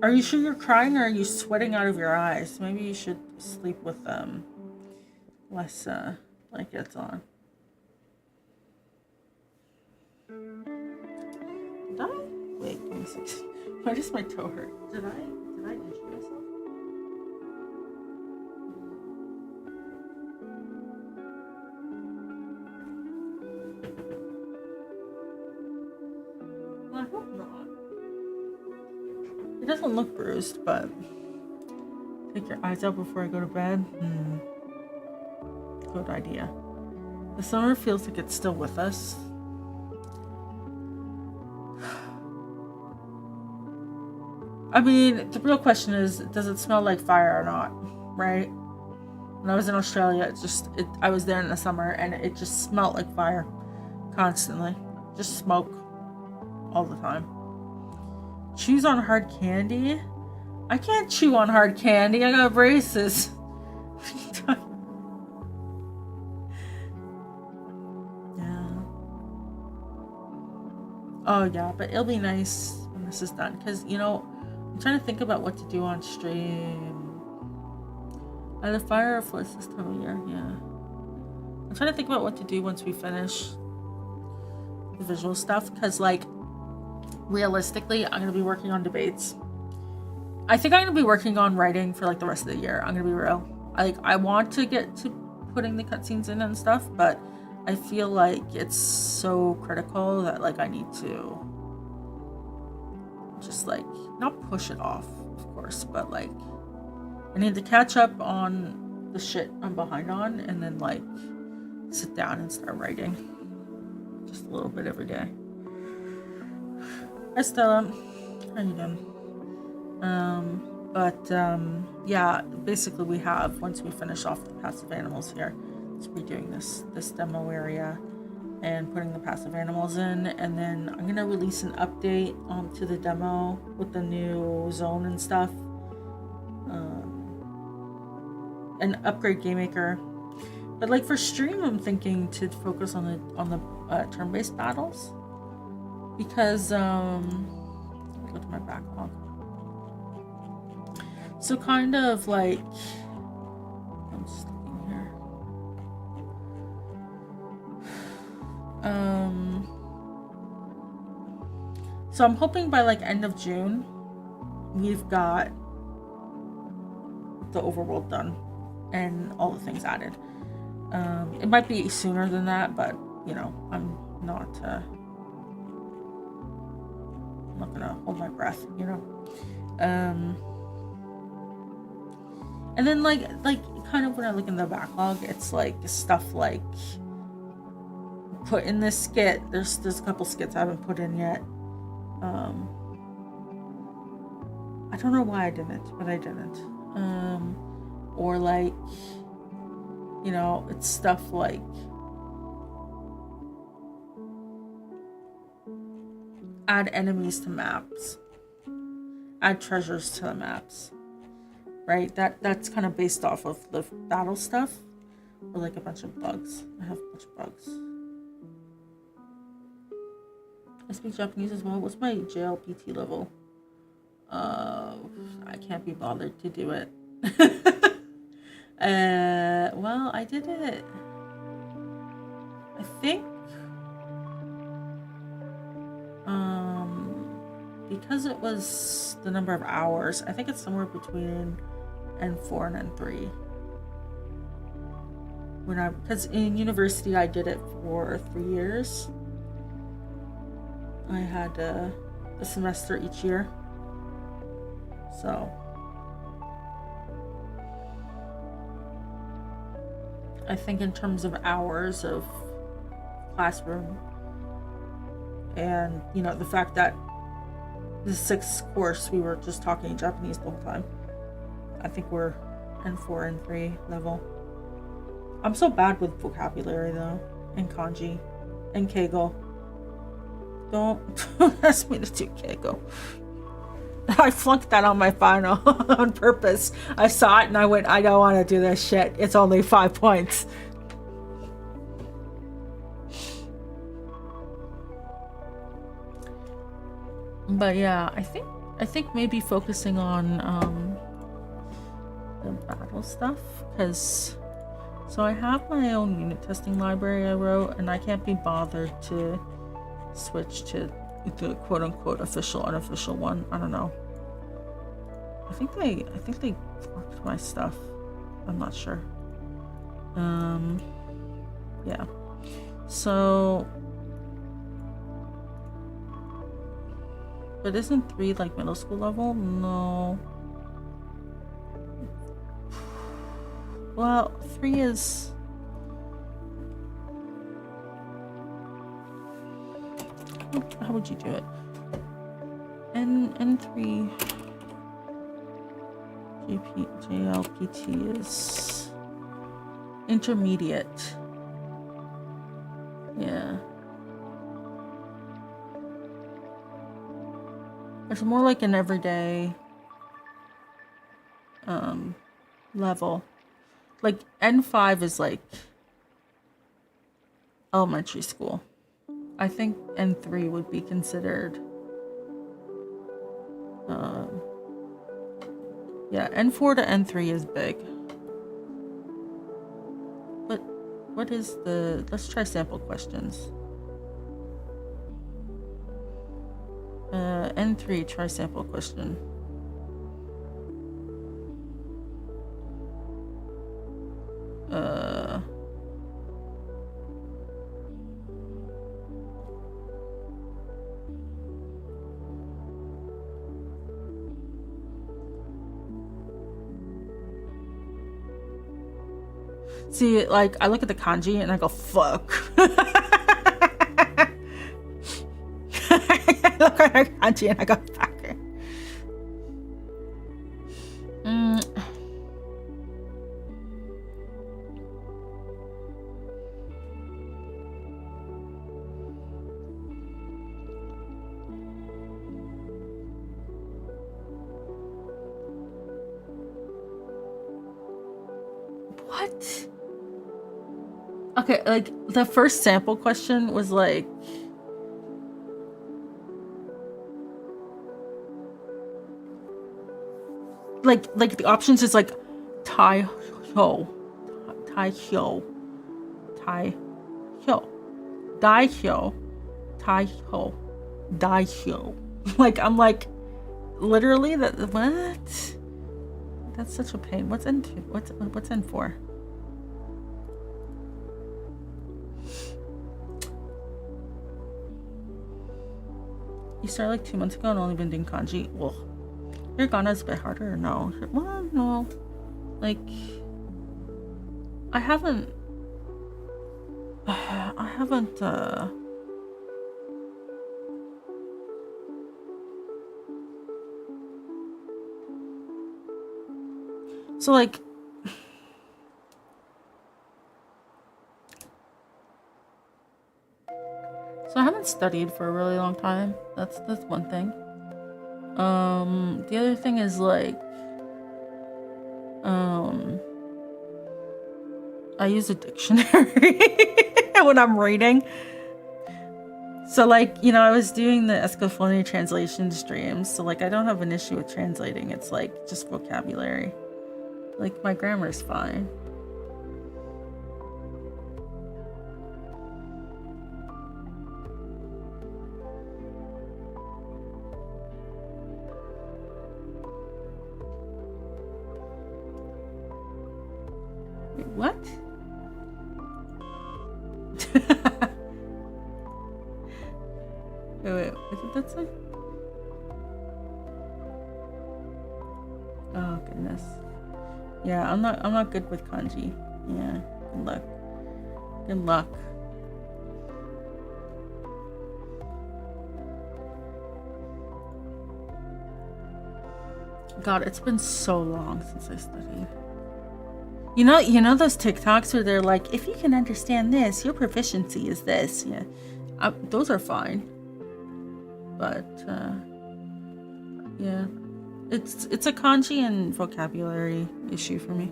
Are you sure you're crying or are you sweating out of your eyes? Maybe you should sleep with less blankets on. Did I? Wait, let me see. Why does my toe hurt? Did I injure myself? Well, I hope not. It doesn't look bruised, but take your eyes out before I go to bed. Good idea. The summer feels like it's still with us. I mean, the real question is, does it smell like fire or not, right? When I was in Australia, I was there in the summer and it just smelled like fire constantly. Just smoke all the time. Chews on hard candy? I can't chew on hard candy. I got braces. Yeah. Oh, yeah, but it'll be nice when this is done. Because, I'm trying to think about what to do on stream. I the fire or floats this time of year, yeah. I'm trying to think about what to do once we finish the visual stuff, because realistically, I'm gonna be working on debates. I think I'm gonna be working on writing for the rest of the year. I'm gonna be real. I want to get to putting the cutscenes in and stuff, but I feel like it's so critical that I need to just not push it off, of course, but I need to catch up on the shit I'm behind on and then sit down and start writing just a little bit every day. Hi Stella, how you doing? Yeah, basically we have, once we finish off the passive animals here, to be doing this demo area and putting the passive animals in, and then I'm gonna release an update to the demo with the new zone and stuff, and upgrade Game Maker. But for stream, I'm thinking to focus on the turn-based battles, because let me go to my backlog. So kind of I'm just looking here. So I'm hoping by end of June we've got the overworld done and all the things added. It might be sooner than that, but I'm not gonna hold my breath, and then kind of when I look in the backlog, it's stuff put in this skit. There's a couple skits I haven't put in yet. I don't know why I didn't, but I didn't. Or it's stuff add enemies to maps, add treasures to the maps. right? That's kind of based off of the battle stuff, or like a bunch of bugs. I have a bunch of bugs. I speak Japanese as well. What's my JLPT level? I can't be bothered to do it. Well, I did it. I think, because it was the number of hours, I think it's somewhere between N4 and N3. Because in university I did it for 3 years. I had a semester each year. So I think in terms of hours of classroom and, you know, the fact that the 6th course we were just talking Japanese the whole time, I think we're N4 and N3 level. I'm so bad with vocabulary though, and kanji, and keigo. Don't ask me to do keigo. I flunked that on my final on purpose. I saw it and I went, I don't want to do this shit. It's only 5 points. But yeah, I think maybe focusing on the battle stuff, because so I have my own unit testing library I wrote, and I can't be bothered to switch to the quote-unquote official unofficial one. I don't know. I think they blocked my stuff. I'm not sure. Yeah. So, but isn't 3 like middle school level? No. Well, 3 is... How would you do it? N3 JLPT is intermediate. Yeah. It's more like an everyday level. Like N5 is like elementary school. I think N3 would be considered yeah, N4 to N3 is big. But what is the... Let's try sample questions. N3, try sample question. See, like, I look at the kanji and I go, fuck. I look at the kanji and I go, fuck. What? Okay, like, the first sample question was like... Like the options is like Tai Hyo, Tai Hyo, Tai Hyo, Dai Hyo, Tai Hyo, Dai Hyo. Like, I'm like, literally that, what? That's such a pain. What's N2? What's N4? You started like 2 months ago and only been doing kanji. Well, hiragana's a bit harder. No, well, no. Like, I haven't. So like. So I haven't studied for a really long time. That's one thing. The other thing is like I use a dictionary when I'm reading. So, like, you know, I was doing the Escaflowne translation streams, so, like, I don't have an issue with translating. It's, like, just vocabulary. Like, my grammar's fine. Wait, what? Wait, what did that say? Oh goodness. Yeah, I'm not good with kanji. Yeah, good luck. Good luck. God, it's been so long since I studied. You know those TikToks where they're like, if you can understand this, your proficiency is this. Yeah, those are fine. But yeah, it's a kanji and vocabulary issue for me.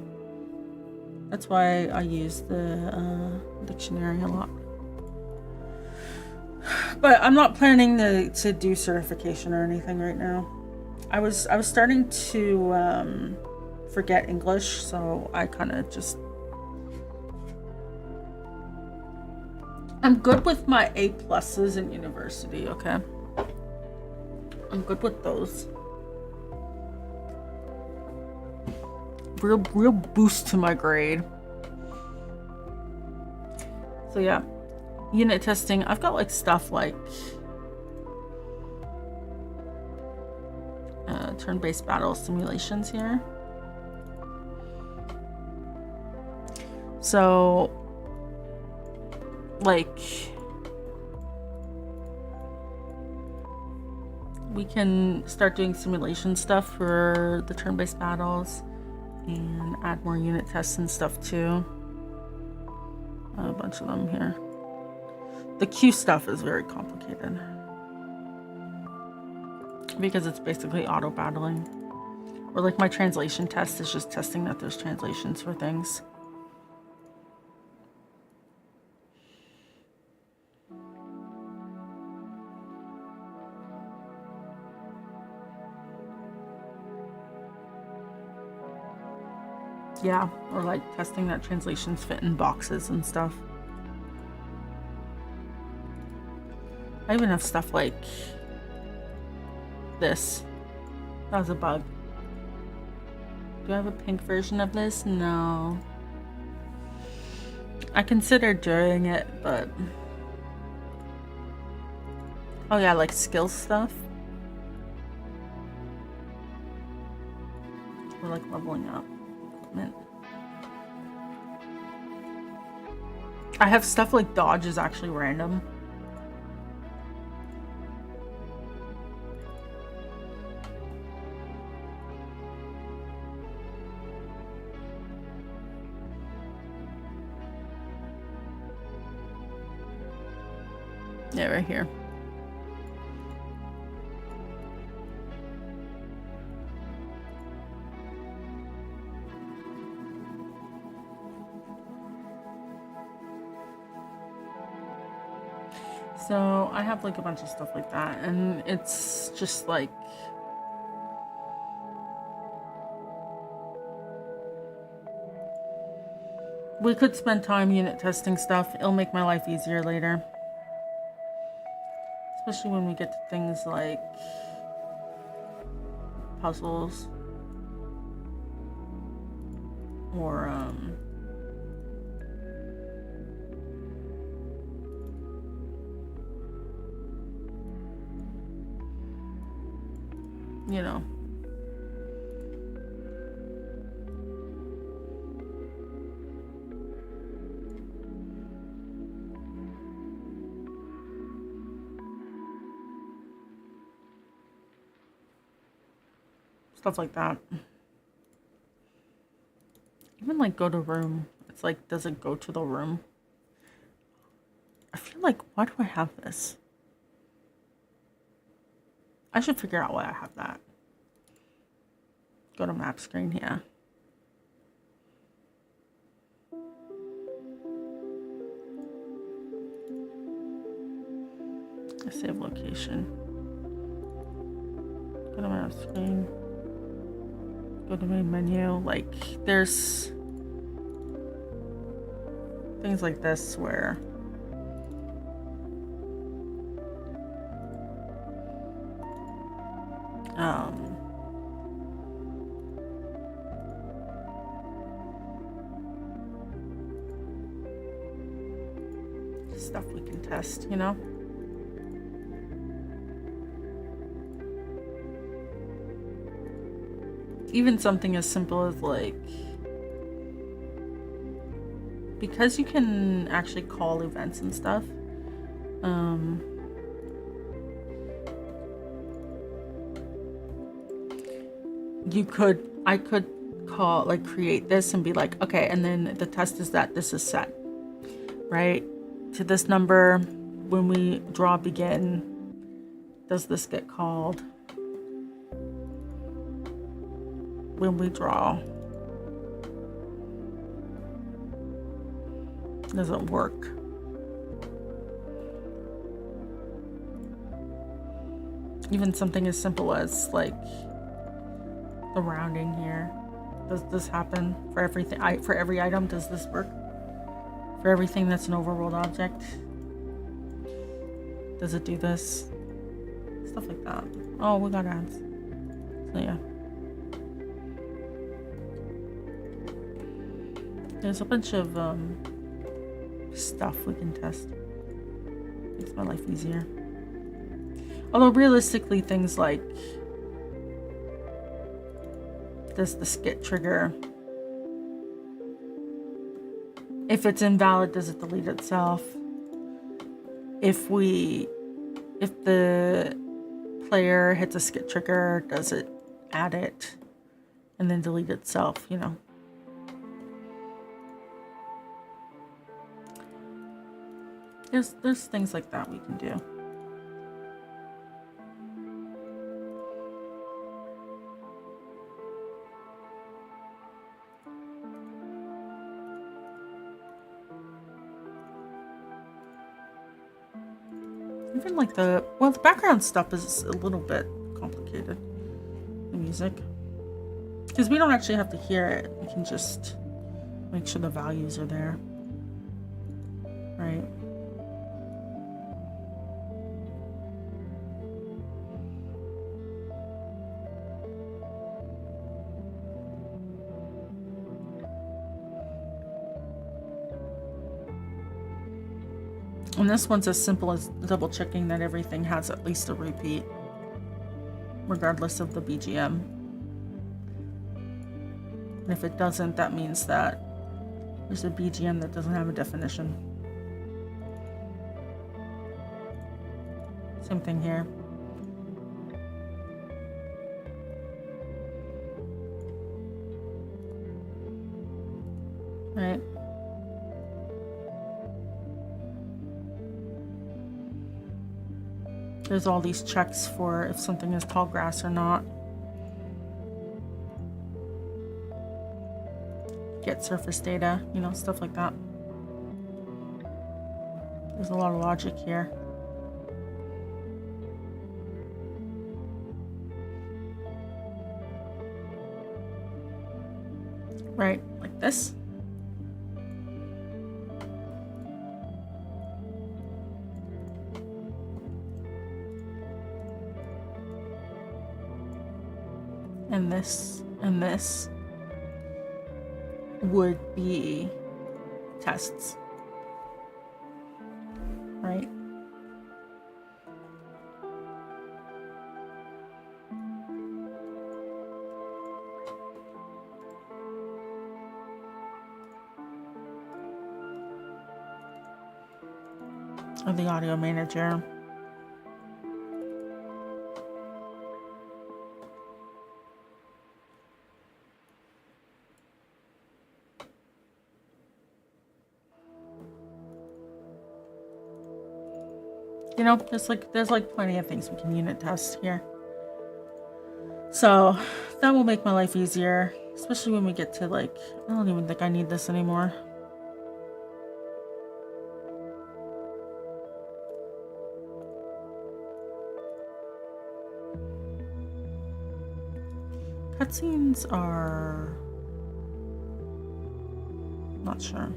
That's why I use the dictionary a lot. But I'm not planning to do certification or anything right now. I was starting to forget English, so I kind of just... I'm good with my A+ in university, okay? I'm good with those. Real boost to my grade. So yeah, unit testing. I've got like stuff like turn-based battle simulations here. So like we can start doing simulation stuff for the turn-based battles and add more unit tests and stuff too. A bunch of them here. The Q stuff is very complicated because it's basically auto battling. Or like my translation test is just testing that there's translations for things. Yeah, or like testing that translations fit in boxes and stuff. I even have stuff like this. That was a bug. Do I have a pink version of this? No. I considered doing it, but... Oh yeah, like skill stuff. Or like leveling up. I have stuff like dodge is actually random. Yeah, right here. So I have like a bunch of stuff like that, and it's just like we could spend time unit testing stuff. It'll make my life easier later, especially when we get to things like puzzles or you know, stuff like that. Even like go to room. It's like, does it go to the room? I feel like, why do I have this? I should figure out why I have that. Go to map screen, yeah. navigation. Go to my screen. Go to main menu. Like, there's things like this where stuff we can test, you know? Even something as simple as like, because you can actually call events and stuff, I could call, like, create this and be like, okay, and then the test is that this is set, right? To this number, when we draw begin, does this get called? When we draw, does it work? Even something as simple as like the rounding here. Does this happen for everything? For every item, does this work? For everything that's an overworld object, does it do this? Stuff like that. Oh, we got ads. So yeah. There's a bunch of stuff we can test. Makes my life easier. Although realistically, things like, does the skit trigger? If it's invalid, does it delete itself? If the player hits a skit trigger, does it add it and then delete itself, you know? There's things like that we can do. Even like the background stuff is a little bit complicated. The music. Because we don't actually have to hear it. We can just make sure the values are there. Right? And this one's as simple as double checking that everything has at least a repeat, regardless of the BGM. And if it doesn't, that means that there's a BGM that doesn't have a definition. Same thing here. Right? There's all these checks for if something is tall grass or not. Get surface data, you know, stuff like that. There's a lot of logic here. Right, like this. And this would be tests, right? Or the audio manager. You know, there's like plenty of things we can unit test here. So that will make my life easier, especially when we get to like, I don't even think I need this anymore. Cutscenes are... not sure.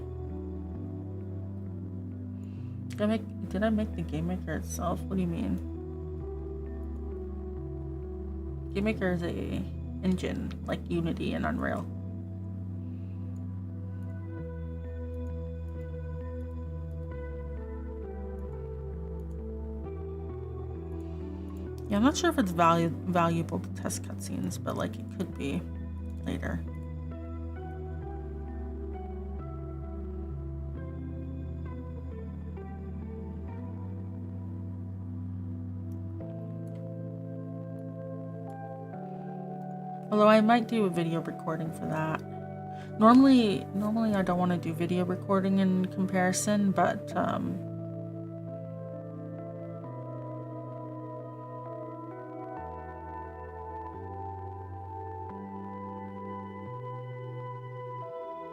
Did I make the game maker itself? What do you mean? Game maker is a engine like Unity and Unreal. Yeah, I'm not sure if it's valuable to test cutscenes, but like it could be later. Although I might do a video recording for that. Normally I don't want to do video recording in comparison, but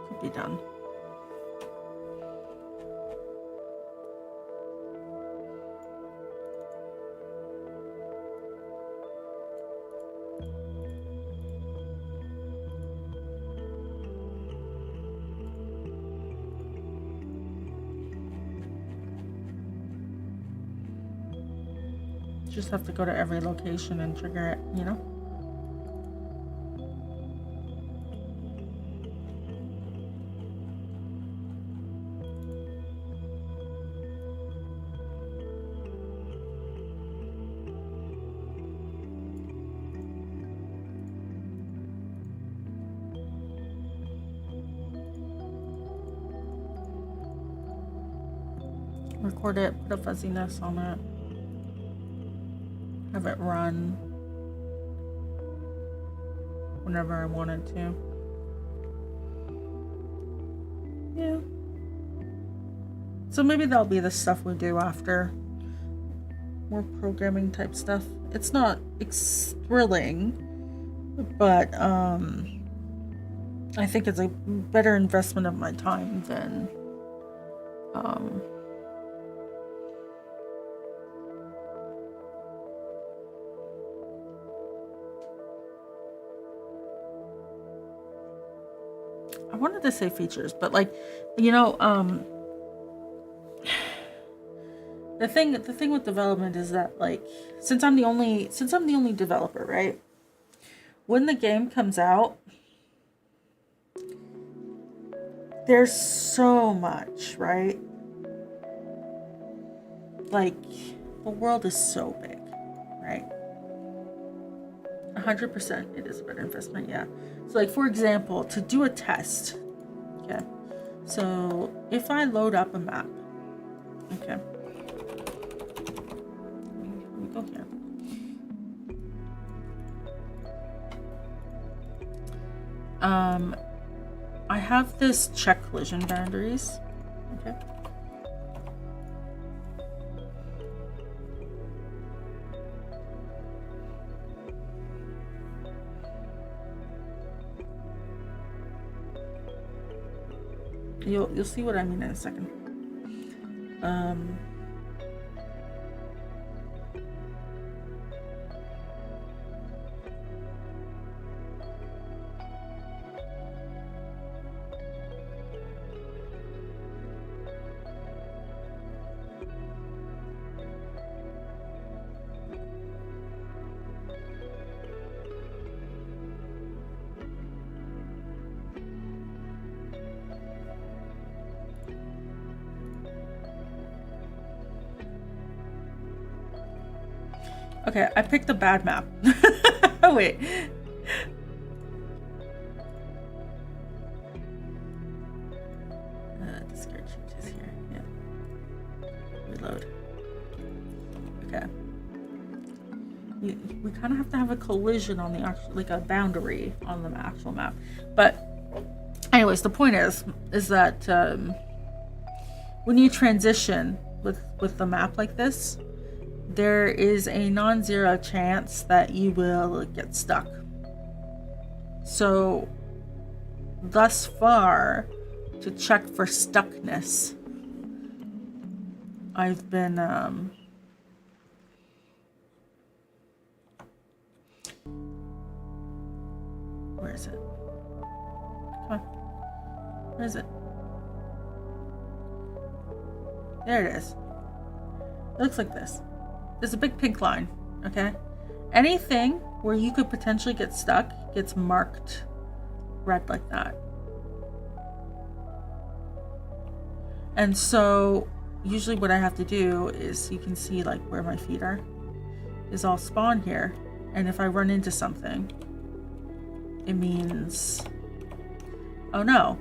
could be done. Just have to go to every location and trigger it, you know? Record it, put a fuzziness on it. Have it run whenever I wanted to. Yeah. So maybe that'll be the stuff we do after. More programming type stuff. It's not thrilling, but I think it's a better investment of my time than I wanted to say features, but like, you know, the thing with development is that like, since I'm the only developer, right? When the game comes out, there's so much, right? Like, the world is so big, right? 100% it is a better investment, yeah. So like, for example, to do a test, okay, so if I load up a map, okay, let me go here. I have this check collision boundaries, okay. You'll see what I mean in a second. Okay, I picked the bad map. Oh, wait. Discard changes here. Yeah. Reload. Okay. We kind of have to have a collision on the actual, like a boundary on the actual map. But anyways, the point is that when you transition with the map like this, there is a non-zero chance that you will get stuck. So, thus far, to check for stuckness, I've been Where is it? Come on. Where is it? There it is. It looks like this. There's a big pink line, okay? Anything where you could potentially get stuck gets marked red like that. And so usually what I have to do is, you can see like where my feet are, is I'll spawn here. And if I run into something, it means, oh no.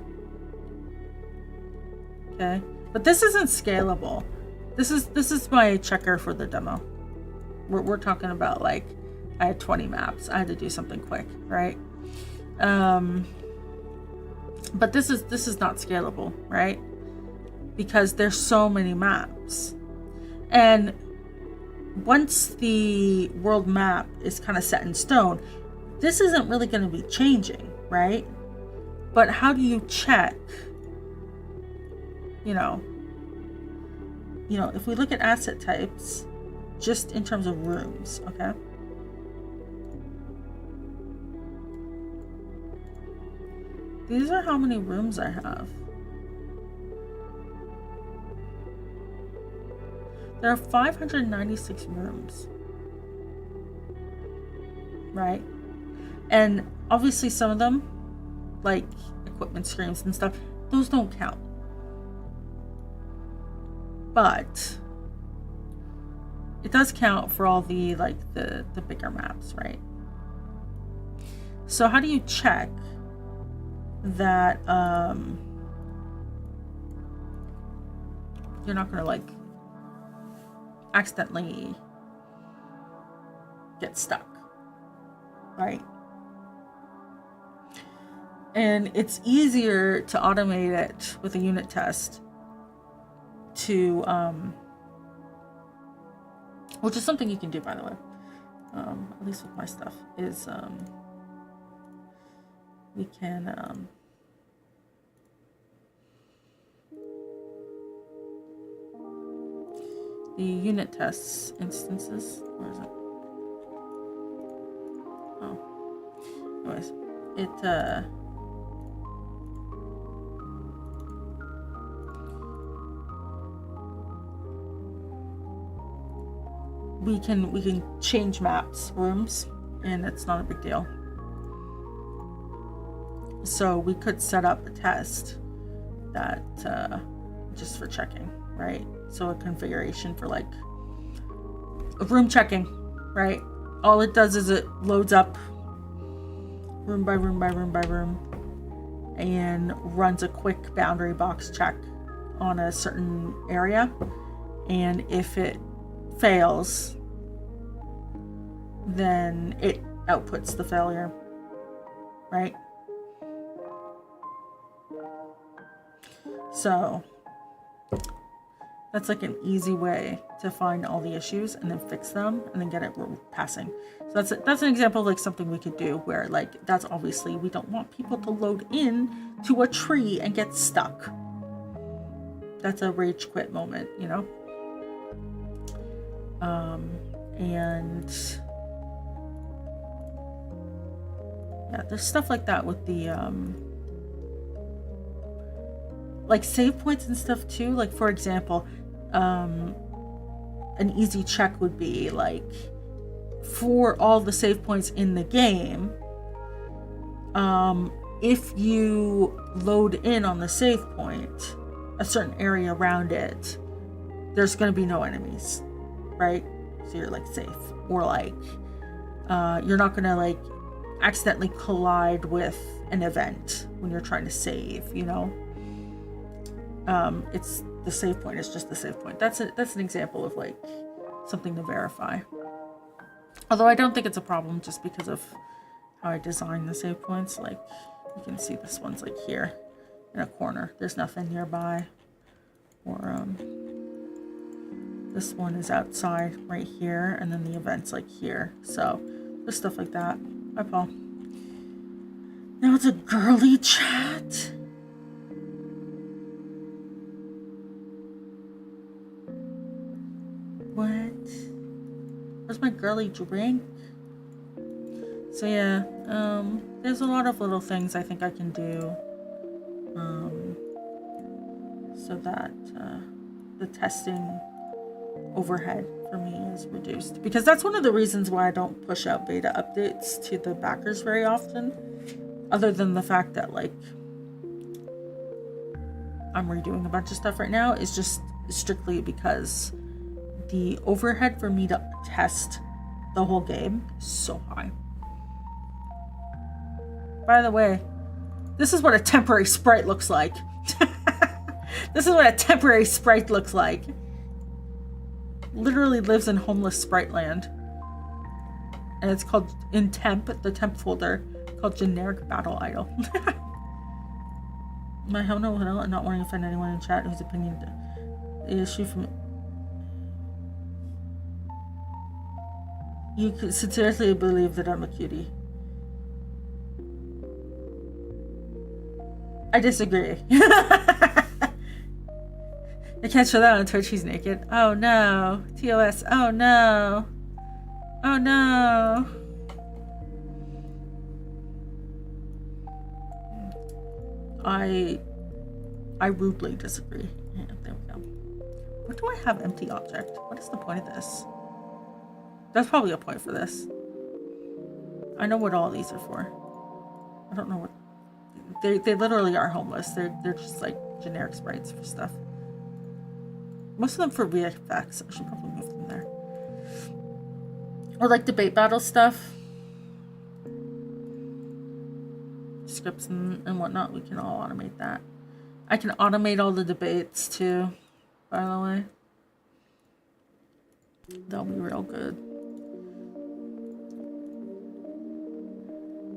Okay, but this isn't scalable. This is my checker for the demo. We're talking about like, I had 20 maps. I had to do something quick, right? But this is not scalable, right? Because there's so many maps. And once the world map is kind of set in stone, this isn't really going to be changing, right? But how do you check, you know, if we look at asset types, just in terms of rooms, okay? These are how many rooms I have. There are 596 rooms, right? And obviously some of them, like equipment screens and stuff, those don't count. But it does count for all the, like, the bigger maps, right? So how do you check that you're not gonna like accidentally get stuck, right? And it's easier to automate it with a unit test to which is something you can do, by the way, at least with my stuff, is we can the unit tests instances. Where is it? Oh, anyways, we can change maps, rooms, and it's not a big deal. So we could set up a test that just for checking, right? So a configuration for like a room checking, right? All it does is it loads up room by room by room by room and runs a quick boundary box check on a certain area. And if it fails, then it outputs the failure, right? So that's like an easy way to find all the issues and then fix them and then get it passing. So that's an example of like something we could do where, like, that's obviously, we don't want people to load in to a tree and get stuck. That's a rage quit moment, you know? And yeah, there's stuff like that with the like save points and stuff too. Like, for example, an easy check would be like, for all the save points in the game, if you load in on the save point, a certain area around it, there's going to be no enemies, right? So you're like safe. Or like you're not going to like accidentally collide with an event when you're trying to save, you know? It's the save point is just the save point. That's an example of like something to verify. Although I don't think it's a problem just because of how I designed the save points. Like, you can see this one's like here in a corner. There's nothing nearby. Or this one is outside right here, and then the event's like here. So there's stuff like that. Hi, Paul. Now it's a girly chat. What? Where's my girly drink? So yeah, there's a lot of little things I think I can do so that the testing overhead for me is reduced. Because that's one of the reasons why I don't push out beta updates to the backers very often. Other than the fact that, like, I'm redoing a bunch of stuff right now, is just strictly because the overhead for me to test the whole game is so high. By the way, this is what a temporary sprite looks like. This is what a temporary sprite looks like. Literally lives in homeless sprite land. And it's called, in temp, the temp folder, called generic battle idol. My hell no, not wanting to offend anyone in chat whose opinion the issue from... You could sincerely believe that I'm a cutie. I disagree. I can't show that on Twitch, he's naked. Oh no. TOS, oh no. Oh no. I rudely disagree. Yeah, there we go. What do I have empty object? What is the point of this? There's probably a point for this. I know what all these are for. I don't know what... They literally are homeless. They're just like generic sprites for stuff. Most of them for VFX. I should probably move them there. Or like debate battle stuff. Scripts and whatnot. We can all automate that. I can automate all the debates too, by the way. That'll be real good.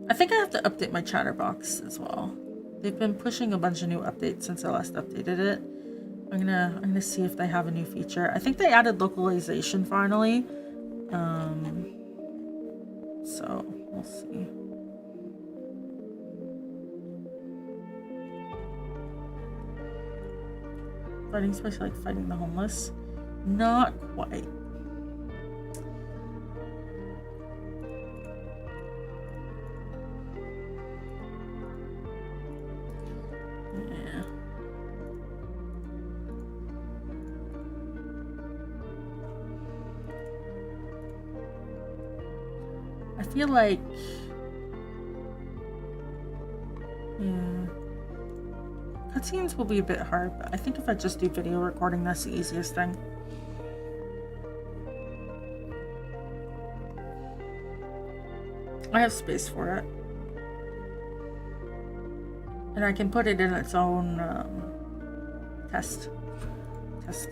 I think I have to update my chatterbox as well. They've been pushing a bunch of new updates since I last updated it. I'm gonna see if they have a new feature. I think they added localization finally. So we'll see. Fighting, especially like fighting the homeless. Not quite. Yeah. I feel like, yeah, cutscenes will be a bit hard, but I think if I just do video recording, that's the easiest thing. I have space for it. And I can put it in its own test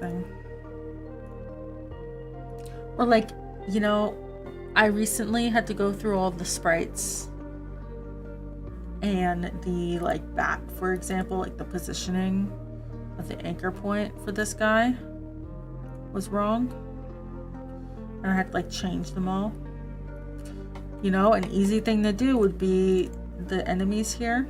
thing. Or like, you know, I recently had to go through all the sprites and the like back, for example, like the positioning of the anchor point for this guy was wrong. And I had to like change them all. You know, an easy thing to do would be the enemies here.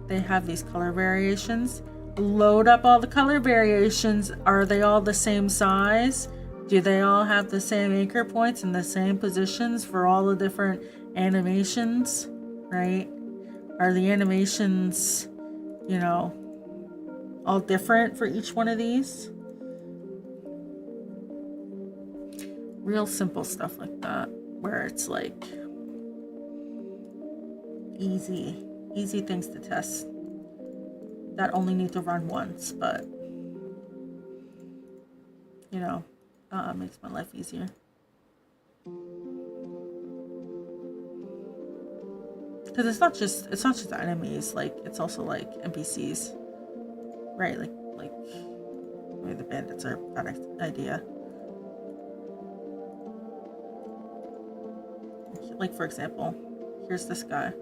They have these color variations. Load up all the color variations. Are they all the same size? Do they all have the same anchor points and the same positions for all the different animations, right? Are the animations, you know, all different for each one of these? Real simple stuff like that, where it's like easy things to test that only need to run once, but you know, makes my life easier. Because it's not just enemies, like it's also like NPCs, right? Like maybe the bandits are a bad idea. Like for example, here's this guy.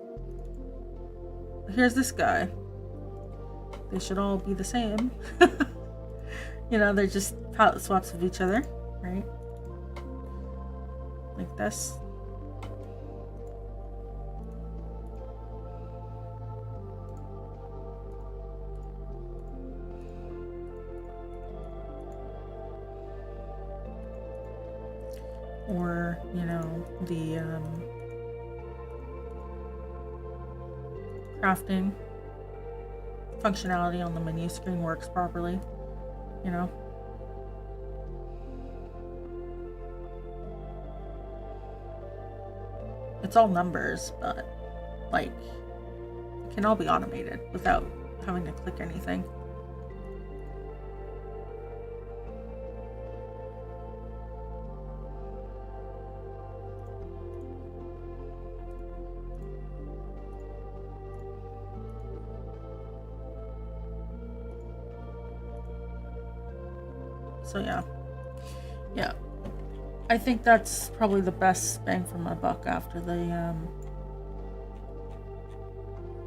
Here's this guy. They should all be the same. You know, they're just palette swaps of each other, right? Like this. Or, you know, the crafting functionality on the menu screen works properly, you know. It's all numbers, but like it can all be automated without having to click anything. So yeah, I think that's probably the best bang for my buck after the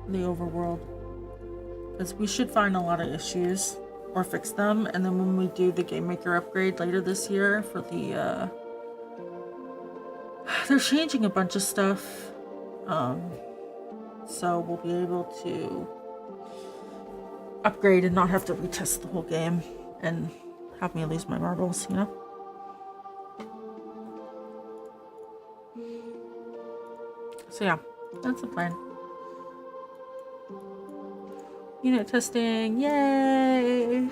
overworld, because we should find a lot of issues or fix them, and then when we do the game maker upgrade later this year for the they're changing a bunch of stuff, so we'll be able to upgrade and not have to retest the whole game and have me lose my marbles, you know? So yeah, that's the plan. Unit testing, yay!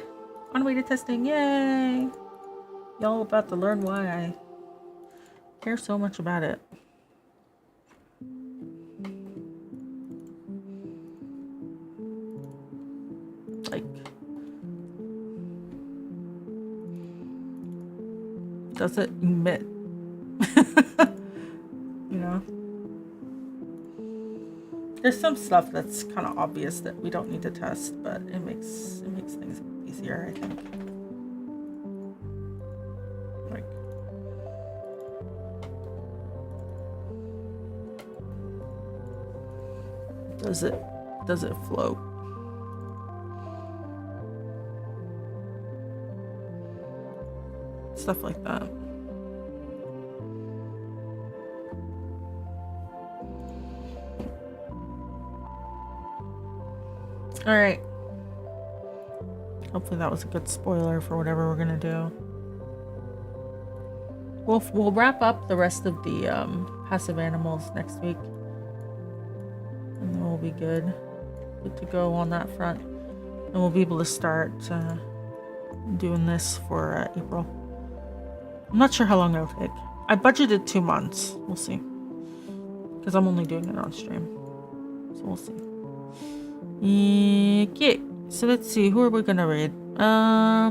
Automated testing, yay! Y'all about to learn why I care so much about it. Like, does it emit? You know? There's some stuff that's kind of obvious that we don't need to test, but it makes things easier, I think. Like, does it float? Stuff like that. All right. Hopefully that was a good spoiler for whatever we're gonna do. We'll wrap up the rest of the passive animals next week, and then we'll be good to go on that front, and we'll be able to start doing this for April. I'm not sure how long it'll take. I budgeted 2 months. We'll see, because I'm only doing it on stream, so we'll see. Okay, so let's see, who are we gonna read? I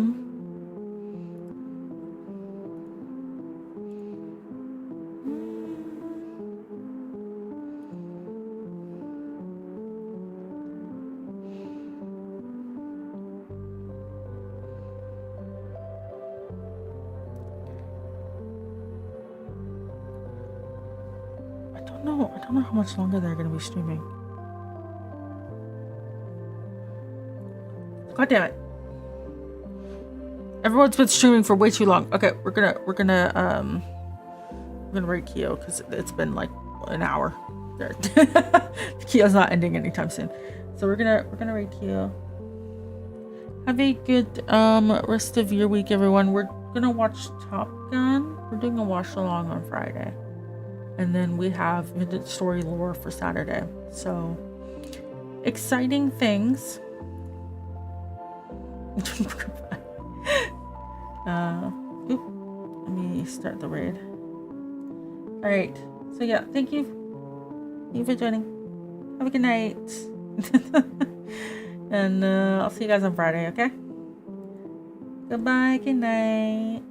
don't know how much longer they're gonna be streaming. God damn it. Everyone's been streaming for way too long. Okay, we're gonna rate Kyo because it's been like an hour. Kyo's not ending anytime soon. So we're gonna rate Kyo. Have a good rest of your week, everyone. We're gonna watch Top Gun. We're doing a watch along on Friday. And then we have Vintage Story Lore for Saturday. So exciting things. Let me start the raid. All right, so yeah, thank you for joining. Have a good night. And I'll see you guys on Friday. Okay, goodbye, good night.